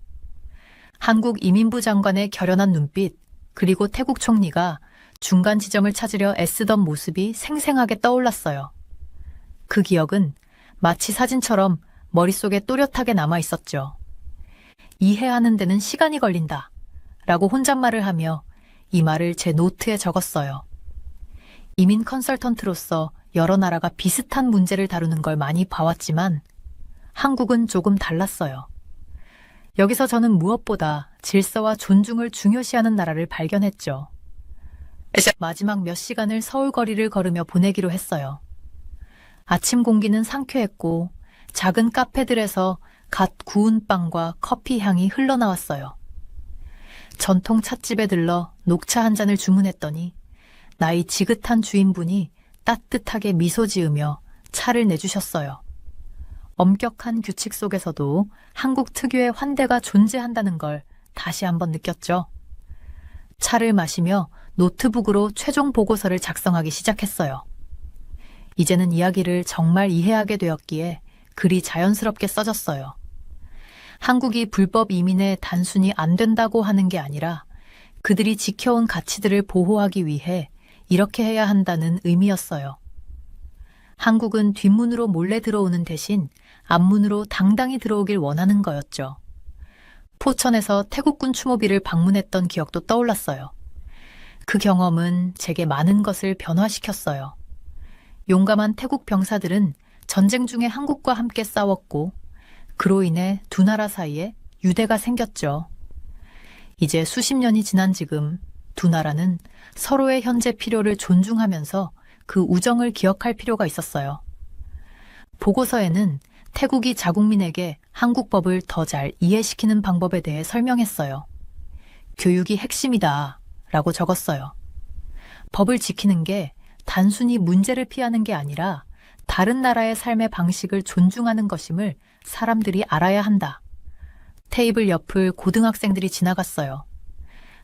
한국 이민부 장관의 결연한 눈빛, 그리고 태국 총리가 중간 지점을 찾으려 애쓰던 모습이 생생하게 떠올랐어요. 그 기억은 마치 사진처럼 머릿속에 또렷하게 남아 있었죠. 이해하는 데는 시간이 걸린다 라고 혼잣말을 하며 이 말을 제 노트에 적었어요. 이민 컨설턴트로서 여러 나라가 비슷한 문제를 다루는 걸 많이 봐왔지만 한국은 조금 달랐어요. 여기서 저는 무엇보다 질서와 존중을 중요시하는 나라를 발견했죠. 마지막 몇 시간을 서울 거리를 걸으며 보내기로 했어요. 아침 공기는 상쾌했고 작은 카페들에서 갓 구운 빵과 커피 향이 흘러나왔어요. 전통 찻집에 들러 녹차 한 잔을 주문했더니 나이 지긋한 주인분이 따뜻하게 미소 지으며 차를 내주셨어요. 엄격한 규칙 속에서도 한국 특유의 환대가 존재한다는 걸 다시 한번 느꼈죠. 차를 마시며 노트북으로 최종 보고서를 작성하기 시작했어요. 이제는 이야기를 정말 이해하게 되었기에 글이 자연스럽게 써졌어요. 한국이 불법 이민에 단순히 안 된다고 하는 게 아니라 그들이 지켜온 가치들을 보호하기 위해 이렇게 해야 한다는 의미였어요. 한국은 뒷문으로 몰래 들어오는 대신 앞문으로 당당히 들어오길 원하는 거였죠. 포천에서 태국군 추모비를 방문했던 기억도 떠올랐어요. 그 경험은 제게 많은 것을 변화시켰어요. 용감한 태국 병사들은 전쟁 중에 한국과 함께 싸웠고 그로 인해 두 나라 사이에 유대가 생겼죠. 이제 수십 년이 지난 지금 두 나라는 서로의 현재 필요를 존중하면서 그 우정을 기억할 필요가 있었어요. 보고서에는 태국이 자국민에게 한국 법을 더 잘 이해시키는 방법에 대해 설명했어요. 교육이 핵심이다 라고 적었어요. 법을 지키는 게 단순히 문제를 피하는 게 아니라 다른 나라의 삶의 방식을 존중하는 것임을 사람들이 알아야 한다. 테이블 옆을 고등학생들이 지나갔어요.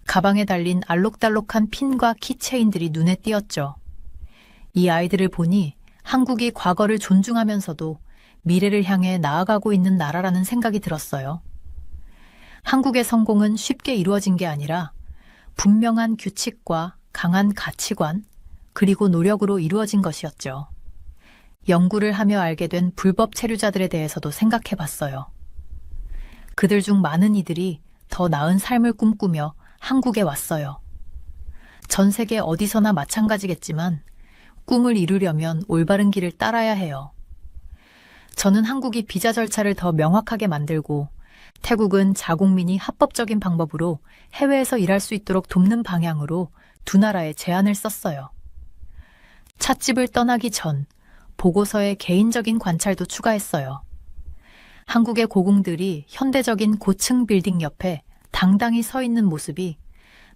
가방에 달린 알록달록한 핀과 키체인들이 눈에 띄었죠. 이 아이들을 보니 한국이 과거를 존중하면서도 미래를 향해 나아가고 있는 나라라는 생각이 들었어요. 한국의 성공은 쉽게 이루어진 게 아니라 분명한 규칙과 강한 가치관, 그리고 노력으로 이루어진 것이었죠. 연구를 하며 알게 된 불법 체류자들에 대해서도 생각해 봤어요. 그들 중 많은 이들이 더 나은 삶을 꿈꾸며 한국에 왔어요. 전 세계 어디서나 마찬가지겠지만 꿈을 이루려면 올바른 길을 따라야 해요. 저는 한국이 비자 절차를 더 명확하게 만들고 태국은 자국민이 합법적인 방법으로 해외에서 일할 수 있도록 돕는 방향으로 두 나라에 제안을 썼어요. 찻집을 떠나기 전 보고서에 개인적인 관찰도 추가했어요. 한국의 고궁들이 현대적인 고층 빌딩 옆에 당당히 서 있는 모습이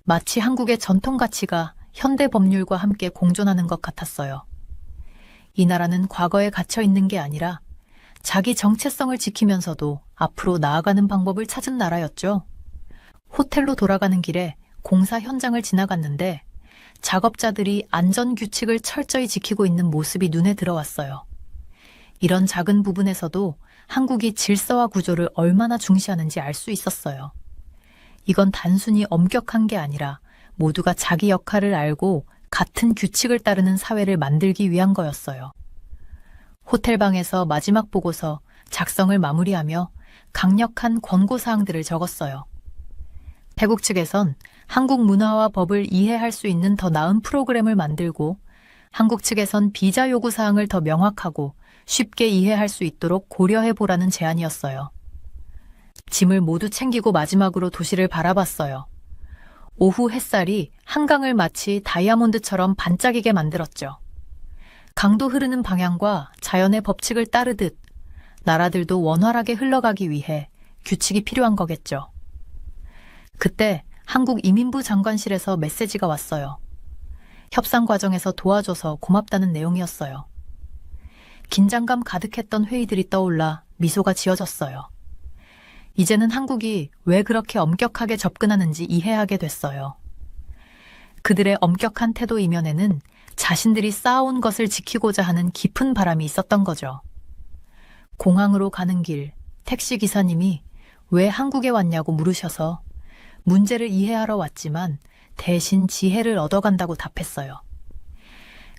마치 한국의 전통 가치가 현대 법률과 함께 공존하는 것 같았어요. 이 나라는 과거에 갇혀 있는 게 아니라 자기 정체성을 지키면서도 앞으로 나아가는 방법을 찾은 나라였죠. 호텔로 돌아가는 길에 공사 현장을 지나갔는데 작업자들이 안전규칙을 철저히 지키고 있는 모습이 눈에 들어왔어요. 이런 작은 부분에서도 한국이 질서와 구조를 얼마나 중시하는지 알 수 있었어요. 이건 단순히 엄격한 게 아니라 모두가 자기 역할을 알고 같은 규칙을 따르는 사회를 만들기 위한 거였어요. 호텔방에서 마지막 보고서 작성을 마무리하며 강력한 권고사항들을 적었어요. 태국 측에선 한국 문화와 법을 이해할 수 있는 더 나은 프로그램을 만들고 한국 측에선 비자 요구 사항을 더 명확하고 쉽게 이해할 수 있도록 고려해보라는 제안이었어요. 짐을 모두 챙기고 마지막으로 도시를 바라봤어요. 오후 햇살이 한강을 마치 다이아몬드처럼 반짝이게 만들었죠. 강도 흐르는 방향과 자연의 법칙을 따르듯 나라들도 원활하게 흘러가기 위해 규칙이 필요한 거겠죠. 그때 한국 이민부 장관실에서 메시지가 왔어요. 협상 과정에서 도와줘서 고맙다는 내용이었어요. 긴장감 가득했던 회의들이 떠올라 미소가 지어졌어요. 이제는 한국이 왜 그렇게 엄격하게 접근하는지 이해하게 됐어요. 그들의 엄격한 태도 이면에는 자신들이 쌓아온 것을 지키고자 하는 깊은 바람이 있었던 거죠. 공항으로 가는 길, 택시 기사님이 왜 한국에 왔냐고 물으셔서 문제를 이해하러 왔지만 대신 지혜를 얻어간다고 답했어요.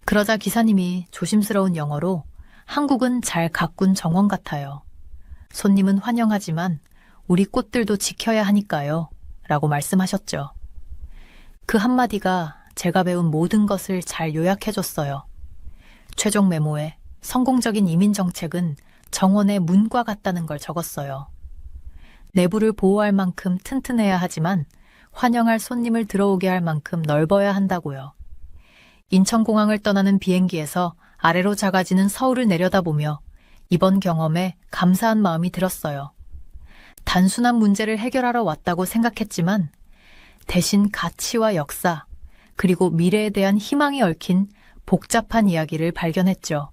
그러자 기사님이 조심스러운 영어로 한국은 잘 가꾼 정원 같아요. 손님은 환영하지만 우리 꽃들도 지켜야 하니까요. 라고 말씀하셨죠. 그 한마디가 제가 배운 모든 것을 잘 요약해줬어요. 최종 메모에 성공적인 이민 정책은 정원의 문과 같다는 걸 적었어요. 내부를 보호할 만큼 튼튼해야 하지만 환영할 손님을 들어오게 할 만큼 넓어야 한다고요. 인천공항을 떠나는 비행기에서 아래로 작아지는 서울을 내려다보며 이번 경험에 감사한 마음이 들었어요. 단순한 문제를 해결하러 왔다고 생각했지만 대신 가치와 역사, 그리고 미래에 대한 희망이 얽힌 복잡한 이야기를 발견했죠.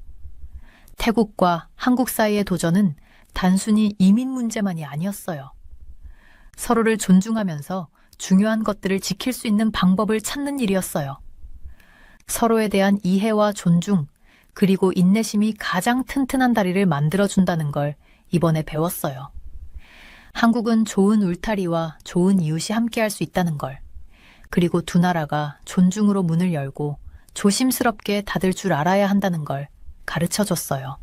태국과 한국 사이의 도전은 단순히 이민 문제만이 아니었어요. 서로를 존중하면서 중요한 것들을 지킬 수 있는 방법을 찾는 일이었어요. 서로에 대한 이해와 존중, 그리고 인내심이 가장 튼튼한 다리를 만들어준다는 걸 이번에 배웠어요. 한국은 좋은 울타리와 좋은 이웃이 함께할 수 있다는 걸, 그리고 두 나라가 존중으로 문을 열고 조심스럽게 닫을 줄 알아야 한다는 걸 가르쳐 줬어요.